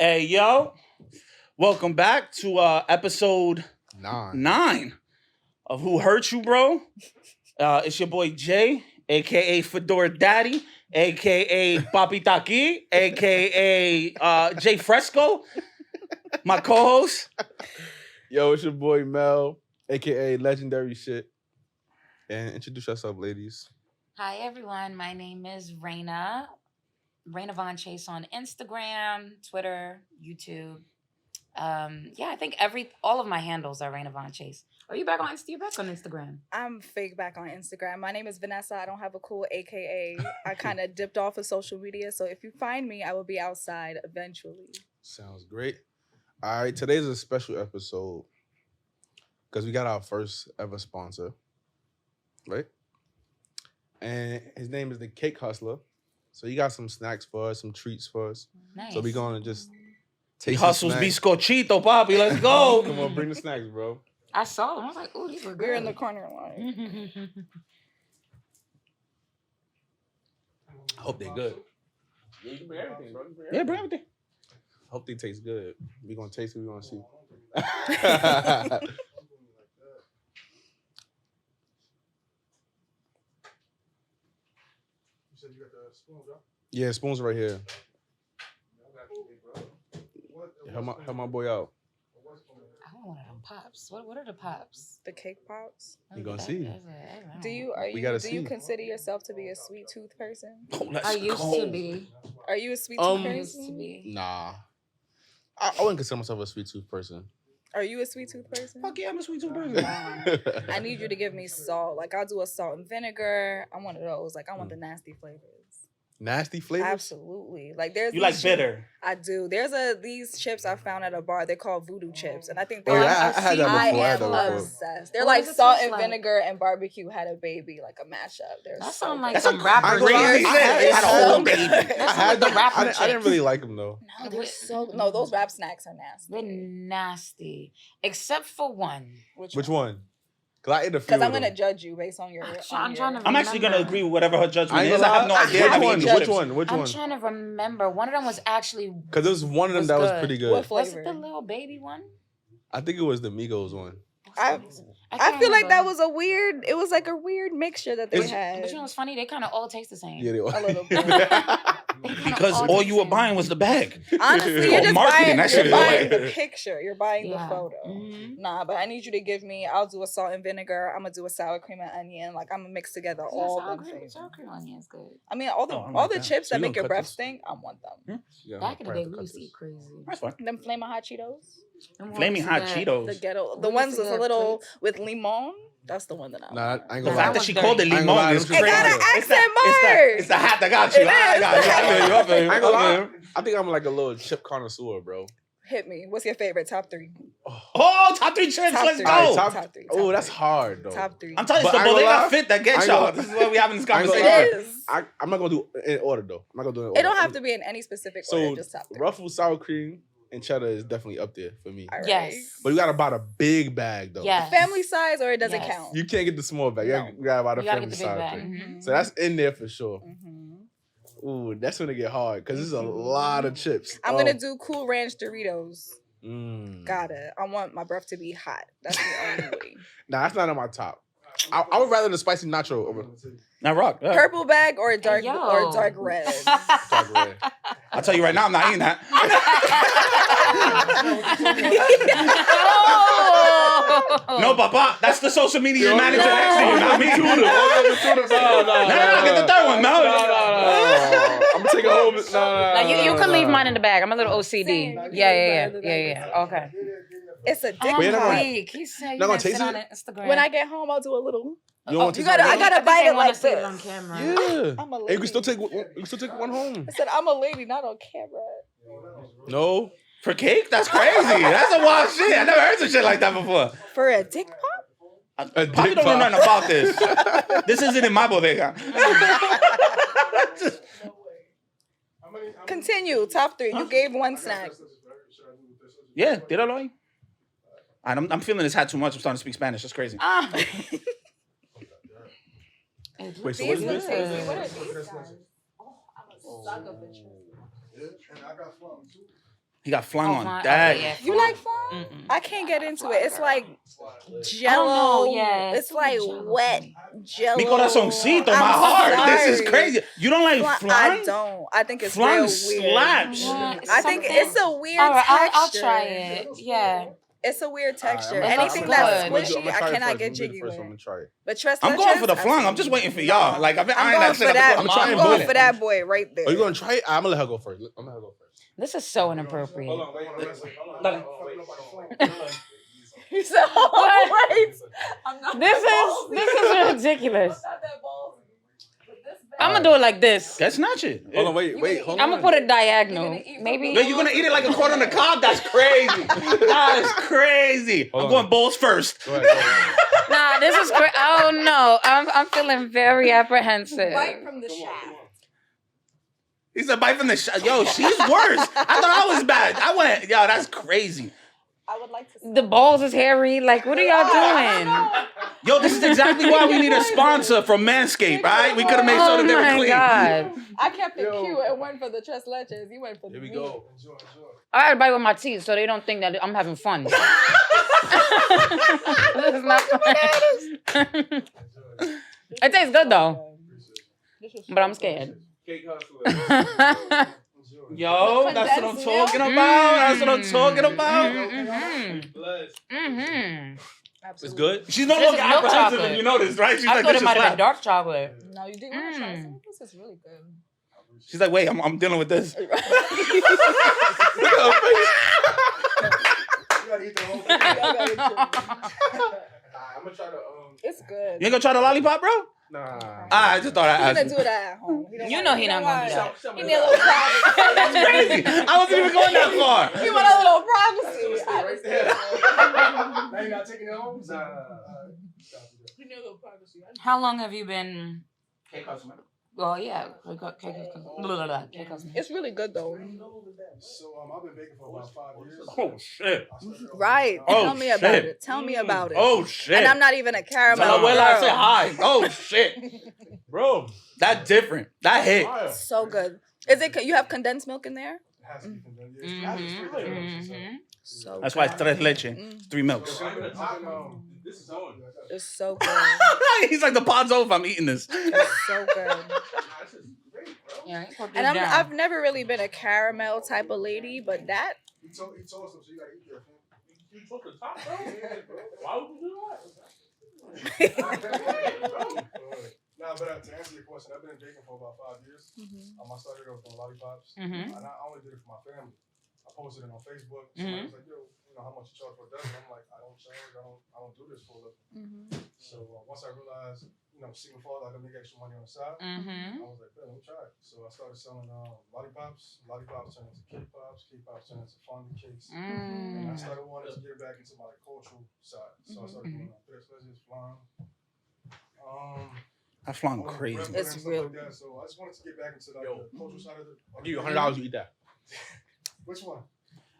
Hey, yo. Welcome back to episode 9 of Who Hurt You, Bro? It's your boy Jay, a.k.a. Fedora Daddy, a.k.a. Papi Taki, a.k.a. Jay Fresco, my co-host. Yo, it's your boy Mel, aka Legendary Shit. And introduce yourself, ladies. Hi everyone, my name is Raina. Raina Von Chase on Instagram, Twitter, YouTube. I think all of my handles are Raina Von Chase. Are you back on You're back on Instagram? I'm fake back on Instagram. My name is Vanessa. I don't have a cool AKA. I kind of dipped off of social media, so if you find me, I will be outside eventually. Sounds great. All right, today's a special episode because we got our first ever sponsor, right? And his name is the Cake Hustler. So he got some snacks for us, some treats for us. Nice. So we're going to just He taste hustles the snacks. bizcochito, papi. Let's go. Come on, bring the snacks, bro. I saw them. I was like, "Oh, these were good." We're in the corner line. I hope they're good. Yeah, you can bring everything, bro. Yeah, bring everything. Hope they taste good. We're going to taste it. We're going to see. You got the spoons, bro? Yeah, spoons right here. Help my boy out. I want one of them pops. What are the pops? The cake pops. You gonna see. Do you consider yourself to be a sweet tooth person? Oh, let's I used go. to be. Are you a sweet tooth I used to person? be. Nah. I wouldn't consider myself a sweet tooth person. Are you a sweet tooth person? Fuck yeah, I'm a sweet tooth person. I need you to give me salt. Like I'll do a salt and vinegar. I'm one of those. Like I want the nasty flavors. Nasty flavors? Absolutely. Like there's You these like chips- bitter. I do. There's these chips I found at a bar. They're called voodoo chips, and I think Oh, they're. yeah, I had that I before. I had am that before. obsessed. They're What like does it salt taste and like? vinegar and barbecue had a baby, like a mashup. They're That so sound like good. That's a some rapper crazy shit. shit. I They had a whole so baby. good. That's I some had the them. rapper I didn't chips. really like them, though. No, they're so. No, those rap snacks are nasty. They're nasty, except for one. Which one? Because I ate a few Because I'm of them. gonna judge you based on your. I'm trying to I'm actually going to remember. agree with whatever her I judgment ain't is. gonna I have no lie. idea. how to eat Which chips. one? Which I'm one? trying to remember. One of them was actually. Because there was one of them Was that was good. pretty What good. Was it flavor? the little baby one? I think it was the Migos one. I can't feel like that remember. was a weird. It was like a weird mixture that they It's- had. But you know what's funny? They kind of all taste the same. Yeah, they were. A little bit. They kinda Because all taste you the were same. buying was the bag. Honestly, It's you're called just marketing. buying, That shit you're is buying like- the picture. You're buying the Yeah. photo. Mhm. Nah, but I need you to give me. I'll do a salt and vinegar. I'm gonna do a sour cream and onion. Like I'm gonna mix together Yeah, all sour them cream, flavors. sour cream onion is good. I mean, all the Oh, I like all the that. chips So that you make gonna your cut breath this? stink. I want them. Yeah, Back in the I'll day, probably we cut used to this. eat crazy. That's fine. Them flaming hot Cheetos, Them Flaming ones hot that- Cheetos. the ghetto, We the used ones to with a get little plates. with limon. That's the one that I Nah, want. I ain't The gonna fact lie. that she called it I ain't gonna lie, limon is them crazy. shit got an fire. accent It's the hat that got you. It I is. got you. I feel you. I feel you. I ain't gonna I lie. feel you. I think I'm like a little chip connoisseur, bro. Hit me. What's your favorite? Top three. Oh, top 3 chips. Top Let's three. go. Alright, Top three. Oh, Top that's three. hard though. Top three. I'm telling you, it's But the I ain't gonna bodega lie. fit that I gets ain't y'all. gonna- This is why we having this I ain't gonna conversation. lie. It is. I'm not gonna do it in order though. I'm not gonna do it in order. It don't have to be in any specific order. So Just top three. Ruffles sour cream and cheddar is definitely up there for me. All right. Yes. But you gotta buy the big bag though. Yes. Family size or it doesn't Yes. count. You can't get the small bag. No. You gotta buy the You gotta family get the big size bag. thing. Mhm. So that's in there for sure. Mhm. Ooh, that's gonna get hard because there's a lot of chips. I'm gonna do Cool Ranch Doritos. Mm. Got it. I want my breath to be hot. That's the only way. Nah, that's not on my top. I would rather the spicy nacho over Now, rock. Yeah. Purple bag or dark Yo. or dark red. dark red. I'll tell you right now, I'm not eating that. Oh! No, papa. That's the social media Yo, manager no. next to you, not me. No, Get the third one, Mel. I'm gonna take a whole bit. Now you can leave mine in the bag. I'm a little OCD. Same. Yeah. Okay. It's a dick But you're not pop. gonna- Weak. He said you Not gonna gonna sit taste on it? Instagram. When I get home, I'll do a little. You don't want to You gotta- I gotta bite it like see it this. on camera. Yeah. I'm a And you can still lady. take one home. I said I'm a lady, not on camera. No. For cake? That's crazy. That's a wild shit. I never heard some shit like that before. For a dick pop? Probably dick don't know pop. nothing about this. This isn't in my bodega. Continue. Top three. You gave one snack. Yeah, tíralo ahí. I'm feeling this hat too much. I'm starting to speak Spanish. That's crazy. Ah. Wait, so These what is look this? tasty. What are these guys? Oh, I'm a sucker for chili. Yeah, and I got some too. He got flan on flan. that. Okay, yeah, You like flan? Mm-mm. I can't get into it. It's like I jello. don't know, yeah, It's too like jello wet for me. jello. Mi corazoncito, my I'm heart. This is sorry. crazy. You don't like Flan? flan? I don't. I think it's Flan real slaps. weird. It's I think something- it's a weird All right, texture. I'll try it. Yeah. It's a weird texture. Alright, Anything I'ma try that's it. squishy, I cannot get jiggy first. with. I'm gonna try it. But tres I'm going for the leches, flan. I'm just waiting for y'all. Like I've been I'm eyeing going that shit for up. that. I'm trying I'm both. going for that boy right there. Are you gonna try it? I'm gonna let her go first. I'm gonna let her go first. This is so inappropriate. He said, "Oh, wait, I'm not This is ridiculous. I'm gonna do it like this. That's not it. Hold on, wait, hold on. I'm gonna put it diagonal. Maybe. Wait, you gonna eat it like a corn on the cob? That's crazy. That is crazy. Hold I'm on. going bowls first. Go ahead. Nah, this is crazy. Oh no, I'm feeling very apprehensive. Bite from the shaft." He said, bite from the yo, she's worse. I thought I was bad. I went, yo, that's crazy. I would like to. The balls is hairy. Like, what are y'all doing? Yo, this is exactly why we need a sponsor from Manscaped, all right? We could have made sure that they were Oh my clean. god! I kept it cute and went for the tres leches. You went for the Here we meat. go. I gotta bite with my teeth so they don't think that I'm having fun. This is not fun. It tastes good though, but I'm scared. Cake hustler. Yo, that's what I'm talking about. That's what I'm talking about. It's good. She's no This longer is milk apprehensive chocolate. if you noticed, right? She's I like, thought this it is might have slap. been dark chocolate. No, you do want to try some? This is really good. She's like, wait, I'm dealing with this. Look at her face. You gotta eat the whole thing. I'm gonna try to It's good. You ain't gonna try the lollipop, bro? Nah. I just thought He's I'd gonna ask do you. that at home. You know he not gonna do that. He need a little privacy. That's crazy. I wasn't even going that far. He want a little privacy. right there. Now you're not taking it home? Nah. He need a little privacy. How long have you been? Cake customer. Well, yeah. Cake customer. It's really good though. So I've been baking for about 5 years. Oh, shit. Right. Oh, Tell me about shit. it. Tell me about it. Oh, shit. And I'm not even a caramel Tell Abuela I girl. said hi. Oh, shit. Bro. That different. That hit. So good. Is it? You have condensed milk in there? It has to be condensed. It's free there. So That's why it's good. tres leche. 3 milks. This is on. It's so good. He's like, the pod's over. I'm eating this. It's so good. Yeah, And I've never really been a caramel type of lady, but that He told him, so you gotta eat that. You took the top, bro? Why would you do Nah, but to answer your question, I've been baking for about 5 years. I started off doing lollipops, and I only did it for my family. I posted it on Facebook. Somebody was like, "Yo, you know how much you charge for a dozen?" I'm like, "I don't charge. I don't do this for a living." So once I realized, seeing fall, I could make extra money on the side. I was like, "Let me try it." So I started selling lollipops. Lollipops turned into cake pops. Cake pops turned into fondue cakes. And I started wanting to get back into my cultural side. So I started doing tres leches, flan. That flan crazy. It's real. Like that. So I just wanted to get back into the cultural side of the. I'll give you $100, you eat that. Which one?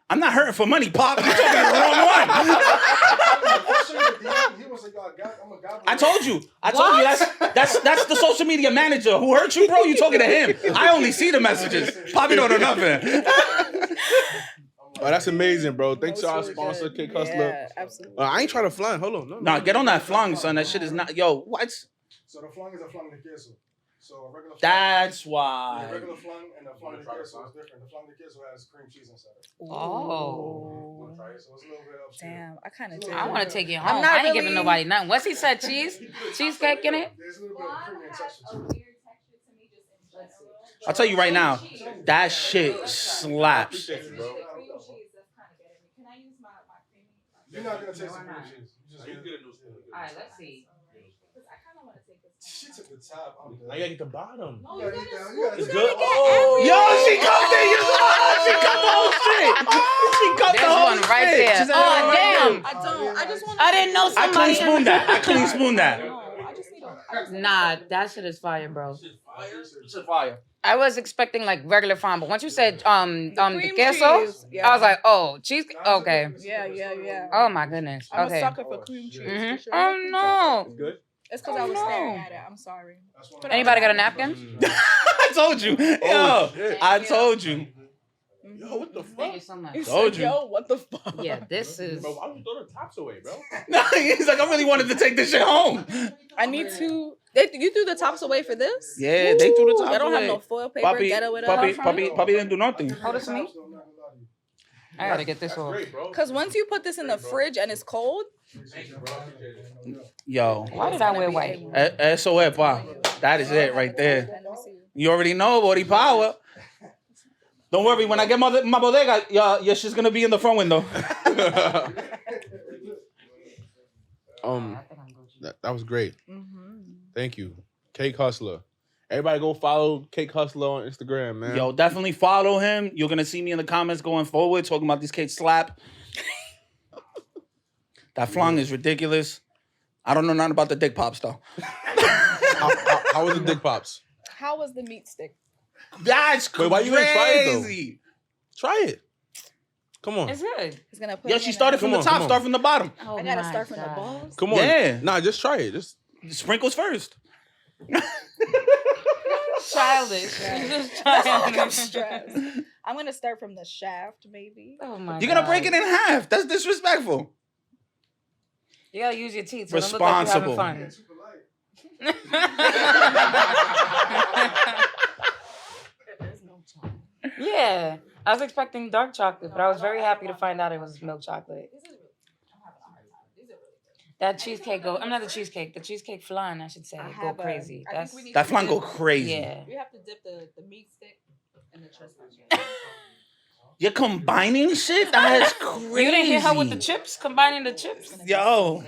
I'm not hurting for money, Pop. You're talking the wrong one. He was like, I'm a goblin. I told you that's the social media manager who hurt you, bro. You talking to him. I only see the messages. Poppy don't know nothing. Oh, that's amazing, bro. Thanks to our really sponsor, good. Cake Hustler. Yeah, absolutely. I ain't trying to flan. Hold on. No. Nah, get on that flan, son. That shit is not. Yo, what? So the flan is a flan de queso. So a regular flan. That's The why. regular flan and the flan de queso is different. The flan de queso has cream cheese inside it. Oh. So it's a little bit upscale. Damn, I kind of do. I want to take it I'm home. not I ain't really- giving nobody nothing. What's he said? Cheesecake in it? There's a little bit of cream and texture to it. I'll tell you right now, that shit slaps. You're not gonna taste the cream cheese. You just All right, let's see. She took the top. I'm Now you gotta get the bottom. You gotta eat that. It's You good. Yo, she cooked it. She cut the whole shit. She cut the There's whole one right shit. there. She said, Oh, right damn. I don't. I just want. I didn't know there. I somebody. clean spoon that. I clean spoon that. No, I just need a. Nah, that shit is fire, bro. It's fire. I was expecting like regular flan, but once you said the cream queso, cheese, yeah. I was like, oh, cheese. Okay. Yeah. Oh my goodness. I'm Okay. a sucker for cream cheese. Mhm. For sure. Oh no. It's good. It's because I was staring at it. I'm sorry. Anybody got a napkin? I told you. Yo, shit. I told you. Yo, what the Thank fuck? you so much. You Told said, you. yo, what the fuck? Yeah, this is. Bro, why would you throw the tops away, bro? Nah, he's like, I really wanted to take this shit home. I need to. You threw the tops away for this? Yeah, they threw the Ooh, tops y'all don't away. have no foil paper. Puppy, Ghetto it puppy, up. puppy didn't do nothing. Hold this to me. I gotta get this That's off. great, bro. Because once you put this in the fridge and it's cold, Thank you, bro. I appreciate it. Yo, Why did I wear white? SOS, pa. That is it right there. You already know, body power. Don't worry, when I get my bodega, your shit's gonna be in the front window. That was great. Mm-hmm. Thank you, Cake Hustler. Everybody go follow Cake Hustler on Instagram, man. Yo, definitely follow him. You're gonna see me in the comments going forward talking about this cake slap. That flan is ridiculous. I don't know nothing about the dick pops though. How was the dick pops? How was the meat stick? That's crazy. Wait, why you ain't try it, though? Try it. Come on. It's good. He's gonna put. Yo, it she in started a- from the Come on, top, come on. start from the bottom. Oh I gotta my start from the God. balls. Come on. Yeah. Nah, just try it. Just Sprinkles first. Childish. I'm stressed. I'm gonna start from the shaft, maybe. Oh my You're gonna God. break it in half. That's disrespectful. You gotta use your teeth so it don't look like you're Responsible. having fun. Yeah. I was expecting dark chocolate, but I was very happy to find out it was milk chocolate. That cheesecake I'm not the cheesecake flan, I should say, I go have a- crazy. I think That's we need That to flan dip- go crazy. yeah. We have to dip the meat stick in the chestnut. You're combining shit? That's crazy. You didn't hear her with the chips, combining the chips. Yo,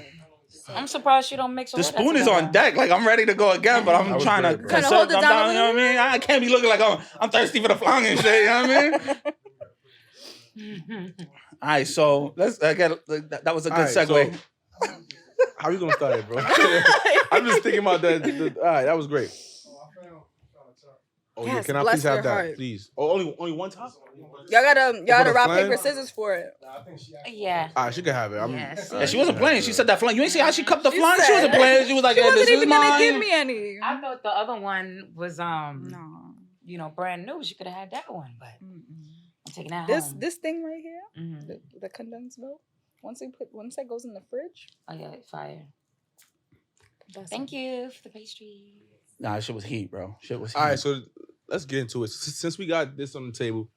I'm surprised she don't mix all the that spoon is together. on deck. Like, I'm ready to go again, but That I'm was trying to great, bro. Kinda hold it I'm down a you know what I mean? I can't be looking like I'm thirsty for the flan and shit, you know what I mean? All right, so let's get that was a good All right, segue. so- how you gonna start it, bro? I'm just thinking about that. All right, that was great. Oh yeah, Yes, can I bless please have your that, heart. please? Oh, only one top? Y'all gotta the rock flan? paper scissors for it. Yeah. All right, she can have it. Yes. Yeah, she wasn't playing. She said that flan. You ain't see how she cupped the She flan? She said- wasn't playing. She was like, She yeah, this wasn't is even gonna give mine. me any. I thought the other one was No. brand new. She could have had that one, but I'm taking that This home. this thing right here, Mhm. the condensed milk. Once that goes in the fridge. Oh yeah, fire. That's Thank you for the pastry. Nah, shit was heat, bro. Shit was heat. All right, so let's get into it. Since we got this on the table,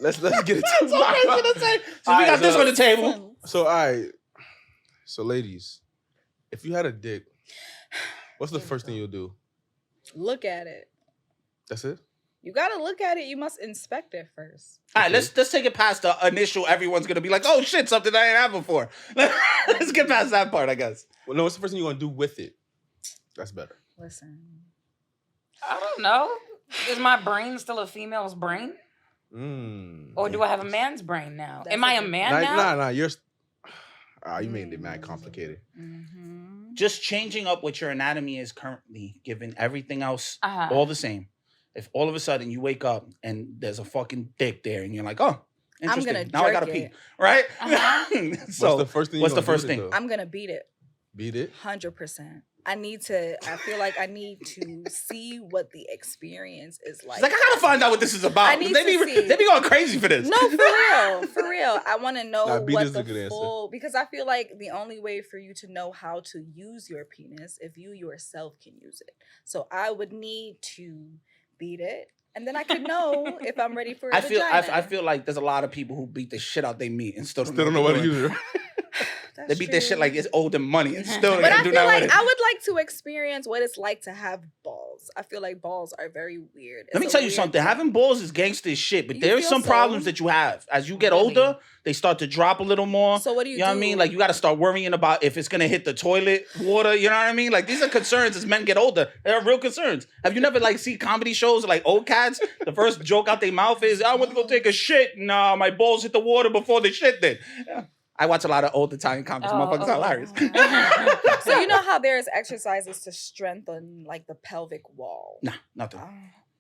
let's get it. That's so crazy to say. So we got this on the table. So all right, so ladies, if you had a dick, what's the first thing you'll do? Look at it. That's it. You gotta look at it. You must inspect it first. All right, let's take it past the initial. Everyone's gonna be like, "Oh shit, something I ain't had before." Let's get past that part, I guess. Well, no, what's the first thing you're gonna do with it? That's better. Listen. I don't know. Is my brain still a female's brain? Or do I have a man's brain now? That's Am I a a good- man now? Nah. You made it mad complicated. Mm-hmm. Just changing up what your anatomy is currently, given everything else Uh-huh. all the same. If all of a sudden you wake up and there's a fucking dick there, and you're like, "Oh, interesting. gonna Now I gotta jerk pee." it. Right? Uh-huh. So what's the first thing? what's you're the gonna first do with thing? it, though? I'm gonna beat it. Beat it. 100%. I feel like I need to see what the experience is like. She's like, I gotta find out what this is about. I need they to be see. they be going crazy for this. No, for real. I want to know Nah, beat what is a the good answer. full, because I feel like the only way for you to know how to use your penis if you yourself can use it. So I would need to beat it, and then I could know if I'm ready for a I vagina. feel like there's a lot of people who beat the shit out their meat and still Still don't know what to do. use it. They beat their shit like it's owed them money and still But I do feel not like with it. I would like to experience what it's like to have balls. I feel like balls are very weird. Let me It's a tell you weird something. thing. Having balls is gangster as shit, but You there's feel some so? problems that you have. As you get Really? older, they start to drop a little more. So what do you know what I do? mean? Like you got to start worrying about if it's going to hit the toilet water. You know what I mean? Like these are concerns as men get older. They're real concerns. Have you never like see comedy shows like old cats? The first joke out their mouth is, I went to go take a shit. Nah, my balls hit the water before the shit did. Yeah. I watch a lot of old Italian comics. Motherfuckers are hilarious. So you know how there's exercises to strengthen like the pelvic wall. Nah, nothing.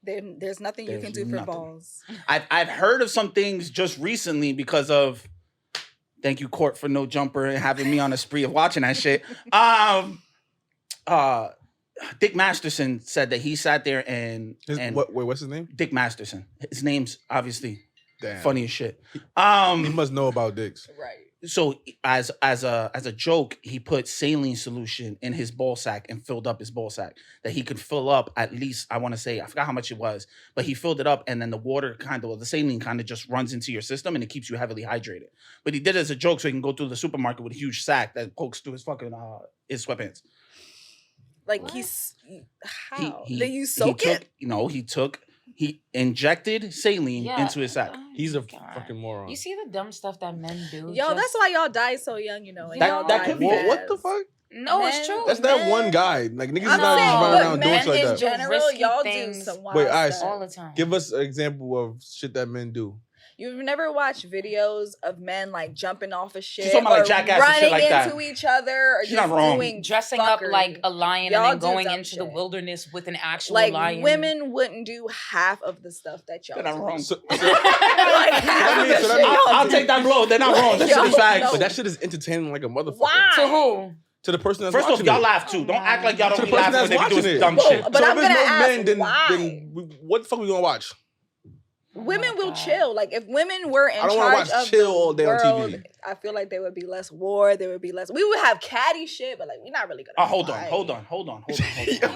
There's nothing you can There's do for nothing. balls. I've heard of some things just recently because of thank you Court for No Jumper and having me on a spree of watching that shit. Dick Masterson said that he sat there and what's his name? Dick Masterson. His name's obviously funny as shit. He must know about dicks. Right. So as a joke, he put saline solution in his ball sack and filled up his ball sack that he could fill up at least, I want to say, I forgot how much it was, but he filled it up and then the water the saline kind of just runs into your system and it keeps you heavily hydrated. But he did it as a joke so he can go through the supermarket with a huge sack that pokes through his fucking his sweatpants. Like What? how? Did you soak it? He injected saline into his sack. He's a God. fucking moron. You see the dumb stuff that men do? Yo, that's why y'all die so young, you know. And That- y'all that die could be- fast. What the fuck? No, it's Men- true. That's that one guy. Like niggas is I'm not saying, just running but around doing men shit like in that. general, Risky y'all things. do some wild Wait, alright, stuff. all the time. Give us an example of shit that men do. You've never watched videos of men like jumping off of shit, talking about, like, or Jackass and running shit like that. into each other, or She's just not wrong. doing Dressing up fuckery. like a lion Y'all and then do going dumb into the shit. wilderness with an actual Like lion. women wouldn't do half of the stuff that y'all They're not do. wrong. So, Like, that half means- of the so that shit means- y'all I'll do. take that blow. They're not wrong. That shit is Yo, facts. no. but that shit is entertaining like a motherfucker. Why? To who? To the person that's First off, watching y'all it. laugh too. Don't act like y'all To don't the be person laughing when that's they be doing watching it. dumb Well, shit. but so I'm if there's gonna no ask men, then why. what the fuck we gonna watch? Women Oh, will God. chill. Like if women were in I don't wanna charge watch of chill the all day on world, TV. I feel like there would be less war. There would be less. We would have catty shit, but like we're not really gonna. Hold on. fight.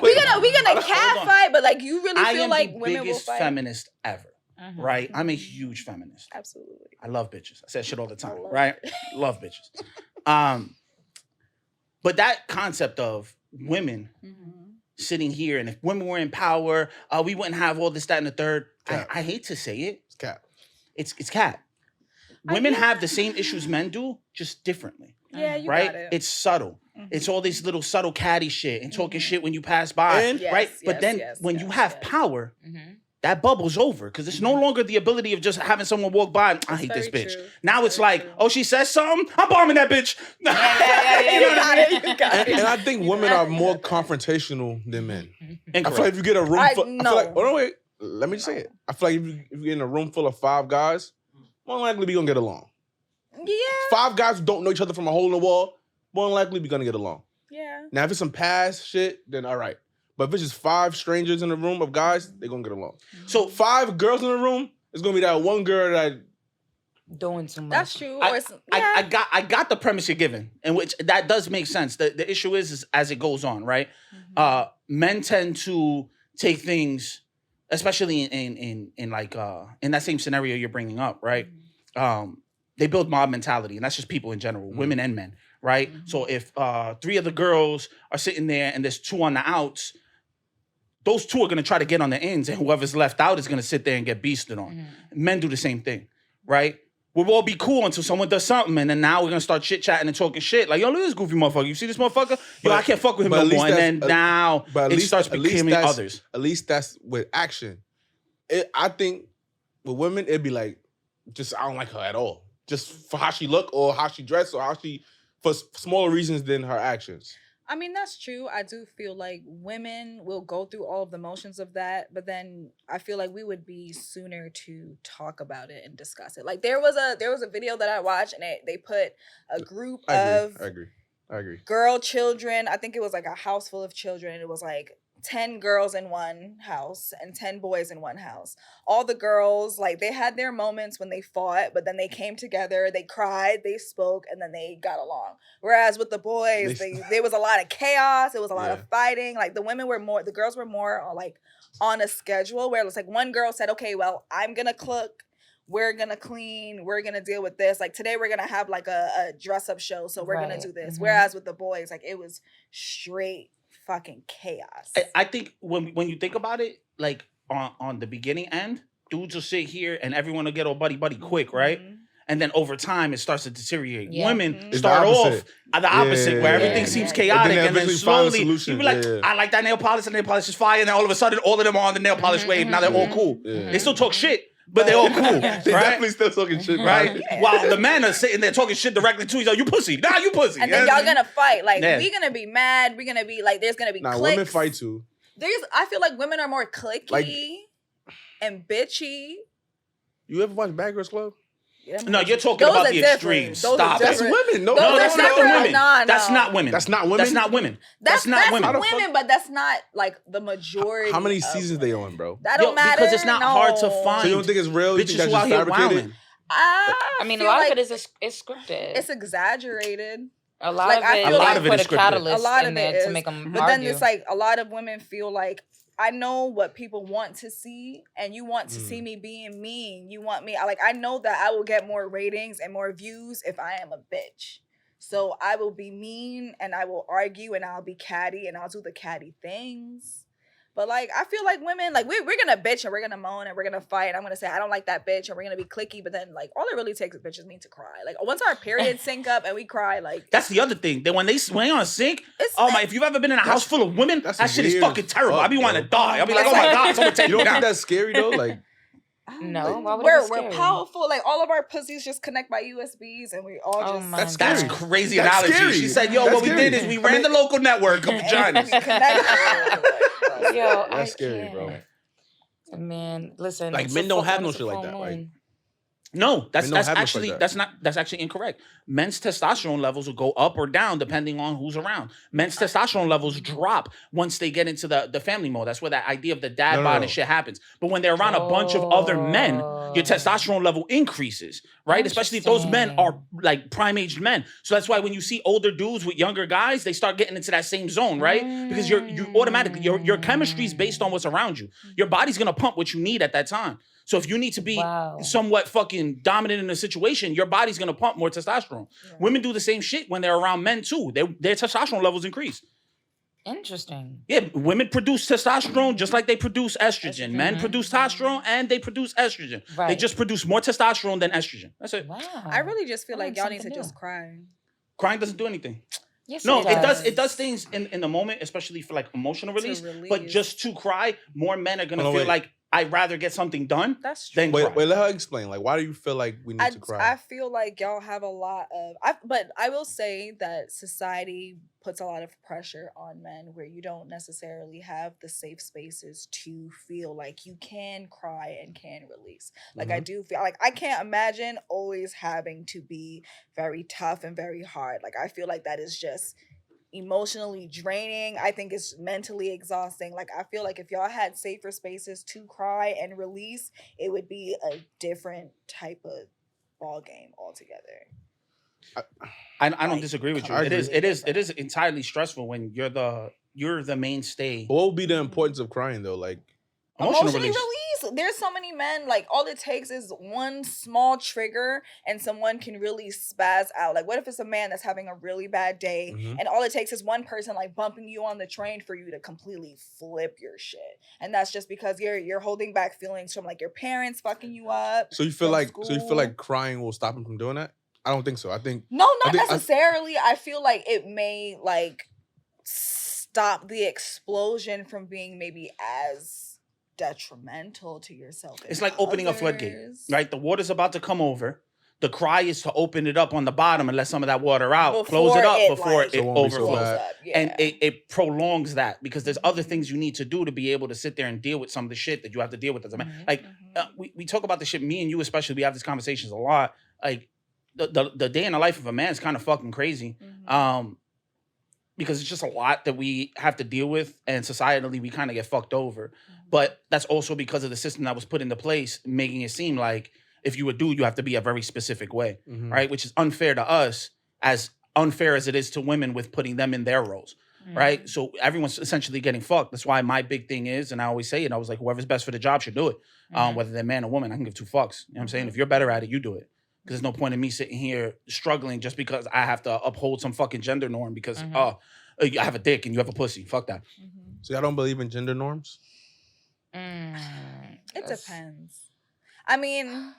We're gonna cat cat fight, but like you really I feel am like the women will biggest fight. feminist ever. Mhm. Right? I'm a huge feminist. Absolutely. I love bitches. I say that shit all the I time. love Right? it. Love bitches. But that concept of women sitting here, and if women were in power, we wouldn't have all this, that, and the third. I hate to say it. It's cap. It's cat. Women yeah. have the same issues men do, just differently. Yeah, you Right? got it. It's subtle. Mhm. It's all these little subtle catty shit and talking shit when you pass by. And- right? Yes, But then yes, when yes, you have yes. power, Mhm. that bubble's over because it's no longer the ability of just having someone walk by and, I hate this very bitch. true. Now It's it's very like, true. oh, she says something, I'm bombing that bitch. Yeah. You got it. You got And, it. and I think You women got are it, more you got it. confrontational than men. I Incorrect. feel like if you get a room I full, I know. feel like, oh no, wait, let me just say it. I feel like if you're in a room full of 5 guys, more than likely we gonna get along. Yeah. 5 guys who don't know each other from a hole in the wall, more than likely we gonna get along. Yeah. Now if it's some past shit, then all right. But if it's just 5 strangers in a room of guys, they gonna get along. So 5 girls in the room, it's gonna be that one girl that Doing too much. That's true. I- Or it's, yeah. I got the premise you're giving, and which that does make sense. The issue is as it goes on, right? Men tend to take things, especially in like in that same scenario you're bringing up, right? They build mob mentality, and that's just people in general, women and men, right? So if 3 of the girls are sitting there and there's 2 on the outs, those 2 are gonna try to get on the ends, and whoever's left out is gonna sit there and get beasted on. Men do the same thing, right? We'll all be cool until someone does something, and then now we're gonna start chit-chatting and talking shit. Like, yo, look at this goofy motherfucker. You see this motherfucker? Yo, But- I can't fuck with him but no at least more. And that's- then now but at it least- starts at least becoming that's- others. At least that's with action. I think with women, it'd be like, just I don't like her at all. Just for how she look or how she dress or how she, for smaller reasons than her actions. I mean, that's true. I do feel like women will go through all of the motions of that, but then I feel like we would be sooner to talk about it and discuss it. Like there was a video that I watched, and they put a group I of agree. girl children. I think it was like a house full of children. It was like 10 girls in one house and 10 boys in one house. All the girls, like, they had their moments when they fought, but then they came together, they cried, they spoke, and then they got along. Whereas with the boys, there was a lot of chaos, there was a lot of fighting. Like, the girls were more like on a schedule where it was like one girl said, okay, well, I'm gonna cook, we're gonna clean, we're gonna deal with this. Like, today we're gonna have like a dress up show, so we're gonna do this. Whereas with the boys, like, it was straight fucking chaos. I think when you think about it, like on the beginning end, dudes will sit here and everyone will get all buddy quick, right? And then over time, it starts to deteriorate. Yeah. Women It's start the off opposite. the opposite, where everything Yeah. seems And chaotic, then they and then eventually find a slowly solution. you be like, Yeah. I like that nail polish, and nail polish is fire, and then all of a sudden, all of them are on the nail polish wave. Now they're all cool. Yeah. They still talk shit, but they're all cool, They right? definitely still talking shit, Right? right? While the men are sitting there talking shit directly to each other. You pussy. Nah, you pussy. And then y'all gonna fight. Like, Yeah. we gonna be mad. We're gonna be like, there's gonna be Nah, cliques. women fight too. I feel like women are more cliquey Like- and bitchy. You ever watch Bad Girls Club? No, you're talking about the extremes. Stop. That's women. No, that's not women. No. That's not women. That's not women. That's not women. That's not women. But that's not like the majority. How many seasons they on, bro? That don't matter because it's not hard to find. So you don't think it's real? You think Bitches that's just fabricated? I mean, a lot of it is scripted. It's exaggerated. A lot of it put a catalyst in there to make them But then it's like a lot of women feel like, I know what people want to see, and you want to see me being mean. You want me, I know that I will get more ratings and more views if I am a bitch. So I will be mean, and I will argue, and I'll be catty, and I'll do the catty things. But I feel like women, we're gonna bitch and we're gonna moan and we're gonna fight. And I'm gonna say I don't like that bitch, and we're gonna be cliquey. But then all it really takes is bitches need to cry. Once our periods sync up and we cry, that's the other thing. That when they on sync, if you've ever been in a house full of women, that shit is fucking terrible. I be wanting to die. I be like, oh my god, someone take me You don't down. think that's scary though? No, why would we're powerful. All of our pussies just connect by USBs, and we all just. That's crazy analogy. Scary. She said, "Yo, what we did is we ran the local network of vaginas." Yo, that's scary, bro. Man, listen. Men don't have no shit like that, right? No, that's actually incorrect. Men's testosterone levels will go up or down depending on who's around. Men's testosterone levels drop once they get into the family mode. That's where that idea of the dad bod and shit happens. But when they're around a bunch of other men, your testosterone level increases, right? Especially if those men are prime-aged men. So that's why when you see older dudes with younger guys, they start getting into that same zone, right? Because you automatically your chemistry is based on what's around you. Your body's gonna pump what you need at that time. So if you need to be somewhat fucking dominant in a situation, your body's gonna pump more testosterone. Yeah. Women do the same shit when they're around men too. Their testosterone levels increase. Interesting. Yeah, women produce testosterone just like they produce estrogen. Men produce testosterone and they produce estrogen. Right. They just produce more testosterone than estrogen. That's it. Wow. I really just feel like y'all need to just cry. Crying doesn't do anything. Yes, no, it does. It does things in the moment, especially for emotional release. But just to cry, more men are gonna feel like I'd rather get something done. That's true. Wait, let her explain. Why do you feel like we need to cry? I feel like y'all have a lot of. But I will say that society puts a lot of pressure on men where you don't necessarily have the safe spaces to feel like you can cry and can release. I do feel I can't imagine always having to be very tough and very hard. I feel like that is just emotionally draining. I think it's mentally exhausting. I feel like if y'all had safer spaces to cry and release, it would be a different type of ball game altogether. I don't disagree with you. It is entirely stressful when you're the mainstay. What would be the importance of crying though? Emotionally release. There's so many men, all it takes is one small trigger and someone can really spaz out. What if it's a man that's having a really bad day and all it takes is one person bumping you on the train for you to completely flip your shit. And that's just because you're holding back feelings from your parents fucking you up. So you feel like crying will stop him from doing that? I don't think so. I think not necessarily. I feel like it may stop the explosion from being maybe as detrimental to yourself. It's like opening a floodgate, right? The water's about to come over. The cry is to open it up on the bottom and let some of that water out. Close it up before it overflows. And it prolongs that because there's other things you need to do to be able to sit there and deal with some of the shit that you have to deal with as a man. We talk about the shit, me and you especially, we have these conversations a lot. The day in the life of a man is kind of fucking crazy. Because it's just a lot that we have to deal with, and societally we kind of get fucked over. But that's also because of the system that was put into place, making it seem like if you a dude, you have to be a very specific way, right? Which is unfair to us, as unfair as it is to women with putting them in their roles, right? So everyone's essentially getting fucked. That's why my big thing is, and I always say it, I was like, whoever's best for the job should do it. Whether they're man or woman, I can give two fucks. You know what I'm saying? If you're better at it, you do it. Because there's no point in me sitting here struggling just because I have to uphold some fucking gender norm because, I have a dick and you have a pussy. Fuck that. So y'all don't believe in gender norms? It depends. I mean,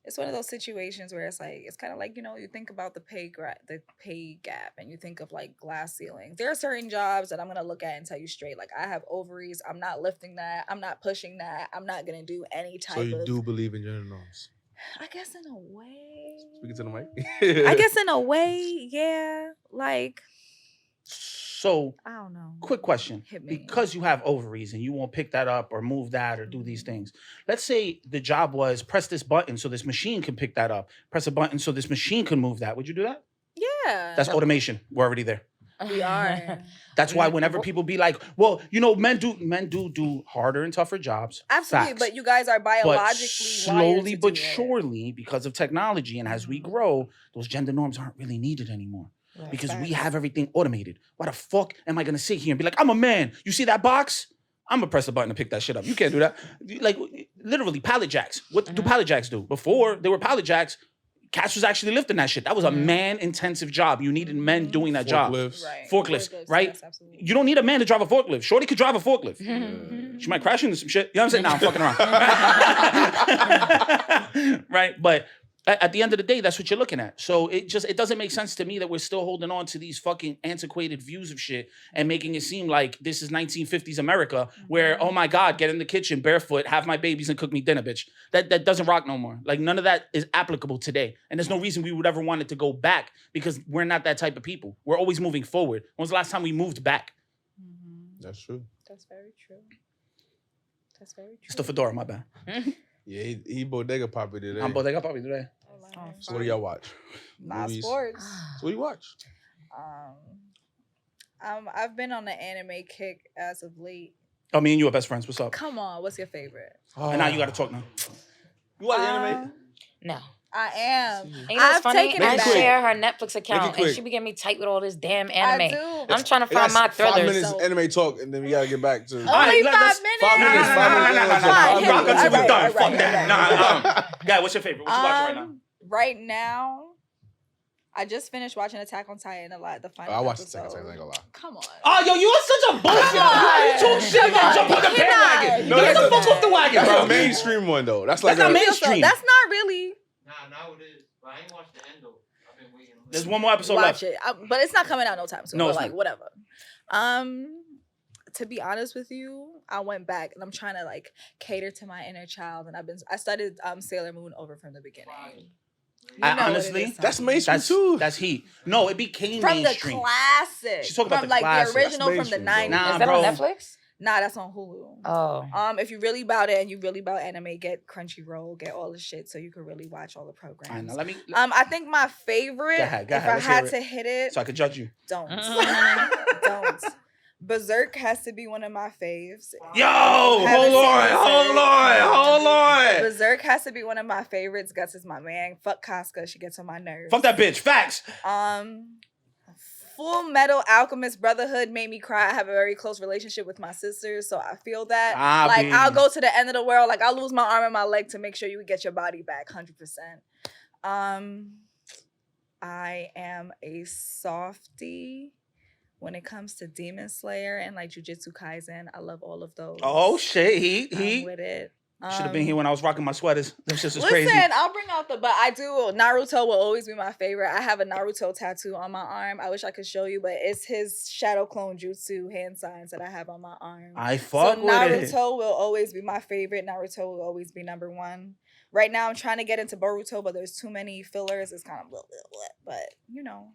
it's one of those situations where it's kind of you think about the pay gap and you think of glass ceilings. There are certain jobs that I'm going to look at and tell you straight, I have ovaries. I'm not lifting that. I'm not pushing that. I'm not going to do any type of... So you do believe in gender norms? I guess in a way. Speaking to the mic. I guess in a way, yeah. So, I don't know. quick question. Hit me. Because you have ovaries and you won't pick that up or move that or do these things. Let's say the job was press this button so this machine can pick that up. Press a button so this machine can move that. Would you do that? Yeah. That's automation. We're already there. We are. That's why whenever people be like, well, you know, men do harder and tougher jobs. Absolutely, Facts. but you guys are But biologically slowly wired to but do it. surely, because of technology and as we grow, those gender norms aren't really needed anymore. Right. Because we Facts. have everything automated. Why the fuck am I gonna sit here and be like, I'm a man? You see that box? I'm gonna press a button to pick that shit up. You can't do that. Like literally pallet jacks. What do pallet jacks do? Before they were pallet jacks, cats was actually lifting that shit. That was a man-intensive job. You needed men doing that job. Right. Forklifts, right? Yes, absolutely. You don't need a man to drive a forklift. Shorty could drive a forklift. She might crash into some shit. You know what I'm saying? Nah, I'm fucking around. Right? But at the end of the day, that's what you're looking at. So it doesn't make sense to me that we're still holding on to these fucking antiquated views of shit and making it seem like this is 1950s America where, oh my God, get in the kitchen barefoot, have my babies and cook me dinner, bitch. That doesn't rock no more. Like none of that is applicable today. And there's no reason we would ever want it to go back because we're not that type of people. We're always moving forward. When was the last time we moved back? That's true. That's very true. That's very true. It's the fedora, my bad. Yeah, he bodega poppy today. I'm bodega papi today. So what do y'all watch? Not Movies? sports. So what do you watch? I've been on the anime kick as of late. Oh, me and you are best friends. What's up? Come on, what's your favorite? And now you got to talk now. You watch anime? No. I am. And you know what's I've funny? taken I it back. share her Netflix account and quick. she be getting me tight with all this damn anime. I do. I'm trying to It got find my 5 thrillers. minutes anime talk, and then we gotta get back to. Only right, 5 let's- minutes. 5 minutes. Nah, 5 minutes. Fine, hit Rock me. until we're Alright, done. alright, Fuck that. alright. Guy, what's your favorite? What you watching right now? Right now, I just finished watching Attack on Titan a lot. The final. I watched episode. the second. I ain't gonna lie. Come on. Oh, yo, you are such a bullshit. You talk shit and then jump on the bandwagon. No, Get the that's fuck off the wagon, That's bro. a mainstream one though. That's like That's not a mainstream. That's not really. Nah, now it is. But I ain't watched the end though. I've been waiting. There's one more episode Watch left. it, but it's not coming out no time soon. No, but it's like not. whatever. To be honest with you, I went back and I'm trying to like cater to my inner child, and I started Sailor Moon over from the beginning. You know what it Honestly, is, that's Tom. mainstream too. That's heat. No, it became From the mainstream. classic. She's talking about from the like classic. the original That's from the mainstream, 90s. though. Nah, Is that bro. on Netflix? Nah, that's on Hulu. Oh. If you're really about it and you really about anime, get Crunchyroll, get all the shit so you can really watch all the All right, programs. now let me, I think my favorite, Go ahead, if I let's had hear to hit it, so I could judge you. don't. Mm. Don't. Berserk has to be one of my faves. Yo, Haven't hold seen on. Berserk has to be one of my favorites. Guts is my man. Fuck Casca, she gets on my nerves. Fuck that bitch. Facts. Full Metal Alchemist Brotherhood made me cry. I have a very close relationship with my sisters, so I feel that. Like Bobby. I'll go to the end of the world. Like I'll lose my arm and my leg to make sure you get your body back, 100%. I am a softie when it comes to Demon Slayer and like Jujutsu Kaisen. I love all of those. Oh shit, I'm he with it. should have been here when I was rocking my sweaters. That shit was Listen, crazy. I'll bring out but I do. Naruto will always be my favorite. I have a Naruto tattoo on my arm. I wish I could show you, but it's his shadow clone jutsu hand signs that I have on my arm. I fuck So with Naruto it. will always be my favorite. Naruto will always be number one. Right now, I'm trying to get into Boruto, but there's too many fillers. It's kind of blah, blah, blah. But, you know,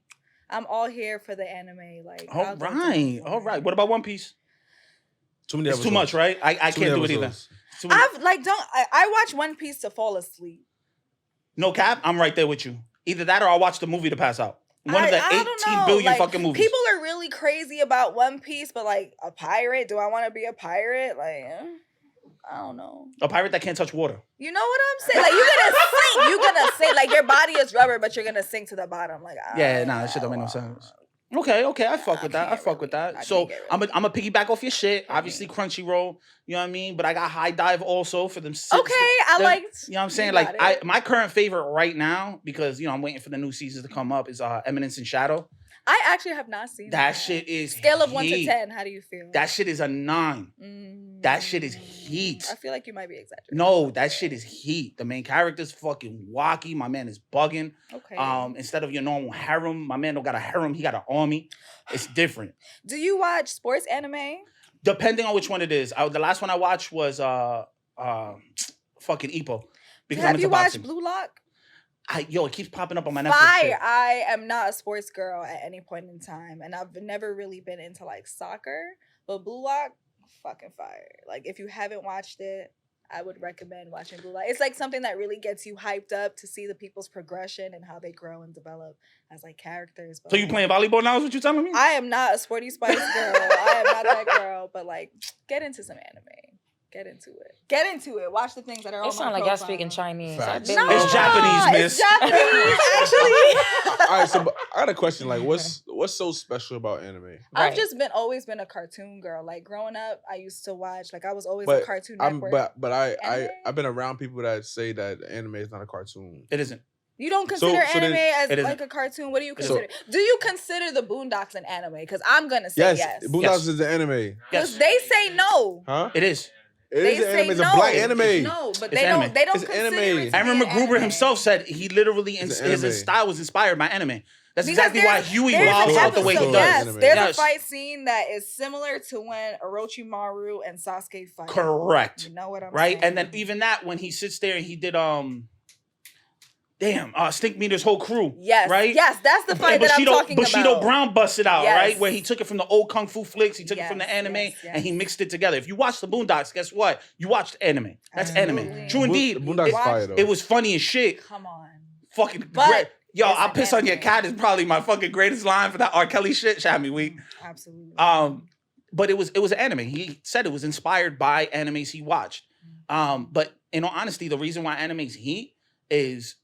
I'm all here for the anime. Like, All I'll go to right, one. all right. What about One Piece? Too many It's too episodes. much, right? I Too can't many do it either. episodes. Too many- I watch One Piece to fall asleep. No cap, I'm right there with you. Either that or I'll watch the movie to pass out. One of the I don't 18 know. billion Like, fucking movies. People are really crazy about One Piece, but like a pirate, do I want to be a pirate? Like, I don't know. A pirate that can't touch water. You know what I'm saying? Like you're gonna sink. You're gonna sink. Like your body is rubber, but you're gonna sink to the bottom. Like Yeah, nah, that shit don't make no sense. Okay, I fuck with that. I can't fuck with really- that. I So can't get I'm really- a piggyback off your shit. Obviously Crunchyroll, you know what I mean? But I got High Dive also for them. Okay, I liked. You know what I'm saying? you Like got it. my current favorite right now, because you know I'm waiting for the new seasons to come up, is Eminence in Shadow. I actually have not seen That shit is Scale of 1 to heat. 10. How do you feel? That shit is a 9. That shit is Mm, heat. I feel like you might be exaggerating. No, that shit is heat. The main character's fucking wacky. My man is bugging. Okay. Instead of your normal harem, my man don't got a harem. He got an army. It's different. Do you watch sports anime? Depending on which one it is. The last one I watched was fucking Ippo. Because I'm Have into you watched boxing. Blue Lock? It keeps popping up on my Netflix. Fire. I am not a sports girl at any point in time, and I've never really been into like soccer. But Blue Lock, fucking fire. Like if you haven't watched it, I would recommend watching Blue Lock. It's like something that really gets you hyped up to see the people's progression and how they grow and develop as like characters. But So you playing volleyball now? Is what you telling me? I am not a sporty spice girl. I am not that girl. But like, get into some anime. Get into it. Get into it. Watch the things that are on my It sounds like y'all speaking Chinese. Facts. I've been It's Japanese, miss. It's Japanese, actually. All right, so but I got a question. Like, what's so special about anime? I've Right. just always been a cartoon girl. Like growing up, I used to watch. Like I was always But a Cartoon I'm Network. but Anime? I've been around people that say that anime is not a cartoon. It isn't. You don't So- consider so then- anime It as isn't. like a cartoon? What do you It consider? Do you consider the Boondocks an anime? Because I'm gonna say Yes, yes. Boondocks Yes. is the anime. Yes. Because they say no. Huh? It is. It They is an say anime. It's no. a black anime. No, but It's they anime. don't. They don't It's consider anime. it. To I remember be an Gruber anime. himself said he literally It's his anime. style was inspired by anime. That's Because exactly why there's- Huey there's walks an out the way he episode- does. Yes, Anime. there's Yes. a fight scene that is similar to when Orochimaru and Sasuke fight. Correct. You know what I'm Right? saying? And then even that when he sits there and he did Stink Meter's whole crew. Yes, Right? yes, that's the fight that I'm talking Bushido about. Brown busted out, Yes. right? Where he took it from the old Kung Fu flicks, he took it from the Yes, anime, yes, and he yes. mixed it together. If you watch the Boondocks, guess what? You watched anime. That's anime. Absolutely. True indeed. Boondocks watch- fire though. It was funny as shit. Come on. Fucking But great. Yo, it's I an piss on your anime. cat is probably my fucking greatest line for that R. Kelly shit. Shot me weak. Absolutely. But it was an anime. He said it was inspired by animes he watched. But in all honesty, the reason why animes heat is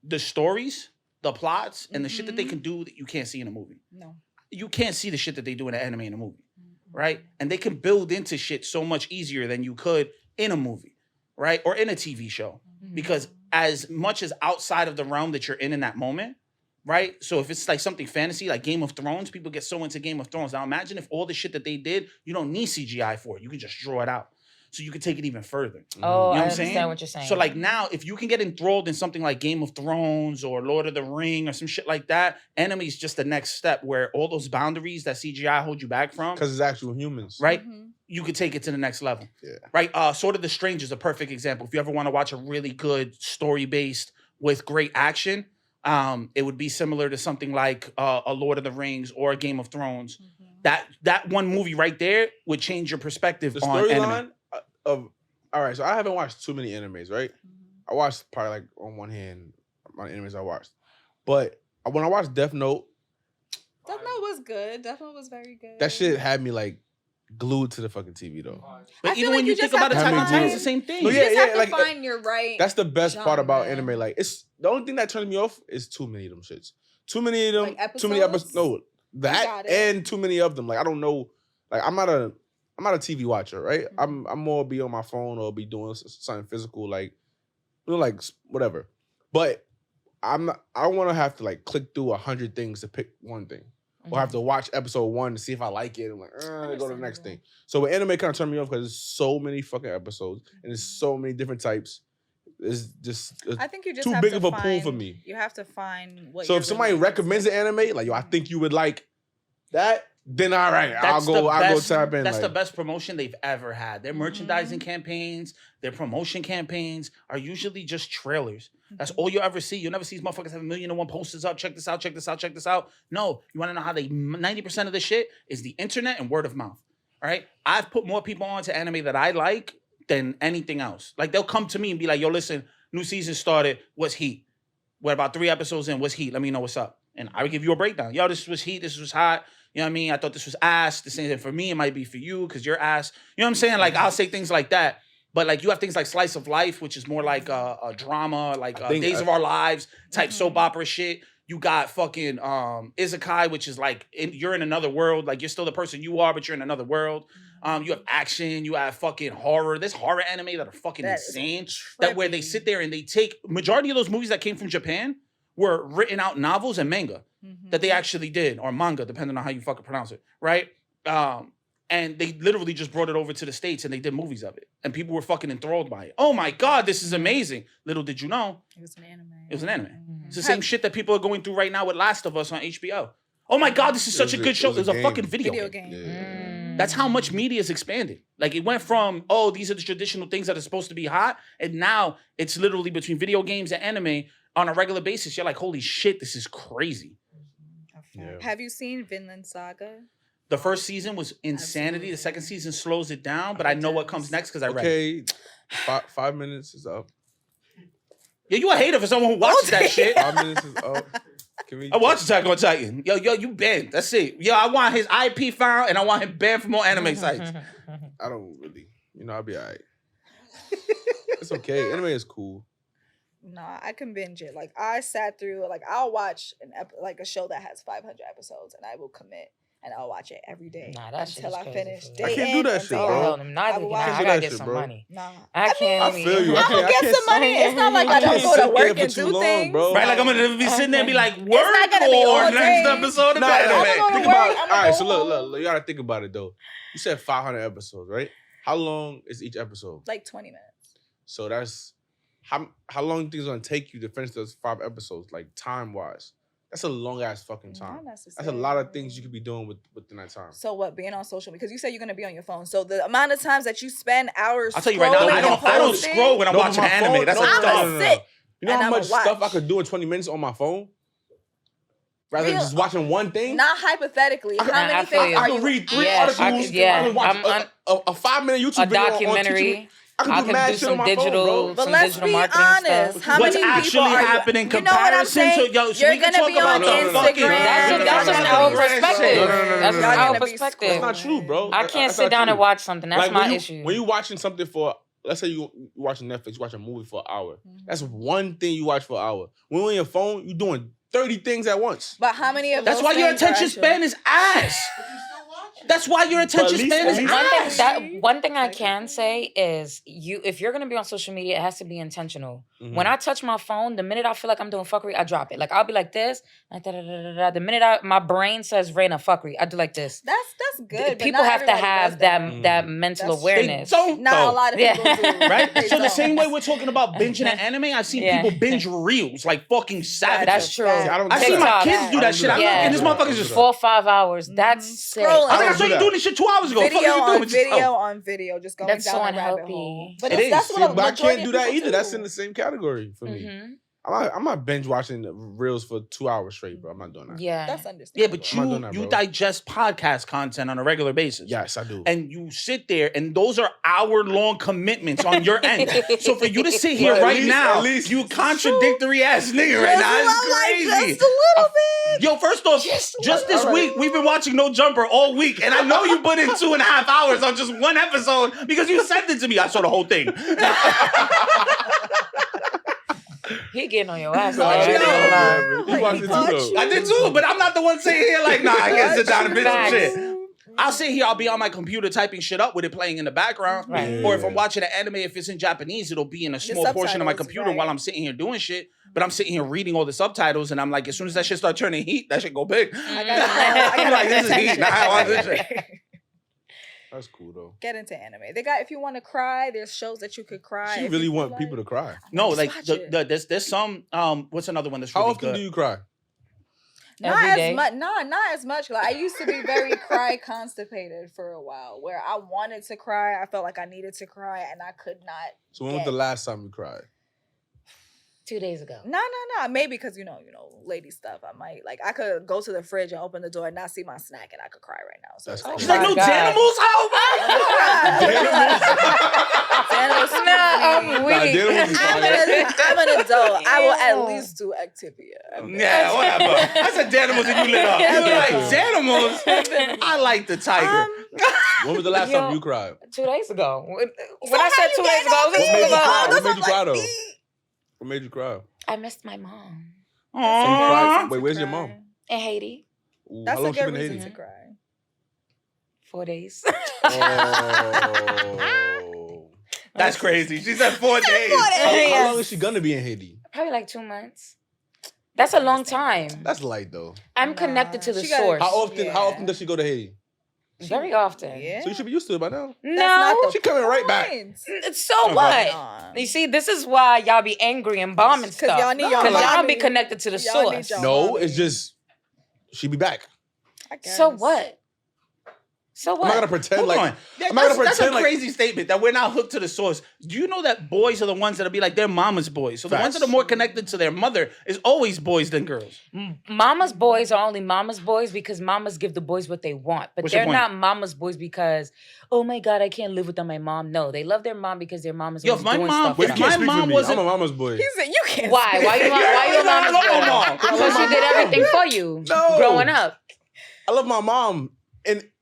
the stories, the plots, and the shit that they can do that you can't see in a movie. No. You can't see the shit that they do in an anime in a movie, right? And they can build into shit so much easier than you could in a movie, right? Or in a TV show. Because as much as outside of the realm that you're in that moment, right? So if it's like something fantasy, like Game of Thrones, people get so into Game of Thrones. Now imagine if all the shit that they did, you don't need CGI for it. You can just draw it out. So you can take it even further. Oh, You know I what I'm understand saying? what you're saying. So like now, if you can get enthralled in something like Game of Thrones or Lord of the Ring or some shit like that, anime is just the next step where all those boundaries that CGI hold you back from, because it's actual humans. right? Mhm. You could take it to the next level. Yeah. Right? Sword of the Strange is a perfect example. If you ever want to watch a really good story-based with great action, it would be similar to something like a Lord of the Rings or a Game of Thrones. That one movie right there would change your perspective The on anime. storyline of all right. So I haven't watched too many animes, right? I watched probably like on one hand my animes I watched, but when I watched Death Note, Death Note was good. Death Note was very good. that shit had me like glued to the fucking TV though. But I feel even like when you you think just about have to Attack on Titan, it's the find- same thing. No, You yeah, just have to like, find your right. That's the best part about genre. anime. Like it's the only thing that turns me off is too many of them shits. Too many of them. Like too many episodes? episodes. No, that got it. and too many of them. Like I don't know. Like I'm not a TV watcher, right? Mm-hmm. I'm more be on my phone or be doing something physical, like like whatever. But I'm not. I don't want to have to like click through 100 things to pick one thing, or have to watch episode 1 to see if I like it. I'm like, go to the next thing. So with anime kind of turned me off because there's so many fucking episodes and there's so many different types. It's just I think you just too have big to of a pool find, for me. You have to find what. So you're if somebody really recommends an interested anime, like yo, I think you would like that, then all right, I'll go tap in. That's like, the best promotion they've ever had. Their merchandising campaigns, their promotion campaigns are usually just trailers. That's all you ever see. You'll never see these motherfuckers have 1,000,001 posters up. Check this out, check this out, check this out. No, you want to know how 90% of the shit is the internet and word of mouth. All right? I've put more people onto anime that I like than anything else. Like they'll come to me and be like, yo, listen, new season started. What's heat? We're about 3 episodes in. What's heat? Let me know what's up. And I would give you a breakdown. Yo, this was heat. This was hot. You know what I mean? I thought this was ass. The same thing for me. It might be for you because you're ass. You know what I'm saying? Like, I'll say things like that. But, like, you have things like Slice of Life, which is more like a drama, like Days of Our Lives type soap opera shit. You got fucking Isekai, which is like, you're in another world. Like, you're still the person you are, but you're in another world. You have action. You have fucking horror. There's horror anime that are fucking That is insane. That where they sit there and they take, majority of those movies that came from Japan were written out novels and manga that they actually did, or manga, depending on how you fucking pronounce it, right? And they literally just brought it over to the States and they did movies of it. And people were fucking enthralled by it. Oh my God, this is amazing. Little did you know, It was an anime. it was an anime. It's the same shit that people are going through right now with Last of Us on HBO. Oh my God, this is such a good show. It was a fucking video game. Yeah. That's how much media is expanded. Like it went from, oh, these are the traditional things that are supposed to be hot. And now it's literally between video games and anime. on a regular basis, you're like, holy shit, this is crazy. Yeah. Have you seen Vinland Saga? The first season was insanity. The second season slows it down, but I know what comes next because I read it. Okay, 5 minutes is up. Yeah, you a hater for someone who watches that shit. 5 minutes is up. I watch Attack on Titan. Yo, you banned. That's it. Yo, I want his IP found and I want him banned from all anime sites. I don't really, I'll be all right. It's okay. Anime is cool. Nah, I can binge it. Like I sat through, like I'll watch a show that has 500 episodes, and I will commit, and I'll watch it every day until I finish. I can't do that shit, bro. I gotta get some money. Nah, I can't. I feel you. I'm gonna get some money. It's not like I don't go to work and do things, bro. Right, like I'm gonna be sitting there and be like, work not gonna be all or day. next episode of Nah, anime. think about. All right, so look, you gotta think about it though. You said 500 episodes, right? How long is each episode? Like 20 minutes. So that's how long do you think it's gonna take you to finish those 5 episodes, like time wise? That's a long ass fucking time. That's a lot of things you could be doing within that time. So what? Being on social media, because you said you're gonna be on your phone. So the amount of times that you spend hours. I'll tell you right now, I don't scroll when I'm watching anime. That's I'm a gonna sit. You know how much stuff I could do in 20 minutes on my phone? Rather than just watching one thing? Not hypothetically. How many things I can read 3 articles. I can watch a 5-minute YouTube video documentary. I can do some digital, but let's be honest. How what's many actually people happening in comparison to you're gonna be on Instagram. That's just our perspective. That's our perspective. That's not true, bro. I can't sit down and watch something. That's my issue. When you watching something for, let's say you watching Netflix, you watch a movie for an hour. That's one thing you watch for an hour. When you're on your phone, you're doing 30 things at once. But how many of That's why your attention span is ass. That's why your attention span is ass. One thing I can say is if you're gonna be on social media, it has to be intentional. Mm-hmm. When I touch my phone, the minute I feel like I'm doing fuckery, I drop it. Like I'll be like this, like the minute my brain says Raina fuckery, I do like this. That's good. People have to have that mental awareness. Not a lot of people do. Right? So the same way we're talking about binging an anime, I've seen people binge reels like fucking savages. That's true. I see my kids do that shit. I'm looking, this motherfucker's just 4 or 5 hours. That's sick. I saw you doing this shit 2 hours ago. Video on video, just going that's down so a rabbit unhealthy. hole. But I can't do that either. That's in the same category for me. I'm not binge watching reels for 2 hours straight, bro. I'm not doing that. Yeah, that's understandable. Yeah, but you digest podcast content on a regular basis. Yes, I do. And you sit there, and those are hour-long commitments on your end. So for you to sit here right now, you contradictory ass nigga right now. It's crazy. Just a little bit. Yo, first off, just this week, we've been watching No Jumper all week, and I know you put in 2.5 hours on just one episode because you sent it to me. I saw the whole thing. He getting on your ass. You watched it too, though. I did too, but I'm not the one sitting here like, nah, I can't sit down and bitch some shit. I'll sit here, I'll be on my computer typing shit up with it playing in the background. Right. Or if I'm watching an anime, if it's in Japanese, it'll be in a small portion of my computer while I'm sitting here doing shit. But I'm sitting here reading all the subtitles, and I'm like, as soon as that shit start turning heat, that shit go big. I'm like, this is heat. Nah, I want this shit. That's cool though. Get into anime. They got, if you want to cry, there's shows that you could cry. She really want people to cry. No, like there's some what's another one that's really How often good? do you cry? Not as much. Not as much. Like I used to be very cry constipated for a while, where I wanted to cry. I felt like I needed to cry, and I could not. So when was the last time you cried? 2 days ago. No. Maybe because lady stuff. I might I could go to the fridge and open the door and not see my snack, and I could cry right now. So that's She's like, no Danimals? How? I'm an adult. I will at least do Activia. Yeah, whatever. I said Danimals and you lit up. You were like, Danimals? I like the tiger. When was the last time you cried? 2 days ago. When I said 2 days ago, what made you cry though? What made you cry? I missed my mom. Aww. Wait, where's your mom? In Haiti. Ooh, that's how long a good she been in reason Haiti? to cry. 4 days. Oh. That's crazy. She said 4 days. How long is she gonna be in Haiti? Probably like 2 months. That's a long time. That's light though. I'm connected to the source. How often does she go to Haiti? Very often. Yeah. So you should be used to it by now. No. She coming right back. So what? You see, this is why y'all be angry and bombing stuff. Because y'all be connected to the source. No, it's just she be back. I guess. So what? So I'm what? not gonna pretend Hold like. on. I'm not gonna That's a pretend like. crazy statement that we're not hooked to the source. Do you know that boys are the ones that'll be like their mama's boys? So the ones Facts. that are more connected to their mother is always boys than girls. Mama's boys are only mama's boys because mamas give the boys what they want. But What's your they're point? not mama's boys because, oh my God, I can't live without my mom. No, they love their mom because their mom is Yo, always if my doing mom- stuff. Wait, for you if them. can't my speak for mom me. wasn't- I'm a mama's boy. He said you can't. Why? speak. Why you I a love mama's my boy? mom. Because she did everything for you No. growing up. I love my mom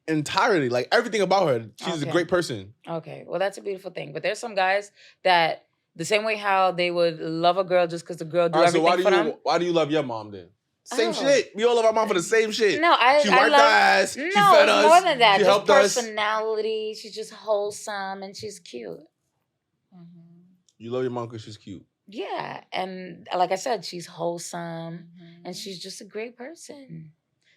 entirely. Like everything about her. She's a Okay. great person. Okay, well, that's a beautiful thing. But there's some guys that the same way how they would love a girl just because the girl do All right, so everything for them. why do you love your mom then? Same Oh. shit. We all love our mom for the same shit. No, She I wiped love. our ass. No, She fed it's us. more than that. She Just helped us. personality. She's just wholesome and she's cute. You love your mom because she's cute. Yeah, and like I said, she's wholesome and she's just a great person.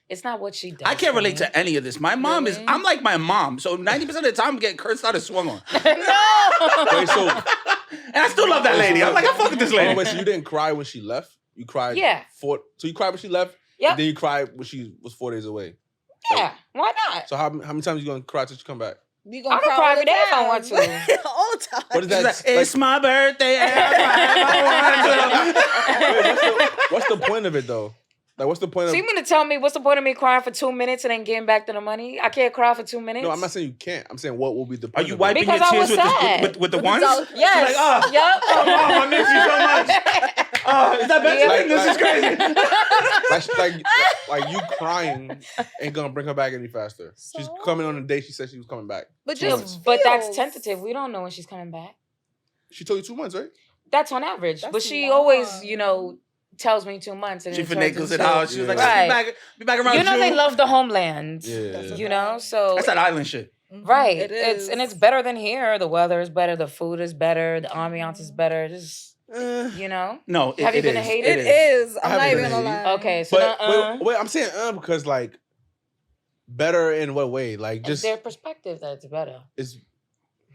It's not what she does. I can't for relate me. to any of this. My mom is, Really? I'm like my mom. So 90% of the time I'm getting cursed out and swung on. No. Wait, so And I still love that lady. I'm like, I fuck with this hold on, lady. wait, so you didn't cry when she left? You cried. Yeah. So you cried when she left. Yep. And then you cried when she was 4 days away. Yeah. Why not? So how many times you gonna cry till she come back? You I can cry all every the day if I want time. to. All the time. What is She's that? like, it's my birthday. And I Wait, what's the point of it though? Like, what's the point So of? you mean to tell me what's the point of me crying for 2 minutes and then getting back to the money? I can't cry for 2 minutes. No, I'm not saying you can't. I'm saying what will be the Are point? you of it? wiping Because your I tears was sad. with the With the ones? dollar- Yes. She's like, oh, Yep. oh, mom, I miss you so much. Oh, is that better? Like- This is crazy. like you crying ain't gonna bring her back any faster. She's So? coming on the day she said she was coming back. But 2 just months. But that's feels- tentative. We don't know when she's coming back. She told you 2 months, right? That's on average. That's but she long. always, tells me 2 months. And She it turns finagles it into- out. She was like, Right. be back around You know June. they love the homeland. Yeah. So That's that island shit. right. It It's is. it's better than here. The weather is better, the food is better, the ambiance is better. Just Eh. No, Have you it been to is. Haiti? It is. I I'm not haven't even been gonna to lie. okay. So But wait, I'm saying because like better in what way? Like it's just their perspective that it's better. it's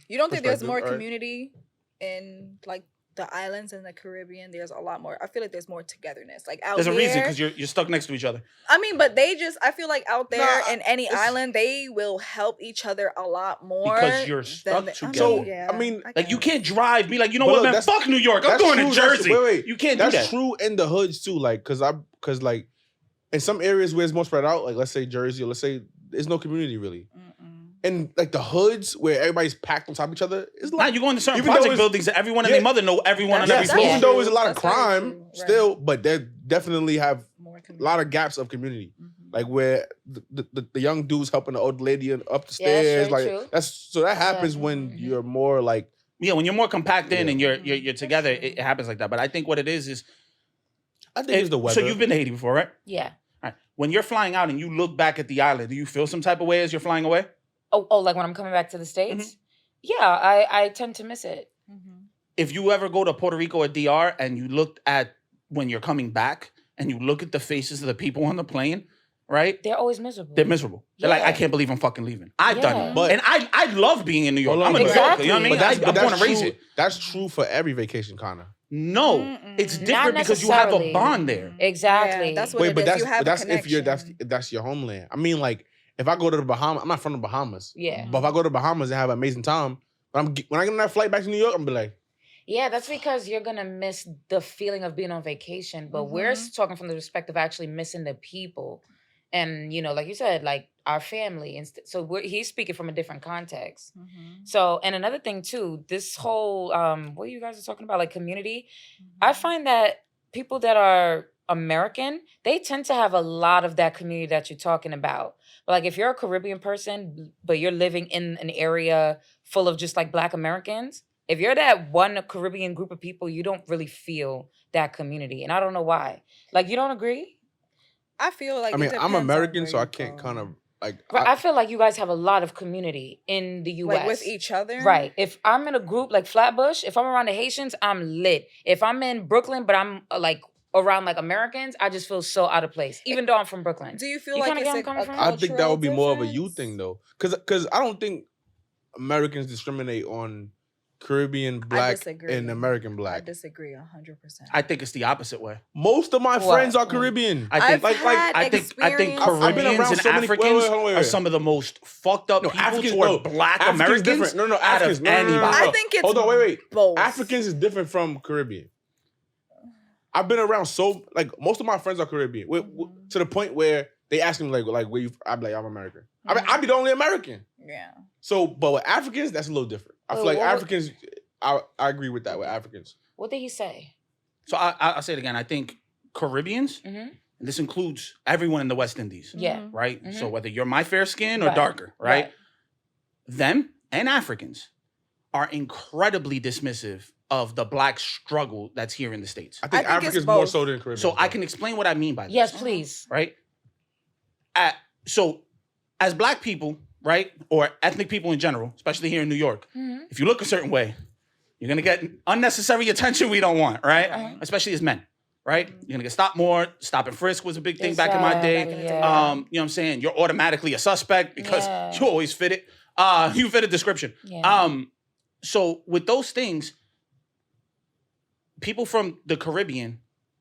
You don't think there's Perspective, more alright. community in like the islands in the Caribbean? There's a lot more. I feel like there's more togetherness. Like out There's a here, reason because you're stuck next to each other. I mean, but I feel like out there Nah, in any it's- island, they will help each other a lot more. Because you're than stuck So, together. I mean, Like you guess. can't drive, be like, you know But what, look, man, that's- fuck New York. I'm that's going true, to that's- Jersey. wait. You can't do That's that. true in the hoods too. Like cause like in some areas where it's more spread out, like let's say Jersey or let's say there's no community really. And like the hoods where everybody's packed on top of each other, it's Now like you go into certain even though project it's- buildings that everyone and Yeah. their mother know everyone on every yes, floor. even though there's a lot of That's very crime true, right. still, but they definitely have More a community. lot of gaps of community. Mhm. Like where the young dudes helping the old lady up the Yeah, that's stairs, very like true. that happens when Mhm. you're more like Yeah, when you're more compact in Yeah. and you're together, it happens like that. But I think what it is I think it's the weather. so you've been to Haiti before, right? Yeah. All right. When you're flying out and you look back at the island, do you feel some type of way as you're flying away? Oh, like when I'm coming back to the States? Mm-hmm. Yeah, I tend to miss it. If you ever go to Puerto Rico or DR and you looked at when you're coming back and you look at the faces of the people on the plane, right? They're always miserable. They're miserable. They're like, Yeah. I can't believe I'm fucking leaving. I've done Yeah. it. But- And I love being in New York. Hold on, I'm a but- New Yorker, you know what I mean? But that's, I'm born and raised true. here. That's true for every vacation, kind of. No, it's Mm-mm. different Not because you have a necessarily. bond there. Exactly. Yeah, that's what Wait, it but is. that's You have but that's a if you're connection. that's your homeland. I mean, like if I go to the Bahamas, I'm not from the Bahamas. Yeah. But if I go to the Bahamas and have an amazing time, when I get on that flight back to New York, I'm be like, Yeah, that's because you're gonna miss the feeling of being on vacation. But we're talking from the perspective of actually missing the people, and like you said, like our family. And so he's speaking from a different context. So, and another thing too, this whole what you guys are talking about, like community. I find that people that are American, they tend to have a lot of that community that you're talking about. But like if you're a Caribbean person, but you're living in an area full of just like Black Americans. If you're that one Caribbean group of people, you don't really feel that community. And I don't know why. Like, you don't agree? I feel like I mean, it I'm depends on American, where so I you can't go. kind of like. Right, I feel like you guys have a lot of community in the U.S. like with each other. Right. If I'm in a group like Flatbush, if I'm around the Haitians, I'm lit. If I'm in Brooklyn, but I'm like around like Americans, I just feel so out of place, even though I'm from Brooklyn. Do you feel You like kinda it's get where I'm coming from? I think that would be more of a you difference? thing though, because I don't think Americans discriminate on Caribbean black disagree. and American I black. disagree 100%. I think it's the opposite way. Most of my friends are Caribbean. I think I've Caribbeans I've been around and so many- Africans wait. are some of the most fucked up people Africans- toward black Africans Americans different. No, out Africans. of No. anybody. I think it's Hold on, wait. both. Africans is different from Caribbean. I've been around most of my friends are Caribbean. To the point where they ask me like where you? I'm like, I'm American. I mean, I be the only American. Yeah. So, but with Africans, that's a little different. I feel like Africans. I agree with that with Africans. What did he say? So I'll say it again. I think Caribbeans, Mm-hmm. and this includes everyone in the West Indies, Yeah. right? Mhm. So whether you're my fair skin or Right. darker, right? Them and Africans are incredibly dismissive of the black struggle that's here in the States. I think it's Africans more both. so than Caribbean. So I can explain what I mean by this. Yes, please. Right? So as black people, right, or ethnic people in general, especially here in New York, Mhm. if you look a certain way, you're gonna get unnecessary attention we don't want, right? Right. Especially as men, right? You're gonna get stopped more. Stop and frisk was a big thing back in my day. Exactly, You know what I'm saying? You're automatically a suspect because Yeah. you always fit it. You fit a description. Yeah. So with those things, people from the Caribbean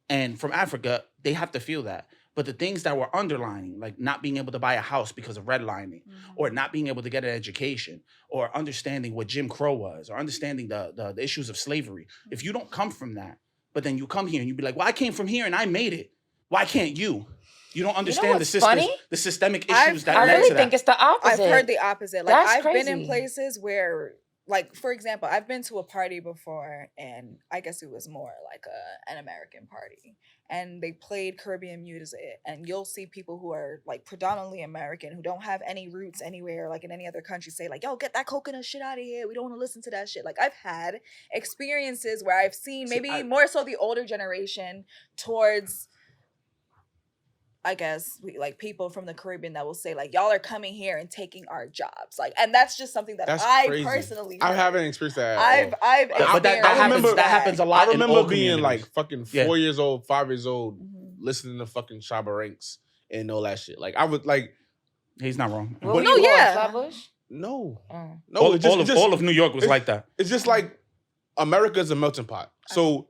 and from Africa, they have to feel that. But the things that were underlining, like not being able to buy a house because of redlining, or not being able to get an education, or understanding what Jim Crow was, or understanding the issues of slavery. If you don't come from that, but then you come here and you be like, well, I came from here and I made it. Why can't you? You don't understand what's funny? the systemic issues that I led really to think that. it's the opposite. I've heard the opposite. Like That's I've been in crazy. places where, like, for example, I've been to a party before, and I guess it was more like an American party, and they played Caribbean music, and you'll see people who are like predominantly American who don't have any roots anywhere, like in any other country, say like, "Yo, get that coconut shit out of here. We don't want to listen to that shit." Like I've had experiences where I've seen maybe more so the older generation towards, I guess, like people from the Caribbean that will say like, y'all are coming here and taking our jobs, like, and that's just something that That's I crazy. personally I heard. haven't experienced that. At all. I've But that experienced happens a lot. I in remember all being communities. like fucking 4 years old, 5 years old, Mhm. listening to fucking Shabba Ranks and all that shit. Like I would like He's not wrong. Were But- you No, on yeah. Flatbush? no, Oh. no. all of New York was it's- like that. It's just like America's a melting pot. So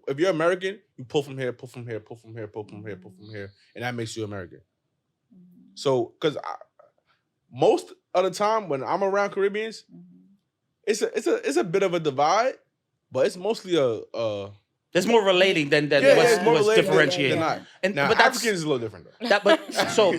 if you're American, you pull from here, pull from here, pull from here, pull from here, pull from here, and that makes you American. So because most of the time when I'm around Caribbeans, it's a bit of a divide, but it's mostly a There's more relating than Yeah, what's, it's more what's related differentiating. than not. And Now but that's Africans is a little different though. that. But so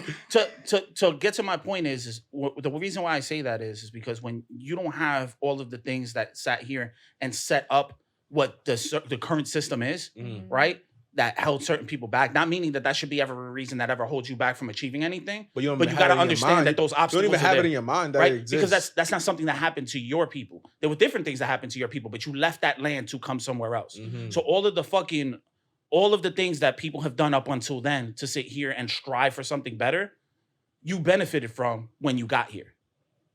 to get to my point is the reason why I say that is because when you don't have all of the things that sat here and set up what the current system is, Mhm. right? That held certain people back. Not meaning that should be ever a reason that ever holds you back from achieving anything. But you But you got to understand that those you don't obstacles even are have there. it in your mind that Right? it exists. Because that's not something that happened to your people. There were different things that happened to your people, but you left that land to come somewhere else. Mhm. So all of the things that people have done up until then to sit here and strive for something better, you benefited from when you got here,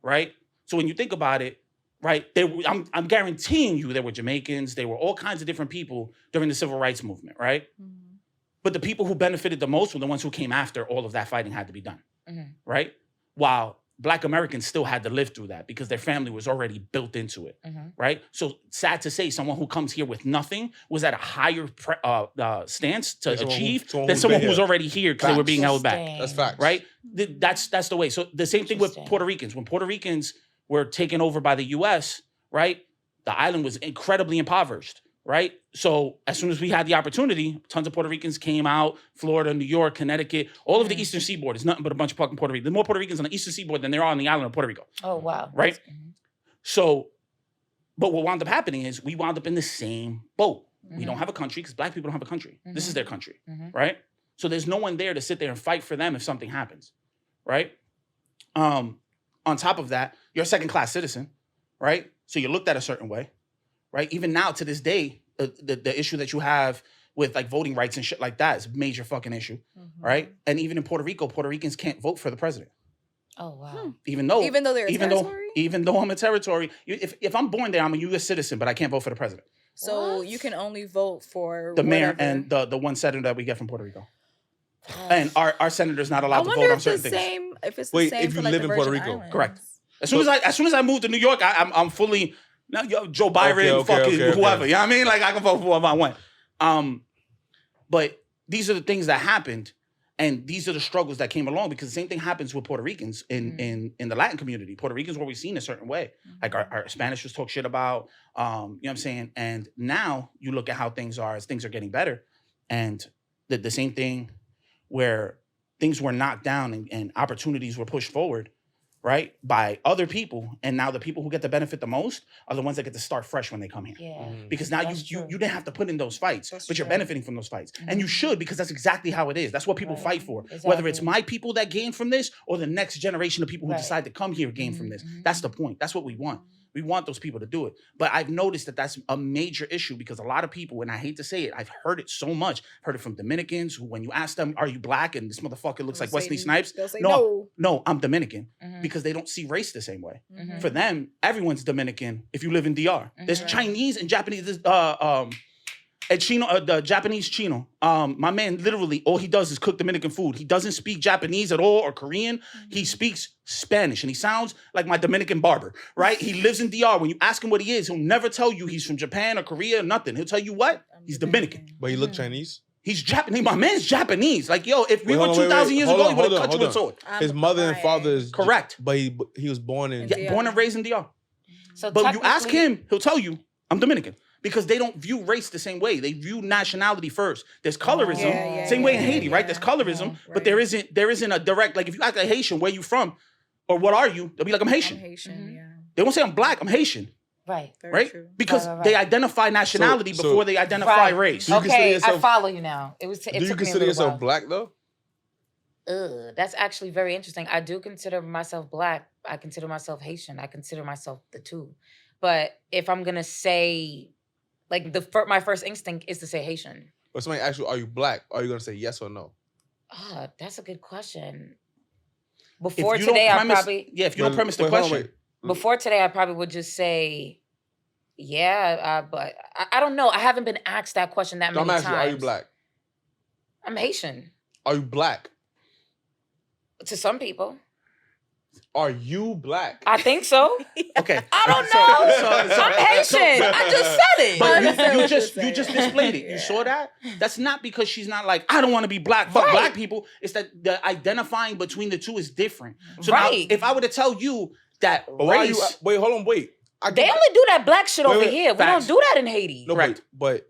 right? So when you think about it, right, I'm guaranteeing you there were Jamaicans, there were all kinds of different people during the civil rights movement, right? But the people who benefited the most were the ones who came after all of that fighting had to be done, right? While Black Americans still had to live through that because their family was already built into it, right? So sad to say, someone who comes here with nothing was at a higher stance to Than achieve someone than who's someone been who was here. already here because they were being held back, That's facts. right? That's the way. So the same thing with Interesting. Puerto Ricans. When Puerto Ricans were taken over by the U.S., right? The island was incredibly impoverished, right? So as soon as we had the opportunity, tons of Puerto Ricans came out, Florida, New York, Connecticut, all of the Eastern Seaboard is nothing but a bunch of fucking Puerto Ricans. There's more Puerto Ricans on the Eastern Seaboard than there are on the island of Puerto Rico, Oh, wow. right? So, but what wound up happening is we wound up in the same boat. We don't have a country because Black people don't have a country. This is their country, right? So there's no one there to sit there and fight for them if something happens, right? On top of that, you're a second-class citizen, right? So you're looked at a certain way, right? Even now, to this day, the issue that you have with like voting rights and shit like that is a major fucking issue, right? And even in Puerto Rico, Puerto Ricans can't vote for the president. Oh, wow. Even though they're a territory? even though I'm a territory, if I'm born there, I'm a U.S. citizen, but I can't vote for the president, So What? you can only vote for the mayor, whatever. and the one senator that we get from Puerto Rico. And our senator's not I allowed to wonder vote on if certain it's the things. same. If it's the Wait, same if for you like live the in Puerto Virgin Rico. Islands. Correct. As soon as I moved to New York, I'm fully Now, Joe Byron, whoever. You know what I mean? Like, I can vote for whoever I want. But these are the things that happened. And these are the struggles that came along because the same thing happens with Puerto Ricans in the Latin community. Puerto Ricans were always seen a certain way. Like our Spanish was talked shit about, you know what I'm saying? And now you look at how things are as things are getting better. And the same thing where things were knocked down and opportunities were pushed forward, right, by other people. And now the people who get to benefit the most are the ones that get to start fresh when they come here. Yeah. Because now you didn't have to put in those fights, but you're benefiting from those fights. Mm-hmm. And you should, because that's exactly how it is. That's what people fight for. Exactly. Whether it's my people that gain from this or the next generation of people who decide to come here gain from this. That's the point. That's what we want. We want those people to do it. But I've noticed that that's a major issue because a lot of people, and I hate to say it, I've heard it so much. I've heard it from Dominicans who, when you ask them, are you black? And this motherfucker looks like Wesley Snipes. They'll say no, I'm Dominican. Because they don't see race the same way. For them, everyone's Dominican if you live in DR. There's Chinese and Japanese, the Japanese Chino. My man literally, all he does is cook Dominican food. He doesn't speak Japanese at all or Korean. He speaks Spanish and he sounds like my Dominican barber, right? He lives in DR. When you ask him what he is, he'll never tell you he's from Japan or Korea or nothing. He'll tell you what? He's Dominican. But he look Chinese? He's Japanese. My man's Japanese. Like, yo, if we were 2,000 years ago, he would have cut you with a sword. His mother and father is... Correct. But he was born in... Born and raised in DR. So but you ask him, he'll tell you, I'm Dominican. Because they don't view race the same way. They view nationality first. There's colorism. Same way in Haiti, right? There's colorism, but there isn't a direct, like if you ask a Haitian, where you from? Or what are you? They'll be like, I'm Haitian. They won't say I'm black, I'm Haitian. Right. Right? Because they identify nationality before they identify race. Okay, I follow you now. Do you consider yourself black though? That's actually very interesting. I do consider myself black. I consider myself Haitian. I consider myself the two. But if I'm going to say... Like my first instinct is to say Haitian. But somebody asks you, are you black? Are you gonna say yes or no? That's a good question. Before today, I probably if you don't premise the question. Before today, I probably would just say, yeah. But I don't know. I haven't been asked that question that many times. I'm asking you, are you black? I'm Haitian. Are you black? To some people. Are you black? I think so. Okay. I don't know. I'm Haitian. I just said it. But you just displayed it. You saw that? That's not because she's not like, I don't want to be black. Fuck black people. It's that the identifying between the two is different. So now, if I were to tell you that race... Wait, hold on, wait. They only do that black shit over here. Facts. We don't do that in Haiti. No, but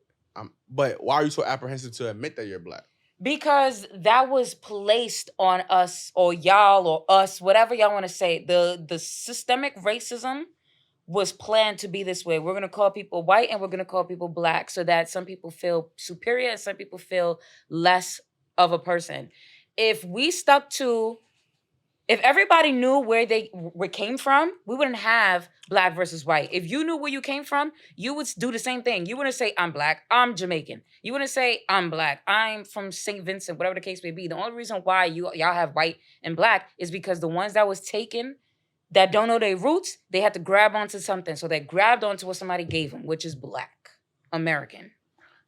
why are you so apprehensive to admit that you're black? Because that was placed on us or y'all or us, whatever y'all want to say. The systemic racism was planned to be this way. We're going to call people white and we're going to call people black so that some people feel superior and some people feel less of a person. If everybody knew where they came from, we wouldn't have black versus white. If you knew where you came from, you would do the same thing. You wouldn't say, I'm black, I'm Jamaican. You wouldn't say, I'm black, I'm from St. Vincent, whatever the case may be. The only reason why y'all have white and black is because the ones that was taken that don't know their roots, they had to grab onto something. So they grabbed onto what somebody gave them, which is black, American.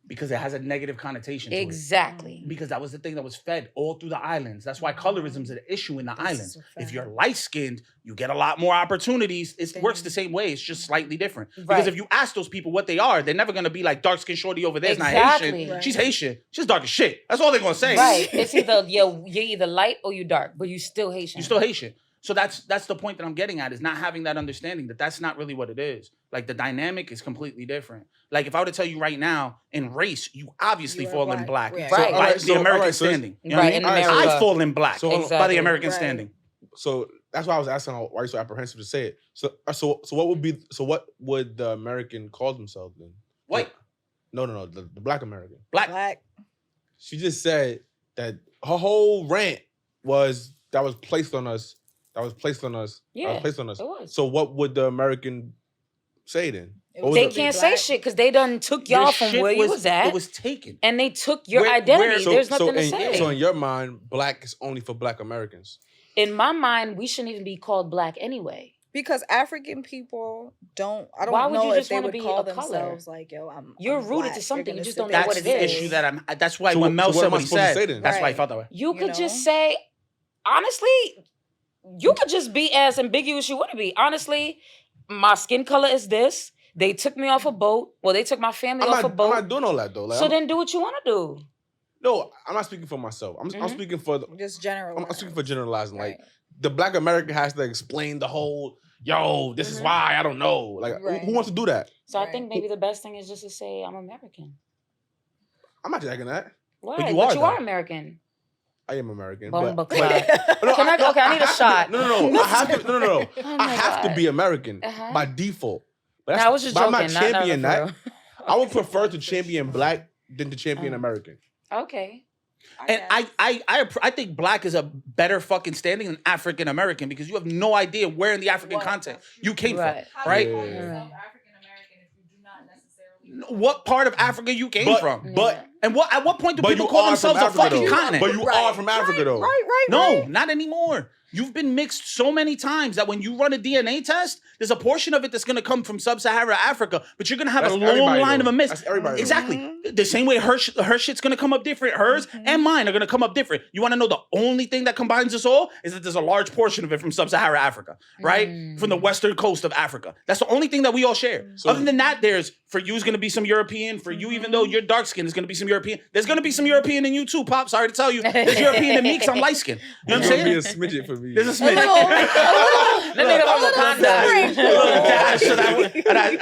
Because it has a negative connotation to Exactly. it. Because that was the thing that was fed all through the islands. That's why colorism's an issue in the islands. If you're light-skinned, you get a lot more opportunities. It works the same way. It's just slightly different. Because if you ask those people what they are, they're never going to be like, dark-skinned shorty over there is not Haitian. Right. She's Haitian. She's dark as shit. That's all they're going to say. Right. It's either, you're either light or you dark, but you still Haitian. You're still Haitian. So that's the point that I'm getting at, is not having that understanding that that's not really what it is. Like, the dynamic is completely different. Like, if I were to tell you right now, in race, you obviously fall in black. Right. By the American standing. You know what I mean? I fall in black by the American standing. So that's why I was asking why you're so apprehensive to say it. So what would the American call themselves then? White. No, the black American. Black. She just said that her whole rant was placed on us. Yeah. That was placed on us. It was. So what would the American say then? They can't say shit because they done took y'all from where you was at. It was taken. And they took your identity. There's nothing to say. So in your mind, black is only for black Americans. In my mind, we shouldn't even be called black anyway. Because African people don't. I don't Why would know you if just they wanna would be call a color? themselves like, yo, You're I'm rooted black. to something. You're You just gonna don't know sit what there. it That's is. the issue that that's why So when Mel what said am I what he supposed to said, say then? that's why I Right. felt that way. You could know? just say, honestly, you could just be as ambiguous you want to be. Honestly, my skin color is this. They took me off a boat. Well, they took my family off a boat. I'm not doing all that though. Like, So then do what you want to do. No, I'm not speaking for myself. I'm speaking for just general. I'm speaking for generalizing. Right. Like the Black American has to explain the whole. Yo, this is why I don't know. Like who wants to do that? So I think maybe the best thing is just to say I'm American. I'm not jacking that. Why? But you are American. I am American. Bomba But clot. Okay, I need a shot. No. I have to. No. Oh I have to be American by default. But I was just joking. I'm not championing not that. I would prefer to champion Black than to champion American. Okay. And I think Black is a better fucking standing than African American because you have no idea where in the African context you came from, right? African American if you do not necessarily what part of Africa you came from? But at what point do but people you call are themselves from a fucking Africa, though. continent? But you are from Africa though. No, not anymore. You've been mixed so many times that when you run a DNA test, there's a portion of it that's going to come from sub-Saharan Africa, but you're going to have a long line of a miss. That's everybody. Exactly. The same way her shit's going to come up different. Hers and mine are going to come up different. You want to know the only thing that combines us all is that there's a large portion of it from sub-Saharan Africa, right? From the western coast of Africa. That's the only thing that we all share. So, other than that, for you is going to be some European. For you, even though you're dark skinned, there's going to be some European. There's going to be some European in you too, Pop. Sorry to tell you. There's European in me because I'm light skinned. You know what I'm saying? There's going to be a smidget for me. There's a smidget. That nigga from Wakanda. A little dash of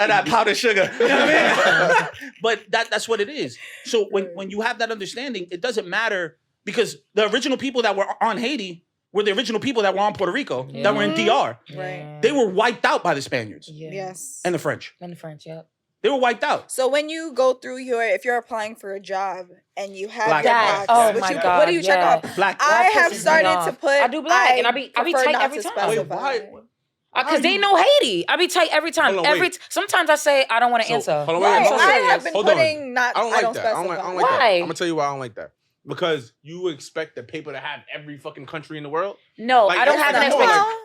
that powdered sugar. You know what I mean? But that's what it is. So when you have that understanding, it doesn't matter because the original people that were on Haiti were the original people that were on Puerto Rico, that were in DR. Right. They were wiped out by the Spaniards. Yes. And the French. Yep. They were wiped out. So when you go through if you're applying for a job and you have Black. your That, box, oh my God, what do you check off? Black. I have pisses me started off. to put. I do black, and I be prefer tight not every to time. Wait, specify. why? Because they know Haiti. I be tight every time. Hold on, wait. Sometimes I say I don't want to answer. Hold on, Right. wait, hold on. I have been Hold on. putting not. I don't like that. specify. I don't like that. Why? I'm gonna tell you why I don't like that. Because you expect the paper to have every fucking country in the world. No, Like, I don't that's have an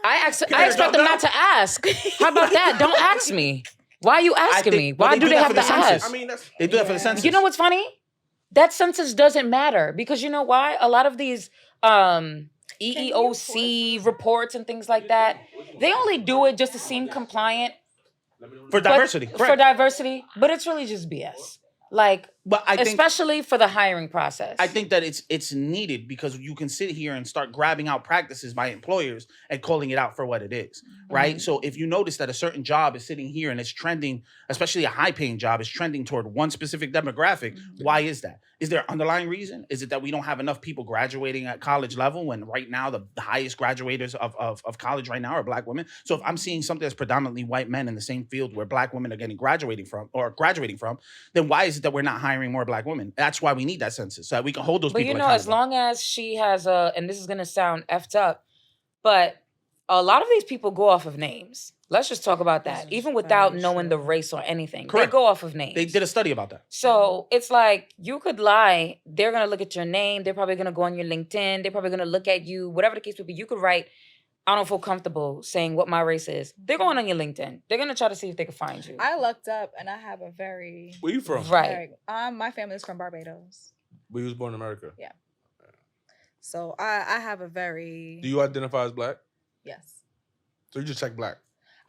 like, expectation. I expect them not to ask. How about that? Don't ask me. Why are you asking me? Why do they have to ask? I mean, that's They do that for the census. You know what's funny? That census doesn't matter because you know why? A lot of these EEOC reports and things like that, they only do it just to seem compliant. For diversity. For diversity, but it's really just BS. Like, but I think, especially for the hiring process. I think that it's needed because you can sit here and start grabbing out practices by employers and calling it out for what it is, right? So if you notice that a certain job is sitting here and it's trending, especially a high-paying job is trending toward one specific demographic, why is that? Is there an underlying reason? Is it that we don't have enough people graduating at college level when right now the highest graduators of college right now are Black women? So if I'm seeing something that's predominantly white men in the same field where Black women are getting graduating from, then why is it that we're not hiring more Black women? That's why we need that census, so that we can hold those people But you know, as long as she has and this is going to sound effed up, but a lot of these people go off of names. Let's just talk about that. Even without knowing the race or anything. Correct. They go off of names. They did a study about that. So it's like you could lie. They're going to look at your name. They're probably going to go on your LinkedIn. They're probably going to look at you. Whatever the case may be, you could write, I don't feel comfortable saying what my race is. They're going on your LinkedIn. They're going to try to see if they can find you. I looked up and I have a very. Where you from? Right. My family is from Barbados. But you was born in America. Yeah. So I have a very. Do you identify as Black? Yes. So you just check Black.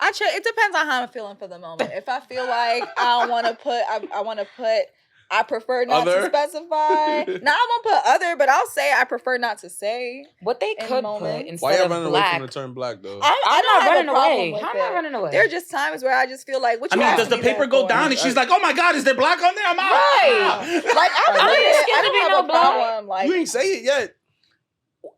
I check. It depends on how I'm feeling for the moment. If I feel like I don't want to put, I want to put. I prefer not Other? to specify. Now I won't put other, but I'll say I prefer not to say. What they in could moments. put instead Why you of running away Black. from the term Black though? I'm not running away. With How am it. I running away? There are just times where I just feel like, what I you mean, asking does the me paper that go for? down and she's like, oh my God, is there Black on there? I'm out. Right. Like I I really, ain't scared I to be don't no have a Black. problem. Like You ain't say it yet.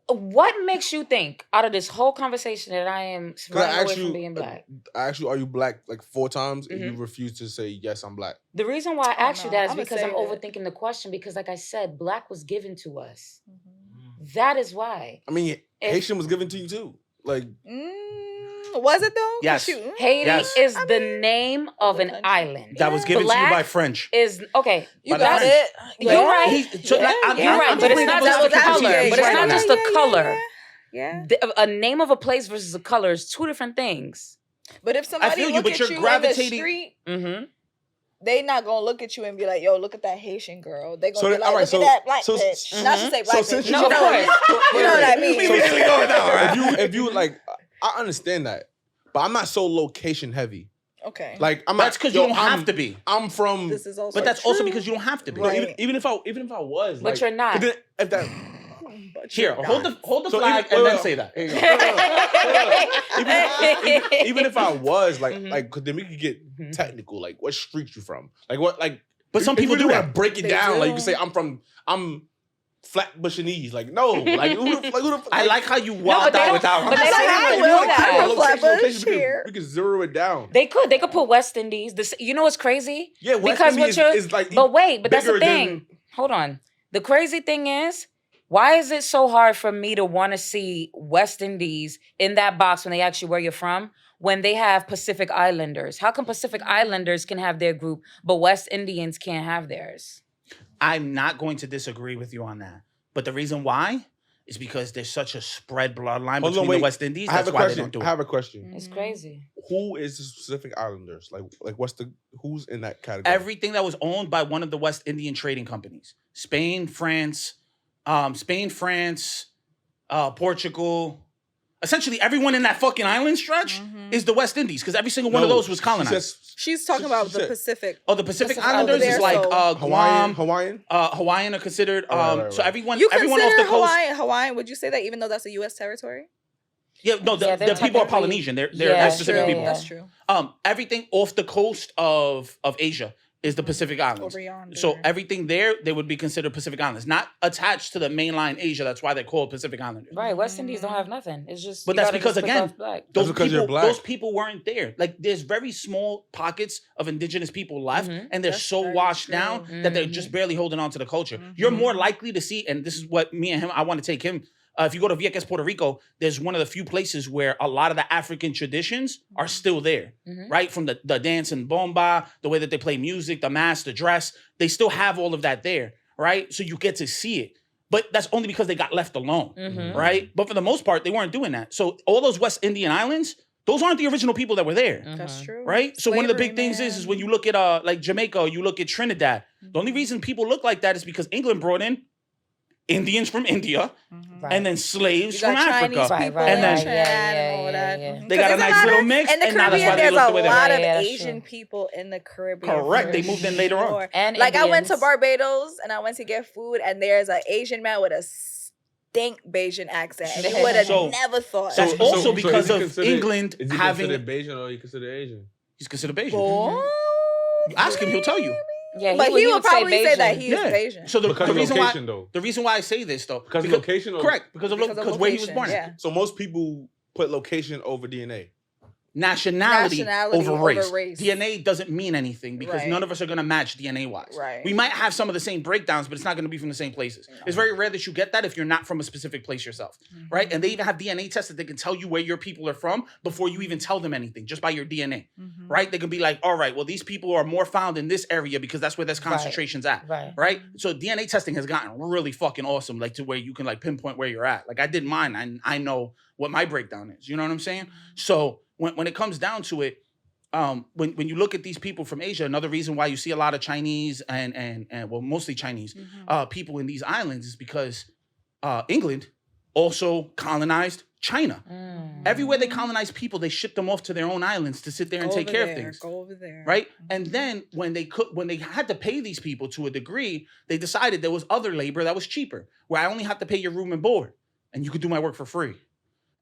What makes you think out of this whole conversation that I am running away from being Black? I asked you, are you Black like 4 times, and Mhm. you refused to say yes, I'm Black. The reason why I asked you no, that is I'ma because say I'm that. overthinking the question because like I said, Black was given to us. Mm-hmm. That is why. I mean, Haitian was given to you too. Like, was it though? Yes. Haiti Yes. is I the mean, name of an country. island. That was given to you Black by French. is okay. You By the got French. it. You're right. So, like, I'm- You're I'm right, just but it's bringing not up just the the color. conversation. But He's it's right not on just that. the color. Yeah. A name of a place versus a color is two different things. But if somebody feel you, look but at you're you in the gravitating- street, Mm-hmm. they not gonna look at you and be like, "Yo, look at that Haitian girl." They gonna So be then- like, alright, "Look so- at that black so- bitch." Not to say black since bitch. you- No, of course. You know what I mean? We really going down, right? if you like, I understand that, but I'm not so location heavy. Okay. Like I'm That's not. because you don't have to be. I'm from. This is also But that's also true. because you don't have to be. No, Right. even if I was, But like, you're not. But then, if that. But Here, you're hold not. the So flag even- and wait, then wait, say that. Here you go. Even if I was like, Mhm. like, 'cause then we could get Mhm. technical. Like, what street you from? Like, what? Like, But some people do want that. to break it They down. Like, you do. can say, I'm Flatbush like, no, like, who the I like how you but walked they out don't- without. but they I'm don't saying, have like, to we do like, that. pick a Flatbush location, here. we could zero it down. They could put West Indies. You know what's crazy? Yeah, West because Indies what you're. is like, But wait, but that's the bigger thing. than- Hold on. The crazy thing is, why is it so hard for me to want to see West Indies in that box when they ask you where you're from? When they have Pacific Islanders, how come Pacific Islanders can have their group, but West Indians can't have theirs? I'm not going to disagree with you on that. But the reason why is because there's such a spread bloodline Hold on, between wait. the West Indies. I have That's a why they question. don't do I it. have a question. It's crazy. Who is the Pacific Islanders? Like who's in that category? Everything that was owned by one of the West Indian trading companies. Spain, France, Portugal. Essentially, everyone in that fucking island stretch is the West Indies because every single one of those was colonized. She's talking about she the said- Pacific. Oh, the Pacific Pacific Islanders over is there, like so- Guam, Hawaiian. Hawaiian are considered. Right. So everyone, You everyone off consider the coast. Hawaiian? Would you say that even though that's a U.S. territory? Yeah, no, Yeah, the they're people are technically- Polynesian. They're Yeah, specific true, people. yeah. That's true. Everything off the coast of Asia is the Pacific Islands. Over yonder. So everything there, they would be considered Pacific Islands, not attached to the mainline Asia. That's why they're called Pacific Islanders. Right, West Indies don't have nothing. It's just. But you that's gotta because just click again, off black. those That's because you're people, black. those people weren't there. Like there's very small pockets of indigenous people left, Mhm. and they're That's so very washed true. down that they're just barely holding on to the culture. You're more likely to see, and this is what me and him, I want to take him. If you go to Vieques, Puerto Rico, there's one of the few places where a lot of the African traditions are still there, Mhm. right? From the dance and bomba, the way that they play music, the mask, the dress, they still have all of that there, right? So you get to see it. But that's only because they got left alone, Mhm. right? But for the most part, they weren't doing that. So all those West Indian islands, those aren't the original people that were there. That's Mhm. true. Right? So one of the Slavery, big things is man. when you look at like Jamaica or you look at Trinidad, the only reason people look like that is because England brought in Indians from India Right. and then slaves You from got Africa. Chinese Right, people right, and in then- right. Trinidad Yeah, and all yeah, that. yeah, yeah. Mhm. They got 'Cause a there's nice lot little of- mix, In the and now that's Caribbean, why they there's look a the way they lot are. of Yeah, that's Asian true. people in the Caribbean. Correct. for They moved in later on. sure. And Like I went to Indians. Barbados and I went to get food, and there's an Asian man with a stink Bayesian accent. And you would have So- never thought. That's also is because he of considered- England Is he having. considered Bayesian or he considered Asian? He's considered Bayesian. Boy. You ask him, he'll tell you. Yeah, But he would say probably say that Bayesian. he is Bayesian. So the Because of reason location, why though. the reason why I say this though Because of location, or correct because of where he was location, born. yeah. So most people put location over DNA. Nationality over race. over race. DNA doesn't mean anything because Right. none of us are going to match DNA wise. Right. We might have some of the same breakdowns, but it's not going to be from the same places. It's very rare that you get that if you're not from a specific place yourself, right? And they even have DNA tests that they can tell you where your people are from before you even tell them anything, just by your DNA, right? They can be like, all right, well, these people are more found in this area because that's where there's concentrations at, Right. So DNA testing has gotten really fucking awesome, like to where you can like pinpoint where you're at. Like I did mine, and I know what my breakdown is. You know what I'm saying? So when it comes down to it, when you look at these people from Asia, another reason why you see a lot of Chinese and well, mostly Chinese people in these islands is because England also colonized China. Everywhere they colonized people, they shipped them off to their own islands to sit there and Go take over care there, of things. Go over there. Right? And then when they had to pay these people to a degree, they decided there was other labor that was cheaper, where I only have to pay your room and board, and you could do my work for free.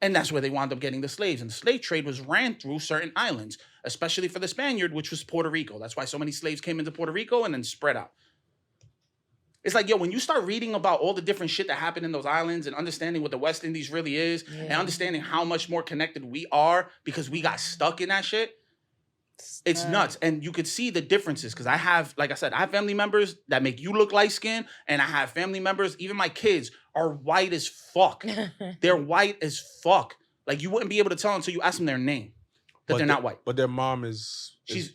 And that's where they wound up getting the slaves. And the slave trade was ran through certain islands, especially for the Spaniard, which was Puerto Rico. That's why so many slaves came into Puerto Rico and then spread out. It's like, yo, when you start reading about all the different shit that happened in those islands and understanding what the West Indies really is and understanding how much more connected we are because we got stuck in that shit, it's nuts. And you could see the differences because I have, like I said, I have family members that make you look light skinned, and I have family members, even my kids are white as fuck. They're white as fuck. Like you wouldn't be able to tell until you ask them their name that they're not white. But their mom is She's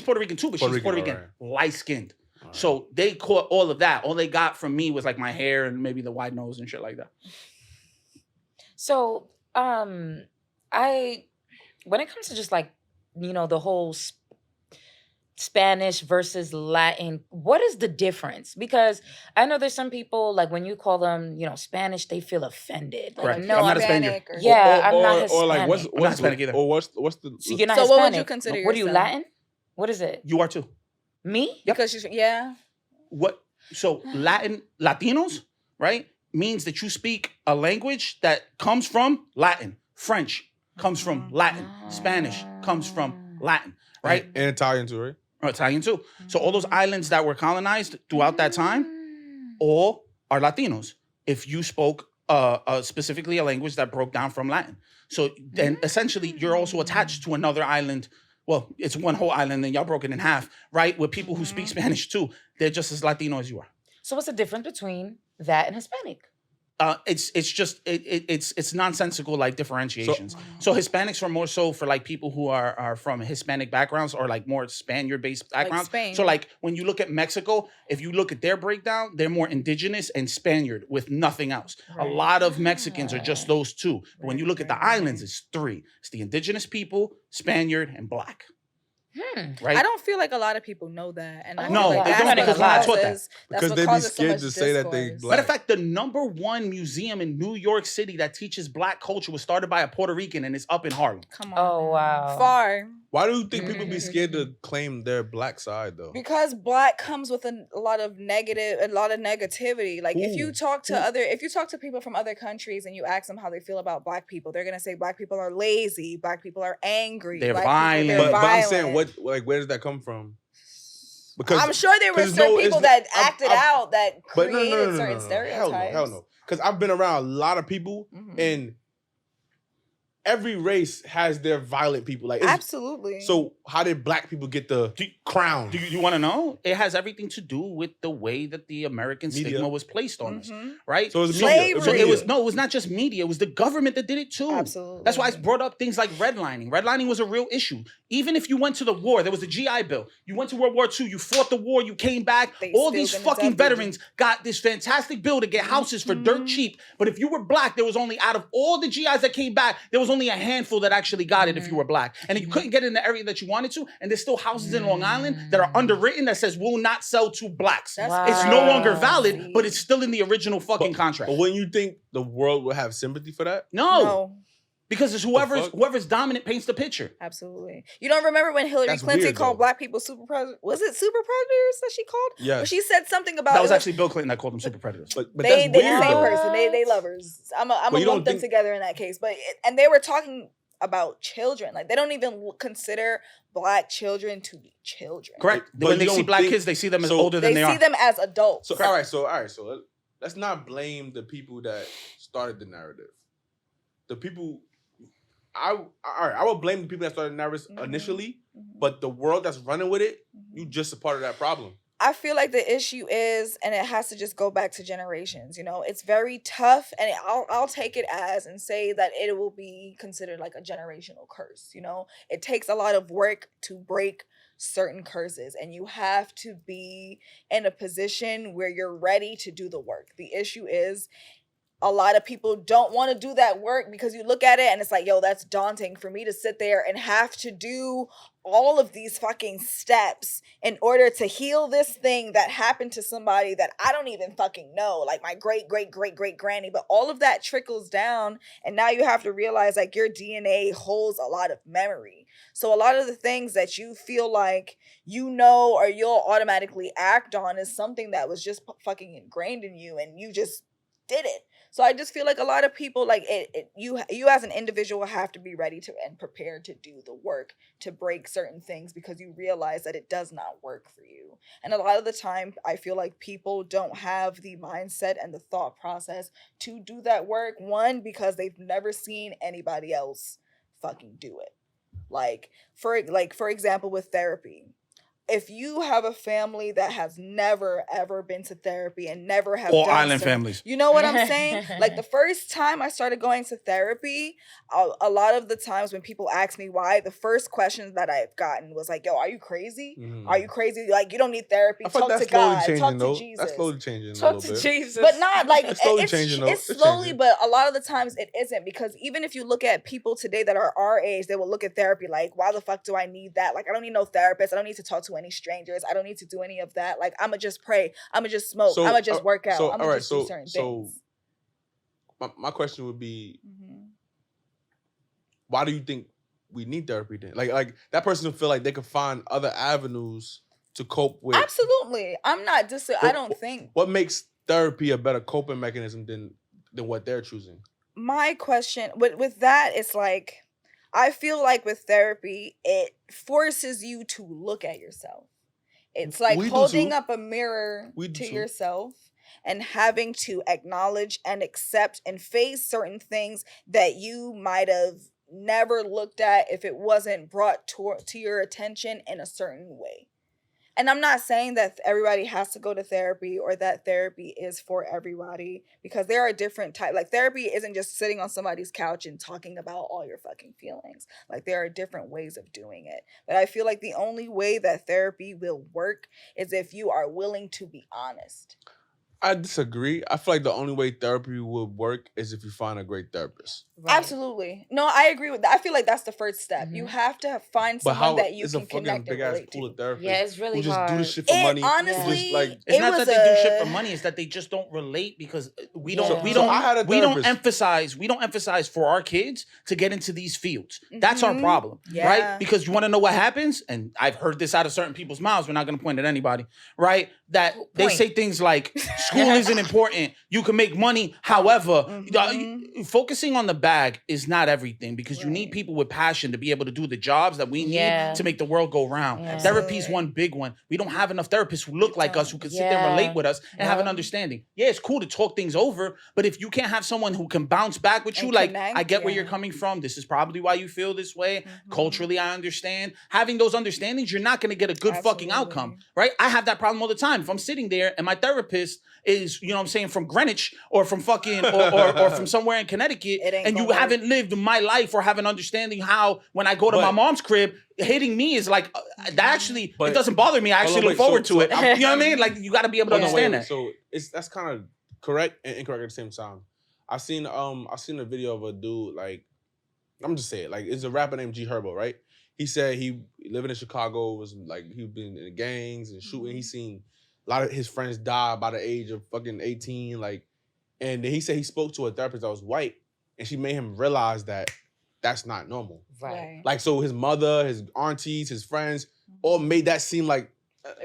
Puerto Rican too, but Puerto she's Puerto Rican, Rican, light skinned. So they caught all of that. All they got from me was like my hair and maybe the wide nose and shit like that. So, when it comes to just like, the whole Spanish versus Latin, what is the difference? Because I know there's some people, like when you call them, Spanish, they feel offended. Like, Correct. no, I'm not I'm a Spaniard. Or Yeah, I'm not Or Hispanic. like what's I'm not Hispanic either. Or what's the So you're not So Hispanic. what would you consider What are you, yourself? Latin? What is it? You are too. Me? Yep. Because she's What? So Latinos, right, means that you speak a language that comes from Latin. French comes from Latin. Spanish comes from Latin, right? and Italian too, right? Or Italian too. So all those islands that were colonized throughout that time, all are Latinos. If you spoke specifically a language that broke down from Latin. So then essentially you're also attached to another island. Well, it's one whole island and y'all broke it in half, right? With people who speak Spanish too. They're just as Latino as you are. So what's the difference between that and Hispanic? It's nonsensical like differentiations. So Hispanics are more so for like people who are from Hispanic backgrounds or like more Spaniard based backgrounds. Spain. So like when you look at Mexico, if you look at their breakdown, they're more indigenous and Spaniard with nothing else. Right. A lot of Mexicans are just those two. But when you look at the islands, it's three. It's the indigenous people, Spaniard, and Black. Right? I don't feel like a lot of people know that, and I No, feel like they that's don't, because we're not taught that. that's Because what they be causes so scared much to say that they discourse. Black. Matter of fact, the number one museum in New York City that teaches Black culture was started by a Puerto Rican and it's up in Harlem. Come on. Oh, wow. Far. Why do you think people be scared to claim their Black side though? Because Black comes with a lot of negativity. Like if you talk to people from other countries and you ask them how they feel about Black people, they're gonna say Black people are lazy, Black people are angry, They're Black violent. People, But I'm saying, violent. where does that come from? Because I'm sure there were 'cause certain no, it's people not- that I've- acted I've- out that But created certain no. stereotypes. Hell no. Because I've been around a lot of people, Mhm. and every race has their violent people. Like, Absolutely. so how did Black people get the crown? Do you want to know? It has everything to do with the way that the American Media. stigma was placed on us, Mhm. right? So it was Slavery. media. So it media. was it was not just media. It was the government that did it too. Absolutely. That's why I brought up things like redlining. Redlining was a real issue. Even if you went to the war, there was a GI Bill. You went to World War II. You fought the war. You came back. They All still these gonna fucking double you. veterans got this fantastic bill to get houses for dirt cheap. But if you were Black, there was only out of all the GIs that came back, there was only a handful that actually got it if you were Black, and you couldn't get in the area that you wanted to. And there's still houses in Long Island that are underwritten that says will not sell to Blacks. That's It's no longer Wow. valid, but it's still in the original fucking contract. But wouldn't you think the world would have sympathy for that? No, because it's fuck? whoever's dominant paints the picture. Absolutely. You don't remember when Hillary That's Clinton weird, called though. Black people super predators? Was it super predators that she called? Yes. But she said something about That was it actually Bill Clinton that called them super predators. But they that's the weird same though. person. They lovers. I'm But gonna you don't lump them think- together in that case. And they were talking about children. Like they don't even consider Black children to be children. Correct. But When they you see don't Black think- kids, they see them as so- older They than they see are. them as adults. So all right. So let's not blame the people that started the narrative. The people, I would blame the people that started the narrative Mhm. initially, Mhm. but the world that's running with it, Mhm. you just a part of that problem. I feel like the issue is, and it has to just go back to generations. It's very tough, and I'll take it as and say that it will be considered like a generational curse. It takes a lot of work to break certain curses, and you have to be in a position where you're ready to do the work. The issue is, a lot of people don't want to do that work because you look at it and it's like, yo, that's daunting for me to sit there and have to do all of these fucking steps in order to heal this thing that happened to somebody that I don't even fucking know, like my great granny. But all of that trickles down, and now you have to realize like your DNA holds a lot of memory. So a lot of the things that you feel like or you'll automatically act on is something that was just fucking ingrained in you, and you just did it. So I just feel like a lot of people, like you as an individual have to be ready to and prepared to do the work to break certain things, because you realize that it does not work for you. And a lot of the time, I feel like people don't have the mindset and the thought process to do that work. One, because they've never seen anybody else fucking do it. Like for example, with therapy. If you have a family that has never ever been to therapy and never have All done island certain- families. you know what I'm saying? Like the first time I started going to therapy, a lot of the times when people ask me why, the first question that I've gotten was like, yo, are you crazy? Mhm. Are you crazy? Like, you don't need therapy. I thought Talk that's to slowly God. changing Talk though. to Jesus. That's slowly changing a Talk little to bit. Jesus. But not like It's slowly it's changing, though. it's It's slowly, changing. but a lot of the times it isn't, because even if you look at people today that are our age, they will look at therapy like, why the fuck do I need that? Like, I don't need no therapist. I don't need to talk to to any strangers. I don't need to do any of that. Like, I'm going to just pray. I'm going to just smoke. So, I'm going to just work out. so, I'm going to just do certain things. My question would be, why do you think we need therapy then? Like that person will feel like they could find other avenues to cope with. Absolutely. I'm not I don't think. What makes therapy a better coping mechanism than what they're choosing? My question with that is like, I feel like with therapy, it forces you to look at yourself. It's like holding up a mirror to yourself and having to acknowledge and accept and face certain things that you might have never looked at if it wasn't brought to your attention in a certain way. And I'm not saying that everybody has to go to therapy or that therapy is for everybody, because there are different types. Like, therapy isn't just sitting on somebody's couch and talking about all your fucking feelings. Like, there are different ways of doing it. But I feel like the only way that therapy will work is if you are willing to be honest. I disagree. I feel like the only way therapy would work is if you find a great therapist. Right. Absolutely. No, I agree with that. I feel like that's the first step. You have to find someone that you can connect and relate to. Yeah, it's really who just hard. do this shit for money. Honestly, it's not that they do shit for money. It's that they just don't relate, because we don't emphasize for our kids to get into these fields. That's our problem, right? Because you want to know what happens, and I've heard this out of certain people's mouths. We're not going to point at anybody, right? That they say things like, school isn't important. You can make money. However, focusing on the bag is not everything, because you need people with passion to be able to do the jobs that we need to make the world go round. Therapy is one big one. We don't have enough therapists who look like us, who can sit there and relate with us and have an understanding. Yeah, it's cool to talk things over, but if you can't have someone who can bounce back with you, like, connect, I get where you're coming from. This is probably why you feel this way. Culturally, I understand. Having those understandings, you're not going to get a good fucking outcome, right? I have that problem all the time. If I'm sitting there and my therapist is, you know what I'm saying, from Greenwich or from fucking or from somewhere in Connecticut, and you haven't lived my life or have an understanding how when I go to my mom's crib, hitting me is like that actually it doesn't bother me. I actually look forward to it. You know what I mean? Like, you got to be able to understand that. So that's kind of correct and incorrect at the same time. I seen a video of a dude, like, I'm just saying, like, it's a rapper named G Herbo, right? He said he living in Chicago, was like, he been in the gangs and shooting. He seen a lot of his friends die by the age of fucking 18, like, and then he said he spoke to a therapist that was white, and she made him realize that that's not normal. Right. Like, so his mother, his aunties, his friends all made that seem like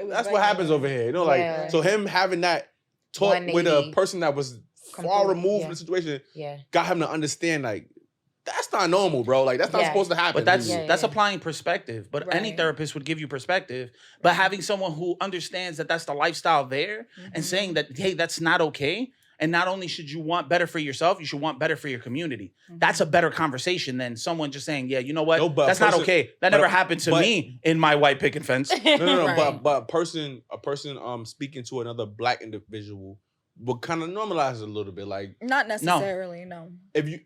that's what happens over here. You know, like, so him having that talk with a person that was far removed from the situation got him to understand, like, that's not normal, bro. Like, that's not supposed to happen. But that's applying perspective. But any therapist would give you perspective. But having someone who understands that that's the lifestyle there and saying that, hey, that's not okay. And not only should you want better for yourself, you should want better for your community. That's a better conversation than someone just saying, yeah, you know what? That's not okay. That never happened to me in my white picket fence. No. But a person speaking to another black individual will kind of normalize it a little bit. Like, not necessarily, no. If you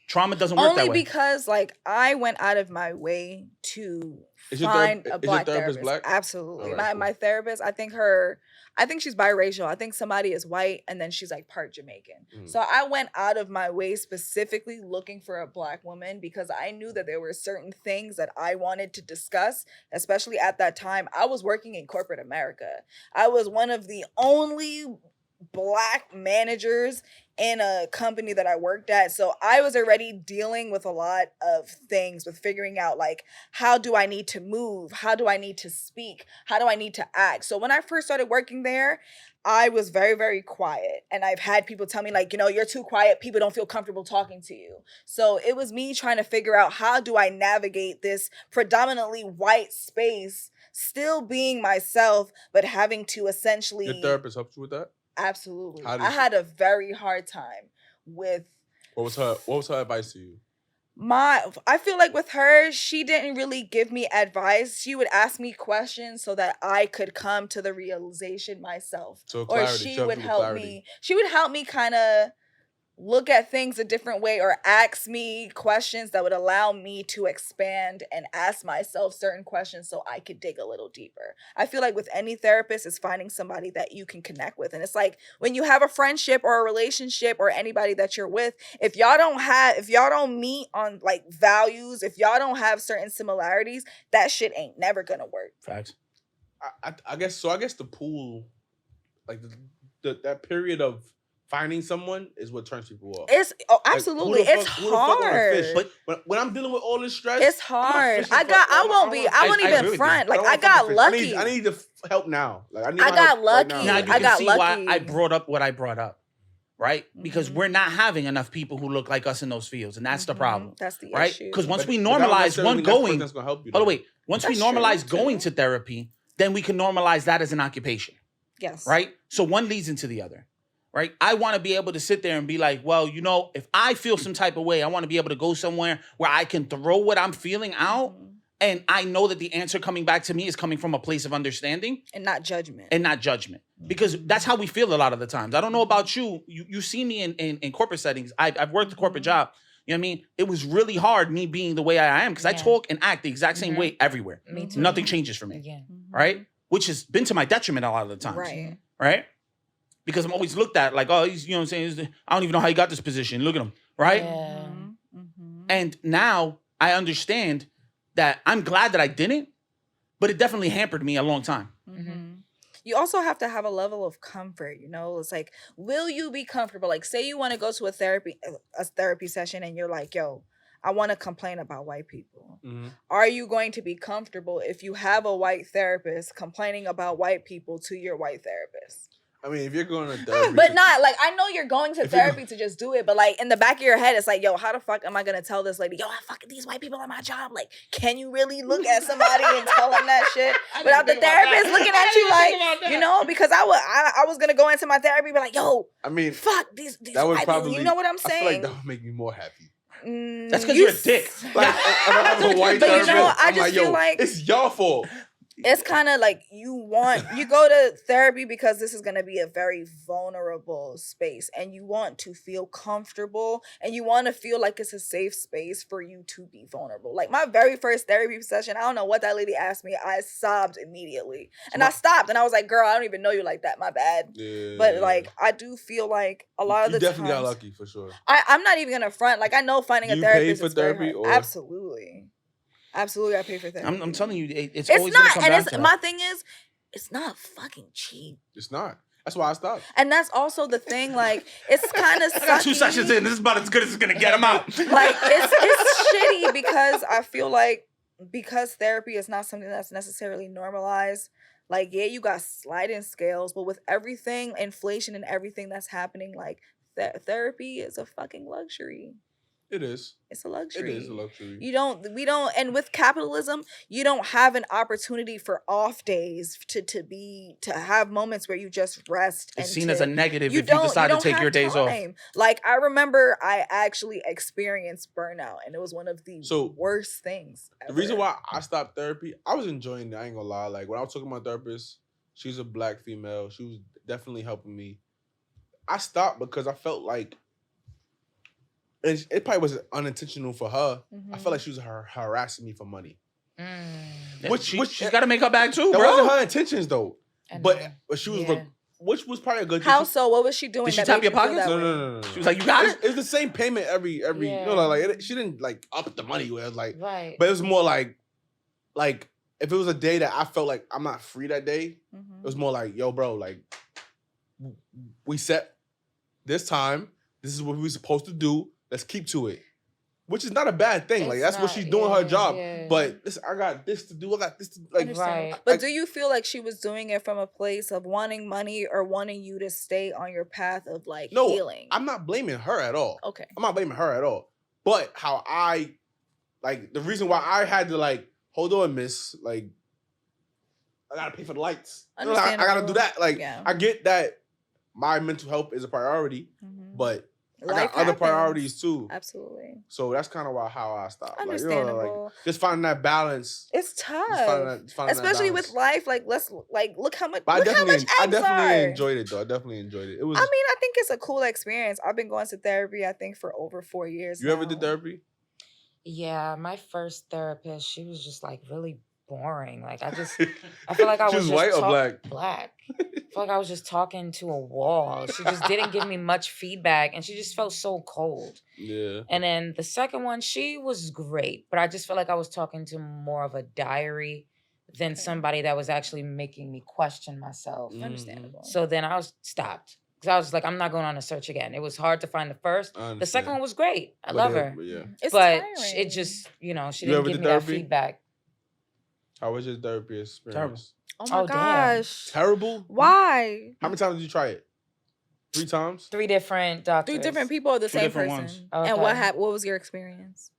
trauma doesn't work that way. Only because, like, I went out of my way to find a black therapist. Black? Absolutely. Right, my therapist, I think she's biracial. I think somebody is white and then she's like part Jamaican. So I went out of my way specifically looking for a black woman because I knew that there were certain things that I wanted to discuss, especially at that time. I was working in corporate America. I was one of the only black managers in a company that I worked at. So I was already dealing with a lot of things, with figuring out, like, how do I need to move? How do I need to speak? How do I need to act? So when I first started working there, I was very, very quiet. And I've had people tell me, like, you know, you're too quiet. People don't feel comfortable talking to you. So it was me trying to figure out, how do I navigate this predominantly white space, still being myself, but having to essentially... Your therapist helped you with that? Absolutely. I had a very hard time with... What was her advice to you? I feel like with her, she didn't really give me advice. She would ask me questions so that I could come to the realization myself. So clarity. Or she would help me. She would help me kind of look at things a different way, or ask me questions that would allow me to expand and ask myself certain questions so I could dig a little deeper. I feel like with any therapist, it's finding somebody that you can connect with. And it's like when you have a friendship or a relationship or anybody that you're with, if y'all don't meet on, like, values, if y'all don't have certain similarities, that shit ain't never gonna work. Facts. I guess so. I guess the pool, like that period of finding someone is what turns people off. It's Like, absolutely it's who the fuck wanna fish? hard. But when I'm dealing with all this stress, It's I'm not hard. fishing for- I won't I agree even with you. front. Like don't I wanna got fucking fish. lucky. I need the help now. Like I need I my got help right lucky. Now now. you I can got see why lucky. I brought up what I brought up, right? Because Mhm. we're not having enough people who look like us in those fields, and that's the Mhm. problem, That's the right? issue. Because once But we that don't normalize necessarily one mean that's the person going, that's gonna help you. oh though. wait, once we That's true, normalize going too. to therapy, then we can normalize that as an occupation, Yes. right? So one leads into the other, right? I want to be able to sit there and be like, well, you know, if I feel some type of way, I want to be able to go somewhere where I can throw what I'm feeling out, Mhm. and I know that the answer coming back to me is coming from a place of understanding And not judgment. and not judgment, because that's how we feel a lot of the times. I don't know about you. You see me in corporate settings. I've worked a corporate job. You know what I mean? It was really hard me being the way I am, because I Yeah. talk and act the exact same Mhm. way everywhere. Me too. Nothing changes for me, Yeah. Mhm. right? Which has been to my detriment a lot of the times, Right. right? Because I'm always looked at like, oh, he's, you know what I'm saying? I don't even know how he got this position. Look at him, right? Yeah. Mhm. Mhm. And now I understand that I'm glad that I didn't, but it definitely hampered me a long time. Mhm. You also have to have a level of comfort, you know? It's like, will you be comfortable? Like, say you want to go to a therapy session and you're like, yo, I want to complain about white people. Mhm. Are you going to be comfortable if you have a white therapist complaining about white people to your white therapist? I mean, if you're going to therapy, But not like, I know you're going to If you're therapy to just do it, but like in the back of your head, it's like, yo, how the fuck am I gonna tell this lady, yo, I fucking these white people at my job? Like, can you really look at somebody and tell them that shit without the therapist looking at you like, you know? Because I was gonna go into my therapy, be like, yo, I mean, fuck these that would white people. probably. You know what I'm I feel like saying? that would make me more happy. That's because you're a dick. Like, if I have a white But you therapist, know, I I'm just like, feel yo, like- it's your fault. It's kind of like you go to therapy because this is going to be a very vulnerable space, and you want to feel comfortable, and you want to feel like it's a safe space for you to be vulnerable. Like my very first therapy session, I don't know what that lady asked me. I sobbed immediately, and I stopped, and I was like, girl, I don't even know you like that. My bad. Yeah. But like, I do feel like a lot of you the definitely times, got lucky for sure. I'm not even gonna front. Like I know finding Do a you therapist pay for is very therapy, hard. or- Absolutely. Absolutely, I pay for therapy. I'm telling you, it's It's always gonna not, come and down it's to that. my thing is, it's not fucking cheap. It's not. That's why I stopped. And that's also the thing, like, it's kind of I got 2 sessions in. This is about as good as it's gonna get him out. Like, it's shitty because I feel like because therapy is not something that's necessarily normalized. Like, yeah, you got sliding scales, but with everything, inflation and everything that's happening, like, therapy is a fucking luxury. It is. It's a luxury. It is a luxury. We don't, and with capitalism, you don't have an opportunity for off days to have moments where you just rest. It's and seen as a negative you if you don't- decide to don't take have your days off. time. Like I remember I actually experienced burnout, and it was one of the worst things ever. The reason why I stopped therapy, I was enjoying it. I ain't gonna lie. Like when I was talking to my therapist, she's a black female. She was definitely helping me. I stopped because I felt like, and it probably was unintentional for her. I felt like she was harassing me for money. Which she's got to make her back too, That bro. wasn't her intentions though. I But know. she was, Yeah. which was probably a good. How so? What was she doing? Did she that tap made your you feel pockets? that No. way? She was like, "You got it." It's the same payment every. You Yeah. know, like she didn't like up the money. Where it was like, Right. but it was more like if it was a day that I felt like I'm not free that day, Mhm. it was more like, yo, bro, like we set this time. This is what we're supposed to do. Let's keep to it. Which is not a bad thing. Like It's that's what not, she's doing yeah, her job. yeah. But listen, I got this to do. I got this to like. Understand. Right. But do you feel like she was doing it from a place of wanting money or wanting you to stay on your path of like No, healing? I'm not blaming her at all. Okay. I'm not blaming her at all. But how I, like, the reason why I had to, like, hold on, miss, like, I gotta pay for the lights. You know, I gotta do that. Like, Yeah. I get that my mental health is a priority, Mhm. but I Life got other happens. priorities too. Absolutely. So that's kind of how I stopped. Like, you know, Understandable. like, just finding that balance. It's tough. Just finding that Especially balance. with life. Like look how much But look how much eggs I definitely are. enjoyed it though. I definitely enjoyed it. It was. I mean, I think it's a cool experience. I've been going to therapy, I think, for over 4 years. You ever did now. therapy? Yeah, my first therapist, she was just like really boring. Like I feel like I She was was just white or black? Black. I feel like I was just talking to a wall. She just didn't give me much feedback, and she just felt so cold. Yeah. And then the second one, she was great, but I just felt like I was talking to more of a diary than somebody that was actually making me question myself. Understandable. So then I was stopped. Because I was like, I'm not going on a search again. It was hard to find the first. The second one was great. I love her. It's But tiring. it just, she You didn't ever give did me that therapy? feedback. How was your therapy experience? Oh my Oh, damn. gosh. Terrible? Why? How many times did you try it? 3 times? 3 different doctors. 3 different people or the Two same different person? ones. And what Okay. what was your experience?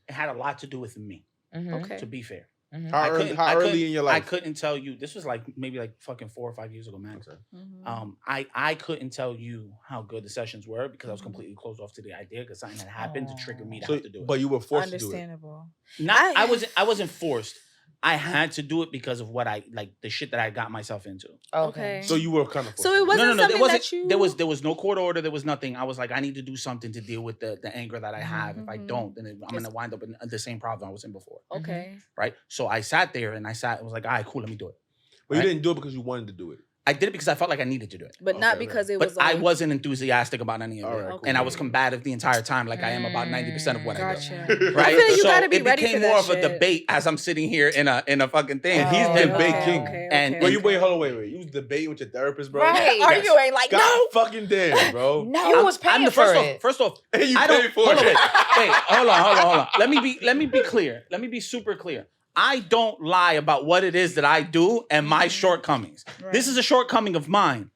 It had a lot to do with me, Mhm. Okay. to be fair. Mhm. How early, early in your I life? couldn't tell you. This was like maybe like fucking 4 or 5 years ago, man. Mhm. I couldn't tell you how good the sessions were because I was Mhm. completely closed off to the idea because something had happened to trigger me to So, have to do it. but you were forced to do it. Understandable. I wasn't forced. I had to do it because of what I like the shit that I got myself into. Okay. So you were kind of forced. So to it do wasn't No. something There wasn't. that you... There was no court order. There was nothing. I was like, I need to do something to deal with the anger that I have. If I don't, then I'm gonna wind up in the same problem I was in before. Okay. Right. So I sat there and I was like, all right, cool, let me do it. But you Right? didn't do it because you wanted to do it. I did it because I felt like I needed to do it. But not Okay, because it But was like... I wasn't enthusiastic about any of All it. right, cool. And I was combative the entire time, like I am about 90% of what I Gotcha. do. I Right? feel like you So gotta be it ready became for more that of a shit. debate as I'm sitting here in a fucking thing. And he's the debate king. And- Wait, hold on, wait. You was debating with your therapist, bro? Right. Arguing like, God no. fucking damn, bro. No, you was paying I'm the for first it. off. First off, And you I don't. paid for Hold on, it. wait, hold on. Let me be clear. Let me be super clear. I don't lie about what it is that I do and my shortcomings. Right. This is a shortcoming of mine.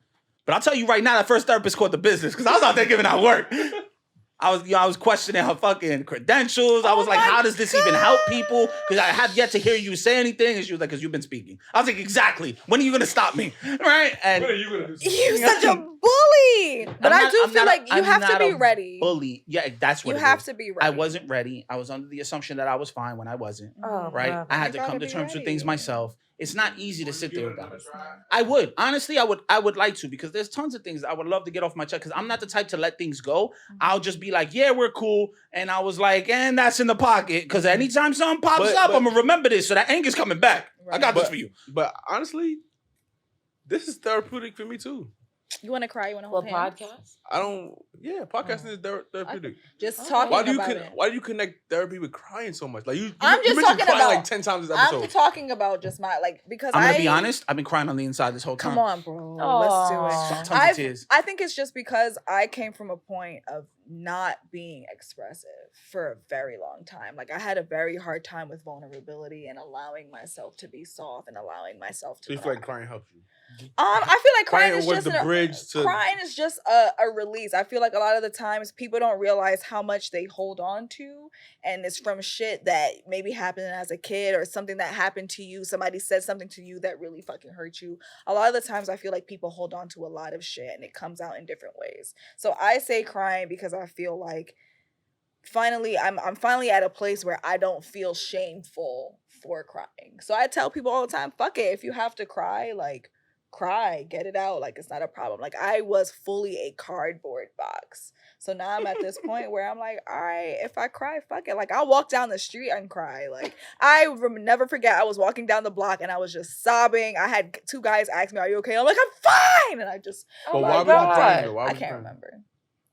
But I'll tell you right now, that first therapist caught the business because I was out there giving out work. I was questioning her fucking credentials. I was like, how does this even help people? Because I have yet to hear you say anything. And she was like, because you've been speaking. I was like, exactly. When are you going to stop me? Right? And When are you gonna do something? You're such a bully. But I do feel like you have to be ready. Bully. Yeah, that's what You it have is. to be ready. I wasn't ready. I was under the assumption that I was fine when I wasn't. Oh, Right? brother. I had to You come gotta to be terms with ready. things myself. It's not easy to sit there with that. Another try? I would. Honestly, I would like to because there's tons of things I would love to get off my chest because I'm not the type to let things go. I'll just be like, yeah, we're cool. And I was like, and that's in the pocket. Because anytime something pops up, I'm going to remember this. So that anger's coming back. I got this for you. But honestly, this is therapeutic for me too. You want to cry? You want to Well, hold hands? podcast? I don't. Yeah, podcasting is therapeutic. Just Okay. talking Why do you about it. Why do you connect therapy with crying so much? Like you I'm just mentioned talking crying about- like 10 times this I'm episode. talking about just my because I'm going to be honest. I've been crying on the inside this whole time. Come on, bro. Let's do Aw. it. Tons of tears. I think it's just because I came from a point of not being expressive for a very long time. Like I had a very hard time with vulnerability and allowing myself to be soft and allowing myself to So you feel like crying helps you. I feel like crying Crying is was just the bridge to- crying is just a release. I feel like a lot of the times people don't realize how much they hold on to, and it's from shit that maybe happened as a kid or something that happened to you. Somebody said something to you that really fucking hurt you. A lot of the times I feel like people hold on to a lot of shit and it comes out in different ways. So I say crying because I feel like finally I'm finally at a place where I don't feel shameful for crying. So I tell people all the time, fuck it, if you have to cry, like cry, get it out, like it's not a problem. Like I was fully a cardboard box. So now I'm at this point where I'm like, all right, if I cry, fuck it. Like I'll walk down the street and cry. Like never forget, I was walking down the block and I was just sobbing. I had 2 guys ask me, are you okay? I'm like, I'm fine. And I just, But Oh why my were you crying? God. Though? Why I was you can't crying? remember.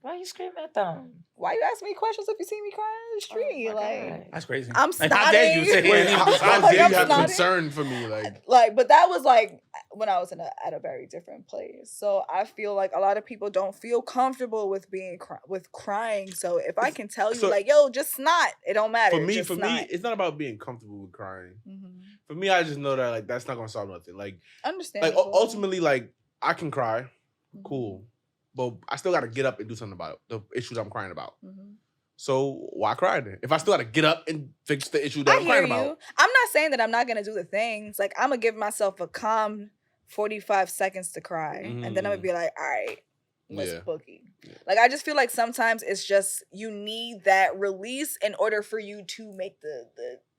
Why you screaming at them? Why you ask me questions if you see me crying in the street? Oh my like, God. That's crazy. I'm Like, how dare you snotting. say Wait, it? how Like, dare I'm you have snotting. concern for me? But that was like when I was at a very different place. So I feel like a lot of people don't feel comfortable with being with crying. So if I can tell you, So- like, yo, just snot, it don't matter. For me, just snot. it's not about being comfortable with crying. Mhm. For me, I just know that like that's not gonna solve nothing. Like Understandable. ultimately, like I can cry, Mhm. cool, but I still gotta get up and do something about it, the issues I'm crying about. Mhm. So why cry then? If I still gotta get up and fix the issue that I I'm hear crying you. about. I'm not saying that I'm not gonna do the things. Like I'm gonna give myself a calm 45 seconds to cry, and then I'm gonna be like, all right, let's Yeah. boogie. Yeah. Like I just feel like sometimes it's just you need that release in order for you to make the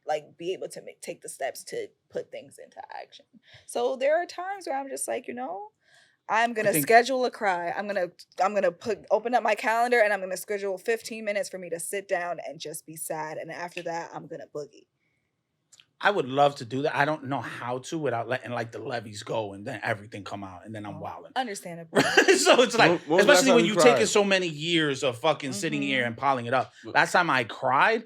like be able to take the steps to put things into action. So there are times where I'm just like, I'm gonna schedule a cry. I'm gonna open up my calendar and I'm gonna schedule 15 minutes for me to sit down and just be sad. And after that, I'm gonna boogie. I would love to do that. I don't know how to without letting like the levees go and then everything come out and then I'm wilding. Understandable. So it's like, When was the last especially time when you you taking cried? so many years of fucking sitting here Mhm. and piling it up. Last time I cried,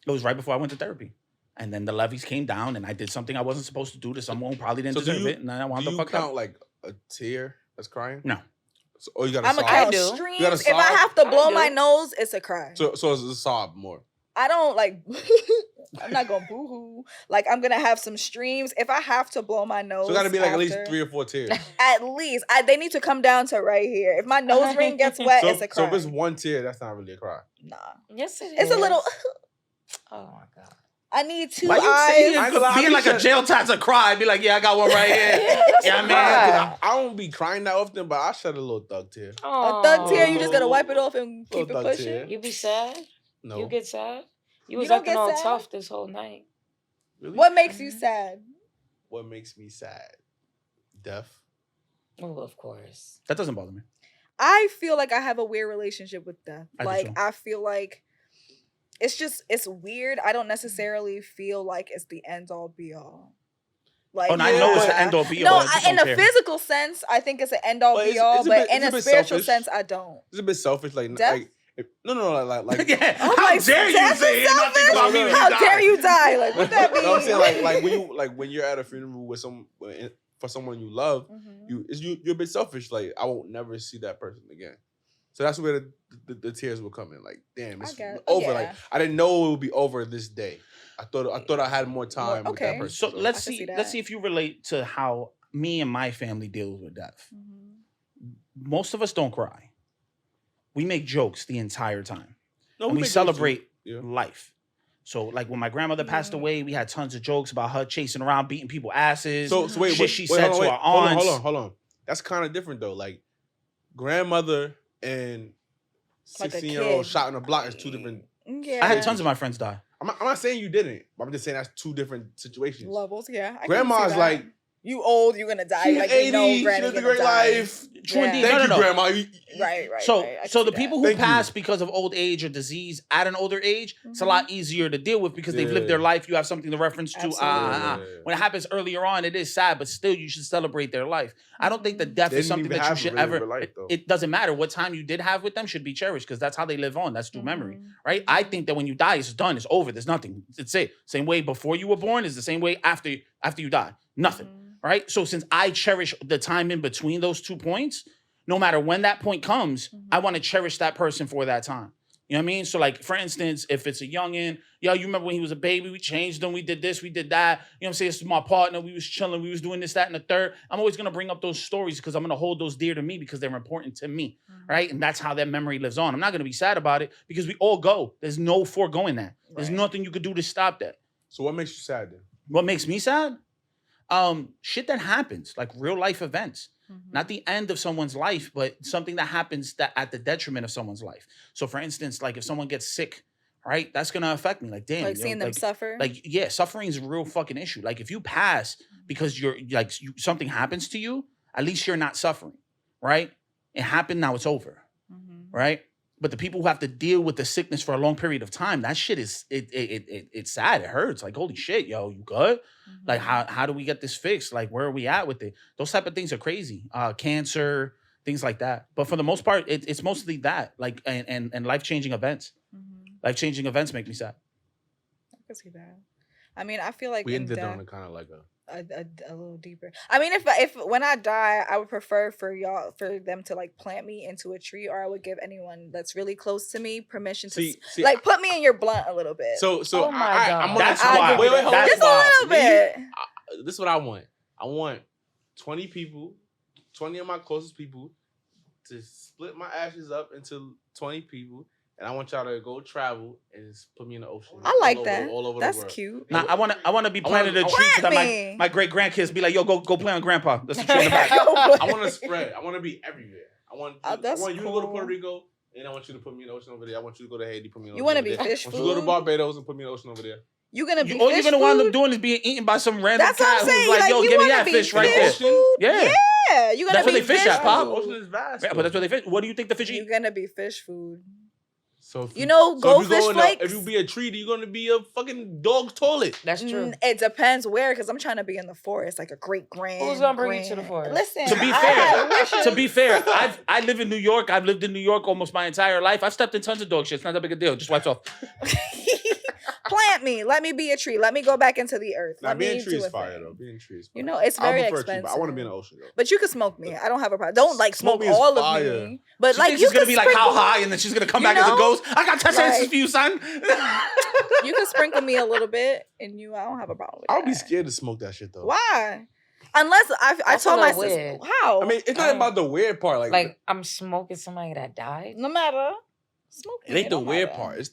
it was right before I went to therapy. And then the levies came down, and I did something I wasn't supposed to do to someone who probably didn't deserve it, and then I wound do the you fuck count up. like a tear that's crying? No. So, you got I'm to a sob. count do. streams. You gotta If I sob? have to I blow do. my nose, it's a cry. So it's a sob more. I don't like. I'm not gonna boo-hoo. Like I'm gonna have some streams. If I have to blow my nose, So it got to be like at least after- 3 or 4 tears. At least they need to come down to right here. If my nose ring gets wet, So, it's a cry. so if it's 1 tear, that's not really a cry. Nah, Yes, it is. it's a little. Oh my god. I need 2 Why you eyes. saying I ain't gonna lie, being I like a be jail tats a cry? Be like, yeah, I got one right here. that's Yeah, a I mean, cry. I don't be crying that often, but I shed a little thug tear. A thug tear, you just gotta Oh. wipe it off and keep it Little thug pushing. tear. You be sad? No. You get sad? You You was don't acting get all sad? tough this whole night. Really? What makes you sad? What makes me sad? Death. Oh, of course. That doesn't bother me. I feel like I have a weird relationship with death. I do Like too. I feel like it's weird. I don't necessarily feel like it's the end all be all. Like Oh, no, I know it's the end all be all. No, I just in don't the care. physical sense, I think it's an end all But be it's- all. it's a But bit- in it's a a bit spiritual selfish. sense, I don't. It's a bit selfish. Like, Death? no, like Yeah. I'm How like, dare you death say is it? Not think about me when you How die. dare you die? Like what that mean? No, I'm saying like when you're at a funeral with for someone you love, Mhm. you're a bit selfish. Like I won't never see that person again. So that's where the tears will come in. Like damn, it's get- over. yeah. Like I didn't know it would be over this day. I thought I had more time with that okay. person. So let's I can see. see that. Let's see if you relate to how me and my family deals with death. Mhm. Most of us don't cry. We make jokes the entire time, No, and we make jokes celebrate too. Yeah. life. So, like when my grandmother passed Mhm. away, we had tons of jokes about her chasing around, beating people asses. So wait, shit wait, she wait, said hold on, to wait, our hold on, aunts. hold on. That's kind of different though. Like grandmother and Like a 16-year-old kid. shot in the block is two different. Yeah. I had tons of my friends die. I'm not saying you didn't, but I'm just saying that's two different situations. levels. Yeah. I can see Grandma's that. like, you old, you're gonna die. she's Like 80, you know, she Granny lived a gonna great die. life. True Yeah. indeed. Thank No, you, no, no. Grandma. Right. So, right. I can so see the that. people who Thank you. pass because of old age or disease at an older age, it's a Mhm. lot easier to deal with because they've lived their Yeah. life. You have something to reference to. Absolutely. When it happens earlier on, it is sad, but still, you should celebrate their life. I don't think that death They is didn't something even that you have should really ever. real life, though. It doesn't matter what time you did have with them should be cherished because that's how they live on. That's through memory, Mhm. right? I think that when you die, it's done. It's over. There's nothing. It's it. Same way before you were born is the same way after you die. Nothing. Mhm. Right? So since I cherish the time in between those 2 points, no matter when that point comes, I want to cherish that person for that time. You know what I mean? So like, for instance, if it's a youngin', yo, you remember when he was a baby, we changed him, we did this, we did that. You know what I'm saying? This is my partner, we was chilling, we was doing this, that, and the third. I'm always going to bring up those stories because I'm going to hold those dear to me because they're important to me, right? And that's how that memory lives on. I'm not going to be sad about it because we all go. There's no foregoing that. There's Right. nothing you could do to stop that. So what makes you sad then? What makes me sad? Shit that happens, like real life events. Mhm. Not the end of someone's life, but something that happens that at the detriment of someone's life. So for instance, like if someone gets sick, right, that's gonna affect me. Like, damn, Like yo, seeing them like, suffer. like yeah, suffering is a real fucking issue. Like if you pass because you're like something happens to you, at least you're not suffering, right? It happened, now it's over, Mhm. right? But the people who have to deal with the sickness for a long period of time, that shit is it's sad. It hurts. Like holy shit, yo, you good? Like Mhm. how do we get this fixed? Like where are we at with it? Those type of things are crazy. Cancer, things like that. But for the most part, it's mostly that. Like and life changing events. Mhm. Life changing events make me sad. I can see that. I mean, I feel like We in ended death, on a kind of like a. a little deeper. I mean, if when I die, I would prefer for them to like plant me into a tree, or I would give anyone that's really close to me permission to See, like put me in your blunt a little bit. so Oh my God. I'm gonna That's I- wild. Wait, hold on. That's just a little bit. This is what I want. I want 20 people, 20 of my closest people, to split my ashes up into 20 people, and I want y'all to go travel and just put me in the ocean. I like all over, that. all over That's the world. cute. Now I wanna be I wanna- planted a I tree so that Plant me. my great grandkids be like, yo, go play on grandpa. That's the tree in the back. I want to spread. I want to be everywhere. I want That's you to go to cool. Puerto Rico, and I want you to put me in the ocean over there. I want you to go to Haiti, put me in the You ocean wanna over be there. fish I want you to go to food? Barbados and put me in the ocean over there. You gonna be All fish you're gonna wind up food? doing is being eaten by some random That's what cat I'm who's saying. like, yo, you give me wanna that be fish right fish there. food? Yeah. Yeah, you gonna That's where be they fish at, Pop. The ocean is vast. Yeah, but that's where they fish. What do you think the fish You're eat? gonna be fish food. So if You know, so if goldfish go in flakes. if you be a tree, you're gonna be a fucking dog's toilet. That's true. It depends where, because I'm trying to be in the forest, like a great grand. Who's gonna bring you to the forest? Listen, To be I fair, had wishes. to be fair, I live in New York. I've lived in New York almost my entire life. I've stepped in tons of dog shit. It's not that big a deal. Just wipes off. Plant me. Let me be a tree. Let me go back into the earth. Nah, Let being me a tree do is a fire thing. though. Being a tree is fire. You know, it's I very prefer a expensive. tree, but I want to be in the ocean though. But you can smoke me. I don't have a problem. Don't like smoke Smoke me is all fire. of me. But She like thinks you she's gonna can be like how sprinkle- high, and then she's gonna come You back as a know? ghost. I got test answers Like- for you, son. You can sprinkle me a little bit, and I don't have a problem with I that. would be scared to smoke that shit though. Why? Unless I That's told a my little sister weird. how. I mean, it's not about the weird part. Like I'm smoking somebody that died. no matter. Smoke it me, ain't the don't weird matter. part. It's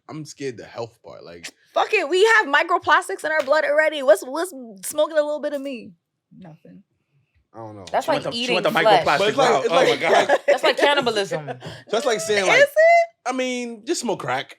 I'm scared the health part. Like Fuck it, we have microplastics in our blood already. What's smoking a little bit of me? Nothing. I don't know. That's She like went the eating microplastic flesh. But it's route. like- it's Oh my like- god. That's like cannibalism. So that's like saying Is like, it? I mean, just smoke crack.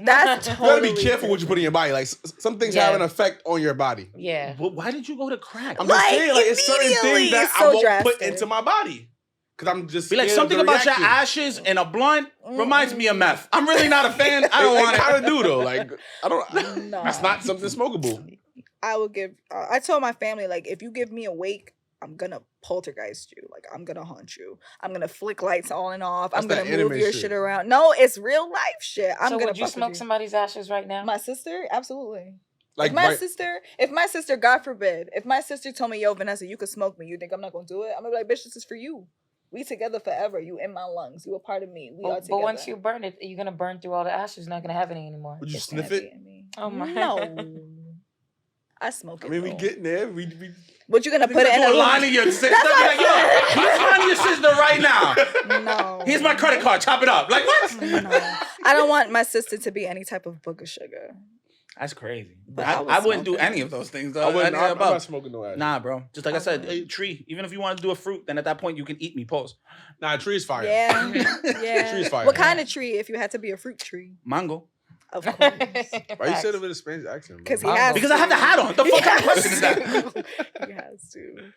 That's You totally gotta be careful what you put in your body. Like some things have an effect on your body. Yeah. But why did you go to crack? I'm just Like, saying, like it's certain immediately, things that it's I so won't drastic. put into my body because I'm just Be like scared of something the about your reaction. ashes and a blunt reminds me of meth. I'm really not a fan. I don't want I kind it. of do though. Like I don't. No. That's not something smokable. I would give. I told my family like, if you give me a wake, I'm gonna poltergeist you. Like I'm gonna haunt you. I'm gonna flick lights on and off. I'm That's gonna that move anime your shit. shit around. No, it's real life shit. I'm So gonna. would you fuck with smoke somebody's ashes right now? My sister, absolutely. Like If my sister, God forbid, if my sister told me, yo, Vanessa, you could smoke me, you think I'm not gonna do it? I'm gonna be like, bitch, this is for you. We together forever. You in my lungs. You a part of me. We are together. But once you burn it, you're gonna burn through all the ashes. You're not gonna have any anymore. Would you It's sniff gonna it? be in me. Oh my. No. I smoke it. I mean, we though. getting there. We But you're gonna put it in a a line of your sister. Be That's like, yo, I'm calling your sister right now. No. Here's my credit card. Chop it up. Like what? No. I don't want my sister to be any type of book of sugar. That's crazy. But I wouldn't do smoking. any of those things. I wouldn't. Anything I'm about- not smoking no ass. Nah, bro. Just like I said, Okay. a tree. Even if you want to do a fruit, then at that point you can eat me. Pause. Nah, a tree is fire. Yeah. Tree's Yeah. fire. What kind of tree if you had to be a fruit tree? Mango. Of course. Why you said it with a Spanish accent? Because he bro? has Because I have the hat on. The fuck kind of question is that? He has to.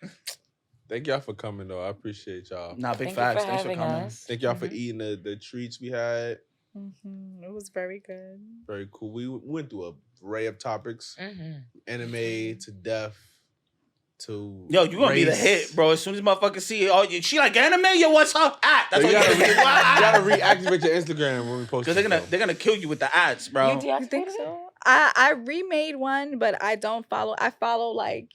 Thank y'all for coming though. I appreciate y'all. Nah, big Thank facts. you for Thanks for having coming. us. Thank y'all for Mm-hmm. eating the treats we had. It was very good. Very cool. We went through a array of topics: anime to death to Yo, you gonna be the race. hit, bro. As soon as motherfuckers see it, oh, she like anime? Yo, what's her at? So That's you what gotta, you you gotta reactivate your Instagram when we post. Because they're gonna kill you with the ads, bro. You You think deactivated it? so? I remade one, but I don't follow. I follow like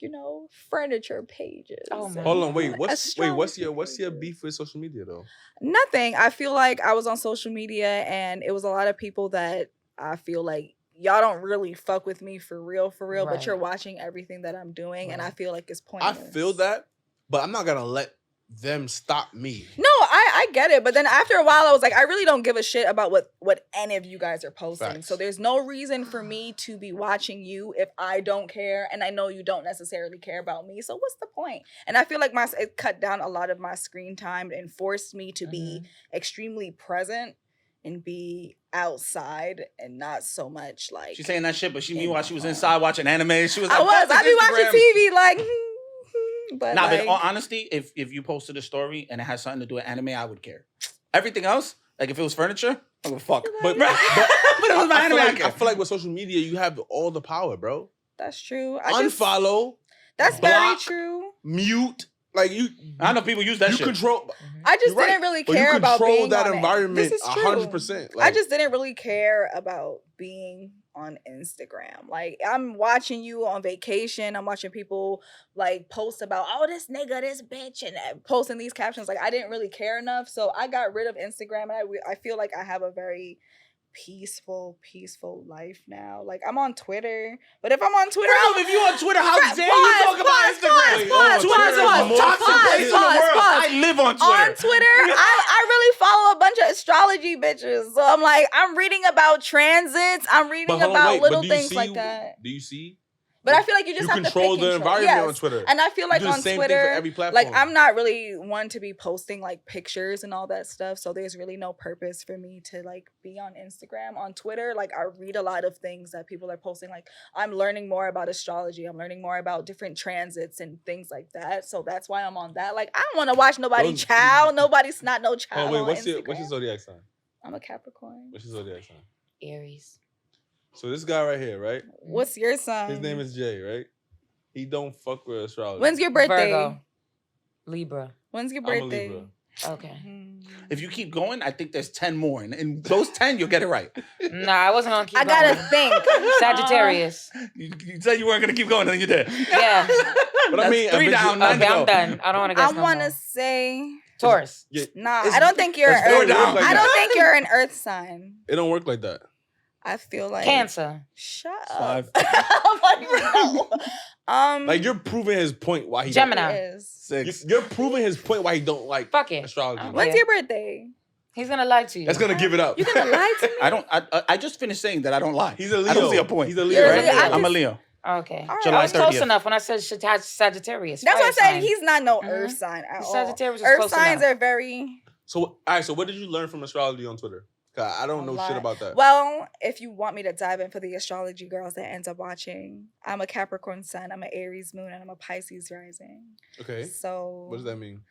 furniture pages. Oh, my Hold on, wait. God. What's your Astrology beef with social media though? Nothing. I feel like I was on social media and it was a lot of people that I feel like y'all don't really fuck with me for real, but Right. you're watching everything that I'm doing and I Right. feel like it's I pointless. feel that, but I'm not gonna let them stop me. No, I get it. But then after a while I was like, I really don't give a shit about what any of you guys are posting. Facts. So there's no reason for me to be watching you if I don't care and I know you don't necessarily care about me. So what's the point? And I feel like it cut down a lot of my screen time and forced me to be extremely present and be outside and not so much like She's saying that shit, but she in meanwhile my she was phone. inside watching anime. She was like, I be watching TV like but Nah, but like, in all honesty, if you posted a story and it has something to do with anime, I would care. Everything else, like if it was furniture, I would fuck. But But- it was my anime. I feel like with social media, you have all the power, bro. that's true. Unfollow, That's very block, true. mute. Like you, I know people use that you shit. control. I just You're right. didn't really But you care about control being that on environment This is true. 100%. I just didn't really care about being on Instagram. Like I'm watching you on vacation. I'm watching people like post about, oh, this nigga, this bitch, and posting these captions. Like I didn't really care enough, so I got rid of Instagram. And I feel like I have a very peaceful life now. Like I'm on Twitter, but if I'm on Twitter, First off, if you on Twitter, how Pause, dare you talk about pause, Instagram? Wait, pause, Twitter is the pause, most toxic pause, place in the pause, world. pause. I live on Twitter. On Twitter, I really follow a bunch of astrology bitches. So I'm like, I'm reading about transits. I'm reading about little things like that. Do you see? But I feel like you just You have control to the pick environment yes. on Twitter. And I feel like you do on the same Twitter, thing for every platform. like I'm not really one to be posting like pictures and all that stuff. So there's really no purpose for me to like be on Instagram. On Twitter, like I read a lot of things that people are posting. Like I'm learning more about astrology. I'm learning more about different transits and things like that. So that's why I'm on that. Like I don't want to watch nobody Those- child. Nobody's not no child. Oh wait, on what's Instagram. your zodiac sign? I'm a Capricorn. What's your zodiac sign? Aries. So this guy right here, right? What's your sign? His name is Jay, right? He don't fuck with astrology. When's your birthday? Virgo. Libra. When's your I'm a birthday? Libra. Okay. If you keep going, I think there's 10 more. And in those 10, you'll get it right. Nah, I wasn't gonna keep I going. gotta think. Sagittarius. You said you weren't going to keep going, and then you did. Yeah. But I mean, 3 down, 9 Okay, to go. I'm done. I don't want to guess I no want more. to say Taurus. nah. It's- I don't think you're. it's very Go down. weird like I that. don't think you're an Earth sign. It don't work like that. I feel like Cancer. Shut 5. up. I'm like, no. Like you're proving his point why he Gemini. It is. 6. You're proving his point why he don't like Fuck it. astrology. I don't When's Yeah. your birthday? He's gonna lie to you. That's gonna give it up. You gonna lie to me? I just finished saying that I don't lie. He's a Leo. I don't see a point. He's a You're Leo. a Leo. Right? I'm a Leo. Okay. All July I was close 30th. enough when I said Sagittarius. That's what I Fire said. sign. He's not no Mhm. Earth sign at all. Sagittarius is Earth close signs enough. are very So, all right. So, what did you learn from astrology on Twitter? 'Cause I don't A know lot. shit about that. well. If you want me to dive in for the astrology girls that ends up watching, I'm a Capricorn sun, I'm an Aries moon, and I'm a Pisces rising. Okay. So What does that mean?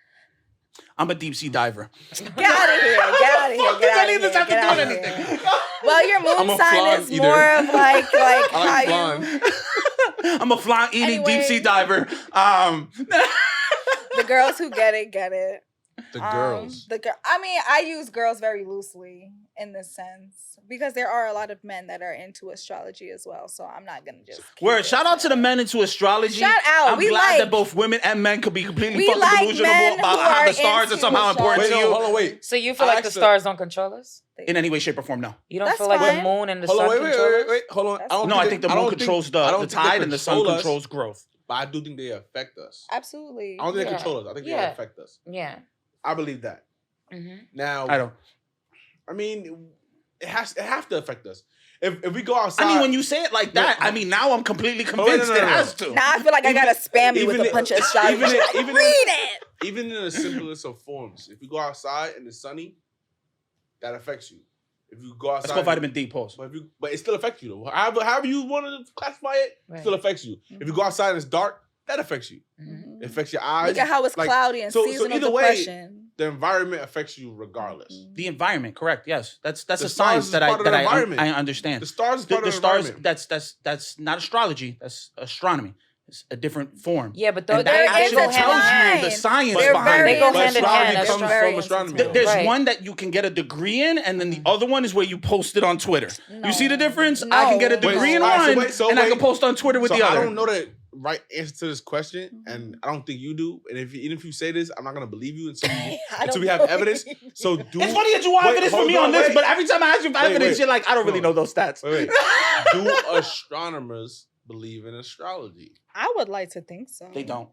I'm a deep sea diver. Get out of here! Get out of here! Get out of here! have to Get do out with of anything. here! Well, your I'm moon a sign flan is eater. more of like I how like you. flan. I'm a fly eating deep sea Anyway. diver. The girls who get it get it. The girls. I mean, I use girls very loosely in this sense because there are a lot of men that are into astrology as well. So I'm not gonna just keep Word, it shout out to the men into astrology. Shout out. I'm We glad like- that both women and men could be completely We fucking like delusional men about who how are the stars are into somehow important Wait, to no, you. hold on, wait. So you feel I like the asked her- stars don't control us? In any way, shape, or form, no. You don't That's feel like the fine. moon and the Hold sun on, control us? wait. Hold on. That's I don't No, I think the I moon don't think- controls I don't the think they tide and the sun control us, controls growth. But I do think they affect us. Absolutely. I don't think they Yeah. control us. I think they Yeah. affect us. Yeah. I believe that. Mm-hmm. Now, I don't. I mean, it have to affect us. If we go outside, I mean, when you say it like that, No. I mean, now I'm completely no, convinced no, it no. has to. Now I feel like I Even- gotta spam you with even a bunch of astrology. even Like, even read it. even in the simplest of forms, if you go outside and it's sunny, that affects you. If you go outside, Let's go vitamin D, pause. but it still affects you though. However you want to classify it, it still Right. affects you. If you go outside and it's dark, that affects you. Mm-hmm. It affects your eyes. Look at how it's like, cloudy and so seasonal either way, depression. the environment affects you regardless. The environment, correct? Yes, that's The a stars science is that part of the environment. I understand. The stars is The, part the of the stars, environment. that's not astrology. That's astronomy. It's a different form. Yeah, but And they're that actually go hand in tells hand. you the science They're behind very it. They go But hand in astrology hand. comes They're very from astronomy. intimate. There's Right. one that you can get a degree in, and then the other one is where you post it on Twitter. No. You see the difference? I can get a No. degree Wait, in alright, so one, wait, so and I wait. can post on Twitter with So the other. I don't know the right answer to this question, and I don't think you do. And even if you say this, I'm not gonna believe you until I we don't have evidence. believe So you. do It's funny that you want Wait, evidence for hold me on this, wait. but every time I ask you for Wait, evidence, wait. you're like, I don't really know Hold those stats. Wait. Do astronomers believe in astrology? I would like to think so. They don't.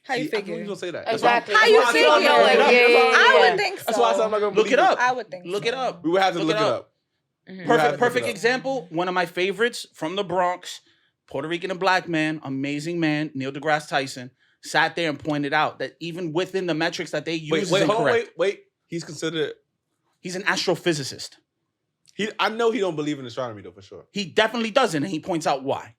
How you See, I knew figure? you gonna say that. Exactly. How you That's why I said I'm figure? not gonna look it up. Yeah, yeah, I yeah. would think so. That's why I said I'm not gonna Look it believe up. I would think Look so. it up. We would have to look it up. Mhm. We have to Perfect, look perfect it up. example. One of my favorites from the Bronx, Puerto Rican and black man, amazing man, Neil deGrasse Tyson, sat there and pointed out that even within the metrics that they use Wait, is hold on, incorrect. wait. He's considered. He's an astrophysicist. I know he don't believe in astronomy though for sure. He definitely doesn't, and he points out why.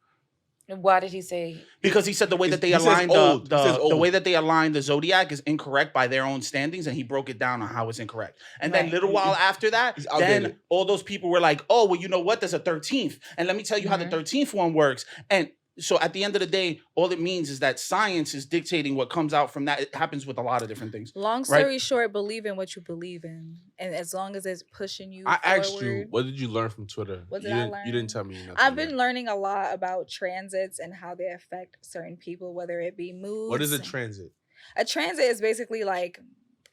Why did he say? Because he said the way that they He says aligned old. He says the old. way that they aligned the zodiac is incorrect by their own standings, and he broke it down on how it's incorrect. And then Right. a little while after that, He's then outdated. all those people were like, "Oh, well, you know what? There's a 13th, and let me tell you how the Mhm. 13th one works." And so at the end of the day, all it means is that science is dictating what comes out from that. It happens with a lot of different things. Long Right. story short, believe in what you believe in, and as long as it's pushing you I forward. asked you, what did you learn from Twitter? What did you I didn't, learn? You didn't tell me nothing. I've yet. been learning a lot about transits and how they affect certain people, whether it be moods. What is a transit? A transit is basically like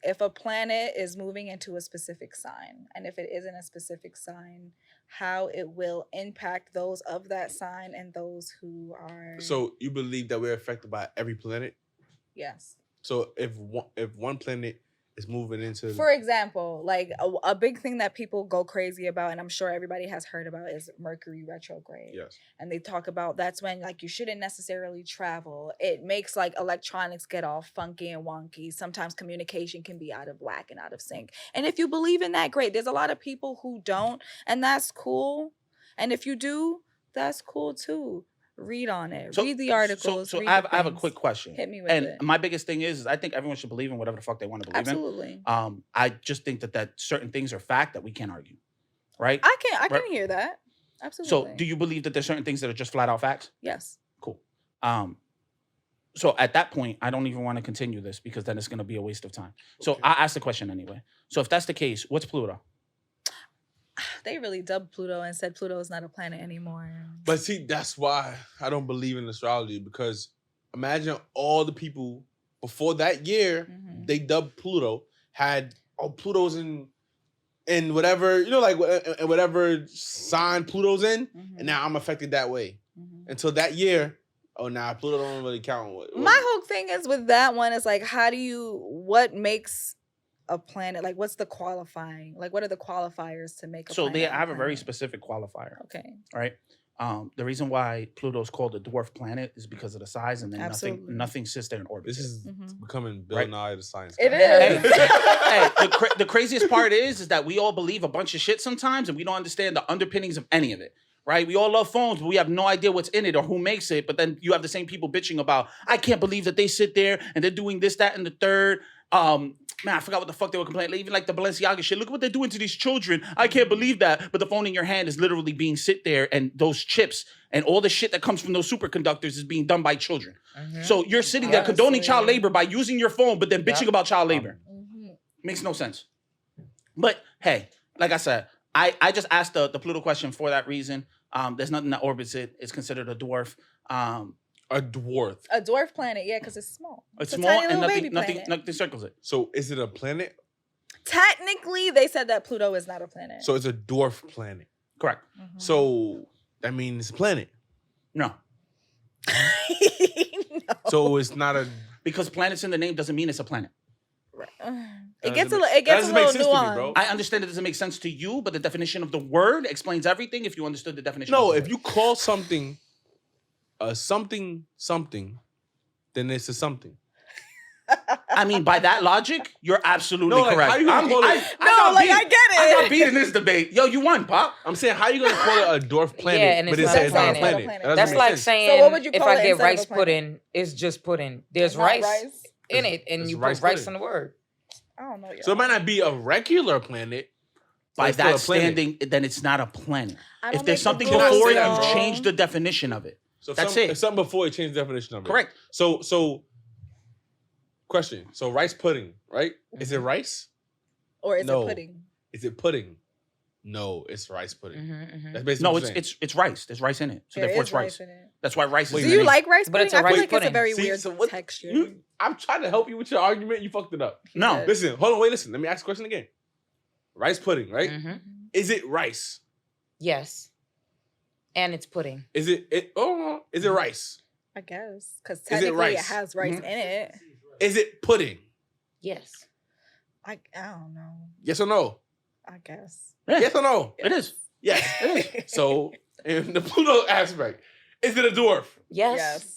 if a planet is moving into a specific sign, and if it isn't a specific sign, how it will impact those of that sign and those who are. So you believe that we're affected by every planet? Yes. So if one planet is moving into For example, like a big thing that people go crazy about, and I'm sure everybody has heard about, is Mercury retrograde. yes, And they talk about that's when like you shouldn't necessarily travel. It makes like electronics get all funky and wonky. Sometimes communication can be out of whack and out of sync. And if you believe in that, great. There's a lot of people who don't, and that's cool. And if you do, that's cool too. Read on it. Read the articles. So read I the have a things. quick question. Hit me with And it. my biggest thing is I think everyone should believe in whatever the fuck they want to believe Absolutely. in. I just think that certain things are fact that we can't argue, right? I can Right. hear that. Absolutely. So do you believe that there's certain things that are just flat out facts? Yes. Cool. So at that point, I don't even want to continue this because then it's going to be a waste of time. So Okay. I asked the question anyway. So if that's the case, what's Pluto? They really dubbed Pluto and said Pluto is not a planet anymore. But see, that's why I don't believe in astrology, because imagine all the people before that year they dubbed Pluto had Pluto's in whatever, like whatever sign Pluto's in, and now I'm affected that way. Until that year, Pluto don't really count. My whole thing is with that one is like, what makes a planet, like what's the qualifying, like what are the qualifiers to make a So planet? they have a very planet? specific qualifier. Okay. Right. The reason why Pluto's called a dwarf planet is because of the size, and then Absolutely. nothing sits there in orbit. This is becoming Bill Right. Nye the Science It Guy. is. Hey, the craziest part is that we all believe a bunch of shit sometimes, and we don't understand the underpinnings of any of it. Right? We all love phones, but we have no idea what's in it or who makes it. But then you have the same people bitching about, I can't believe that they sit there and they're doing this, that, and the third. Man, I forgot what the fuck they were complaining. Even like the Balenciaga shit. Look what they're doing to these children. I can't believe that. But the phone in your hand is literally being sit there, and those chips and all the shit that comes from those superconductors is being done by children. So you're sitting there condoning child labor by using your phone, but then bitching about child labor. Makes no sense. But hey, like I said, I just asked the Pluto question for that reason. There's nothing that orbits it. It's considered a dwarf. A dwarf. A dwarf planet, yeah, because it's small. It's a small tiny and little baby nothing planet. circles it. So is it a planet? Technically, they said that Pluto is not a planet. So it's a dwarf planet. Correct. So that means it's a planet. No. No. So it's not a. Because planets in the name doesn't mean it's a planet. It gets a that little doesn't make sense to me, nuanced. bro. I understand it doesn't make sense to you, but the definition of the word explains everything if you understood the definition No, of the if word. you call something a something, then it's a something. I mean, by that logic, you're absolutely No, like, correct. how you gonna call it- I get it. I got beat in this debate. Yo, you won, Pop. I'm saying, how you gonna call it a dwarf planet, Yeah, and but it's it says not a it's not a planet. planet? That's That doesn't That's make like sense. saying, So what would you if call I it get instead of rice a planet? pudding, it's just pudding. There's Not rice in it, and It's you rice put rice pudding. in the word. I don't know. So it might not be a regular planet. but By it's still that a planet. standing, then it's not a planet. I If don't there's make something the rules, before it, though. you change the definition of it. So if That's some- it. If something before it changed the definition of it. Correct. So question. So rice pudding, right? Is it rice? Or is No. it pudding? Is it pudding? No, it's rice pudding. That's basically No, what you're saying. it's rice. There's rice in it. So There therefore is it's rice. in it. That's why rice Wait, is Do in you it. like rice But pudding? it's a I feel rice like it's a pudding. very See, weird so what- texture. I'm trying to help you with your argument. You fucked it up. No. Listen, hold on, wait, listen. Let me ask the question again. Rice pudding, right? Mm-hmm. Is it rice? Yes. And it's pudding. Is it rice? I guess. Because it technically it rice? has rice Mhm. in it. Is it pudding? Yes. I don't know. Yes or no? I guess. Yeah, Yes or no? it is. Yes. It is. So in the Pluto aspect, is it a dwarf? Yes.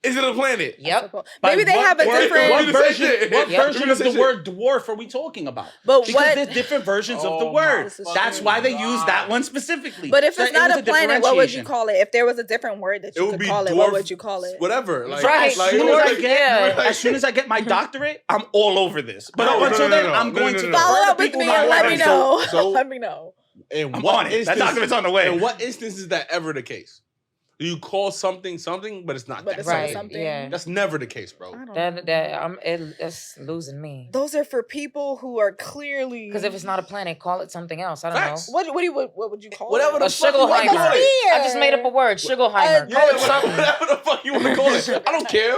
Is it a planet? Yep. By Maybe they what have a word- different. What What version, version- what Yep. version of the Shit. word dwarf are we talking about? But Because what? there's different versions of the Oh word. This is That's true. why they use that one specifically. But if So it's it not was a planet, what would you differentiation. call it? If there was a different word that It you would could be call it, dwarf. what would you call it? Whatever. Like, Right. As like, soon as I like- get, like- as soon as I get my doctorate, I'm all over this. But No, up until no, then, no, I'm no, going no, to no, no. defer Follow to up with people me who and know let what me I'm know. So- Let me know. in I'm what on it. That instance- document's on the way. In what instance is that ever the case? Do you call something, but it's not But that? it's not Right. something. Yeah. That's never the case, bro. I don't know. That's losing me. Those are for people who are clearly. Because if it's not a planet, call it something else. I don't Facts. know. what would you call Whatever it? the A fuck you wanna Sugarheimer. call it. I just made up a word. Sugarheimer. Yeah, Call it something. whatever the fuck you want to call it. I don't care.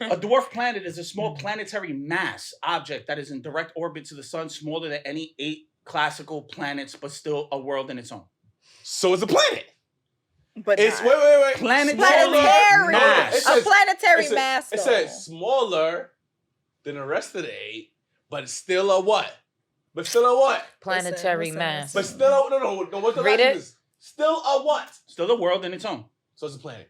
A dwarf planet is a small planetary mass object that is in direct orbit to the sun, smaller than any 8 classical planets, but still a world in its own. So it's a planet. But It's not. wait. Planetary. mass. It says- A planetary it says- mass. It though. says smaller than the rest of the 8, but still a what? But still a what? Planetary Listen. mass. But still a, no. What's the Read last it. is? Still a what? Still a world in its own. So it's a planet.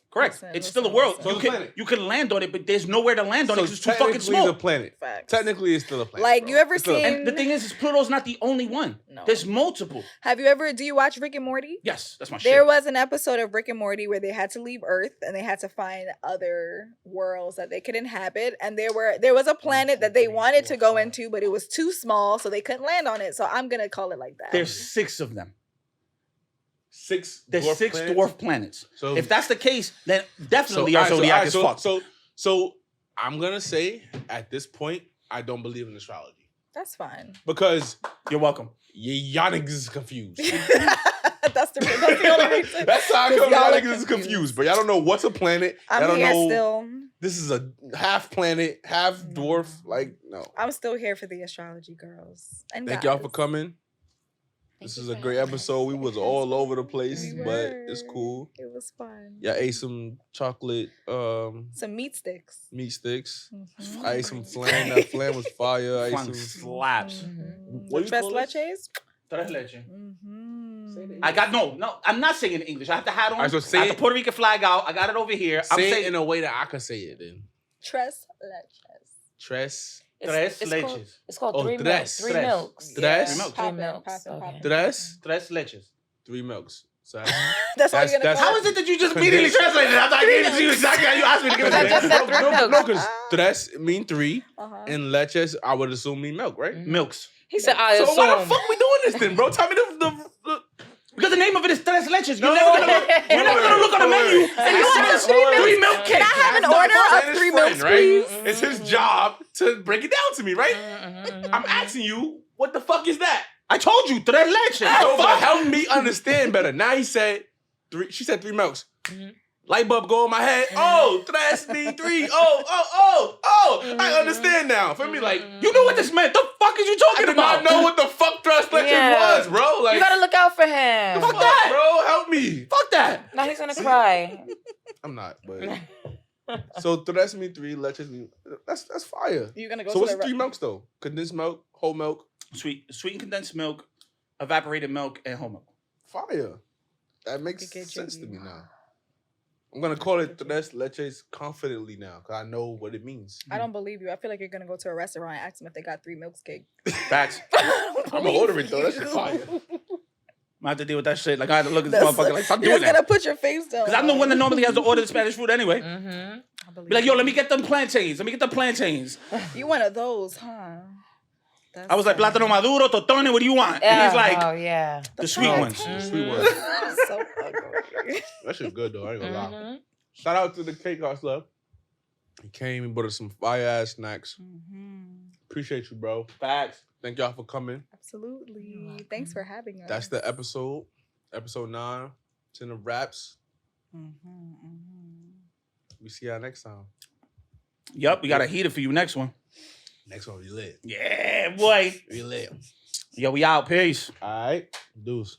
Correct. Listen, it's listen, still a world. listen. So You it's a can planet. you can land on it, but there's nowhere to land on it So because it's too fucking technically small. it's a planet. Facts. Technically, it's still a planet. Like, bro. you ever It's still a seen- planet. And the thing is Pluto's not the only one. No. There's multiple. Have you ever? Do you watch Rick and Morty? Yes, that's my There shit. was an episode of Rick and Morty where they had to leave Earth and they had to find other worlds that they could inhabit. And there was a planet that they wanted to go into, but it was too small, so they couldn't land on it. So I'm gonna call it like that. There's 6 of them. 6 There's dwarf 6 planets? dwarf planets. So If that's the case, then definitely so, our alright, zodiac alright, is so, fucked. So So I'm gonna say at this point, I don't believe in astrology That's fine. because You're welcome. y'all niggas is confused. that's the only reason. That's how I 'Cause come. y'all Y'all are niggas is confused, but y'all don't know what's a planet. I'm Y'all don't here know still. this is a half planet, half dwarf. Like no. I'm still here for the astrology girls. And Thank guys. y'all for coming. Thank This you is a for great having us. episode. We was all over the place, We but it's were. cool. It was fun. Yeah, I ate some chocolate Some meat sticks. meat sticks. Mhm. I ate some flan. That flan was fire. I ate Flan some. slaps. What do you Tres call this? leches. Tres leche. Mm-hmm. I got no. I'm not saying it in English. I have the hat on. Alright, so say I have the it- Puerto Rican flag out. I got it over here. I'm Say it saying in a way that I can say it. Then Tres leches. tres, tres It's called, leches. it's called Oh, three tres. milks. Three Tres. milks. Tres? Three milks. Three Poppin', milks. poppin', Okay. poppin'. tres, Tres leches. 3 milks. So That's all That's- you're gonna that's- call How it? is it that you just immediately translated it? I thought I gave it to you exactly how you asked me to give it I to just you. said three milks. no, because tres mean 3 Uh-huh. and leches I would assume mean milk, right? Milks. He said, I So assume. why the fuck we doing this then, bro? Tell me the Because the name of it is tres leches. No. You're never gonna look on the menu and you it want says a three milk? three milk Can I cake. have an That's my order of Spanish 3 friend, milks, right? please? It's his job to break it down to me, right? I'm asking you, what the fuck is that? I told you, tres leches. No, but help me understand better. Now he said 3. She said 3 milks. Light bulb go in my head. Oh, tres mean 3. I understand now. For me, like You knew what this meant. The fuck is you I talking did about? not know what the fuck tres leches Yeah. was, bro. Like You gotta look out for him. Fuck that. bro. Help me. Fuck that. Now he's gonna cry. I'm not, but so tres mean 3, leches mean that's fire. You're gonna go So to what's the 3 milks though? Condensed milk, whole milk, Sweetened condensed milk, evaporated milk, and whole milk. fire. That makes Okay, sense to Jiggy. me now. I'm gonna call it tres leches confidently now because I know what it means. I don't believe you. I feel like you're gonna go to a restaurant and ask them if they got 3 milks cake. Facts. I'm gonna order it though. That shit fire. I have to deal with that shit. Like I had to look at this That's- motherfucker. Like stop You're doing just gonna that. put your face down. Because I'm the one that normally has to order the Spanish food anyway. Mm-hmm. Be like, yo, let me get them plantains. Let me get the plantains. You one of those, huh? That's I was like, plátano maduro, totones, what do you want? And he's like, oh yeah. the sweet ones. The sweet one. so ugly. That shit good though. I ain't gonna lie. Mm-hmm. Shout out to the cake hustler. He came and brought us some fire ass snacks. Appreciate you, bro. Facts. Thank y'all for coming. Absolutely. Thanks for having us. That's the episode. Episode 9. It's in the wraps. We see y'all next time. Yup, we got a heater for you next one. Next one, we lit. Yeah, boy. We lit. Yo, we out. Peace. All right. Deuce.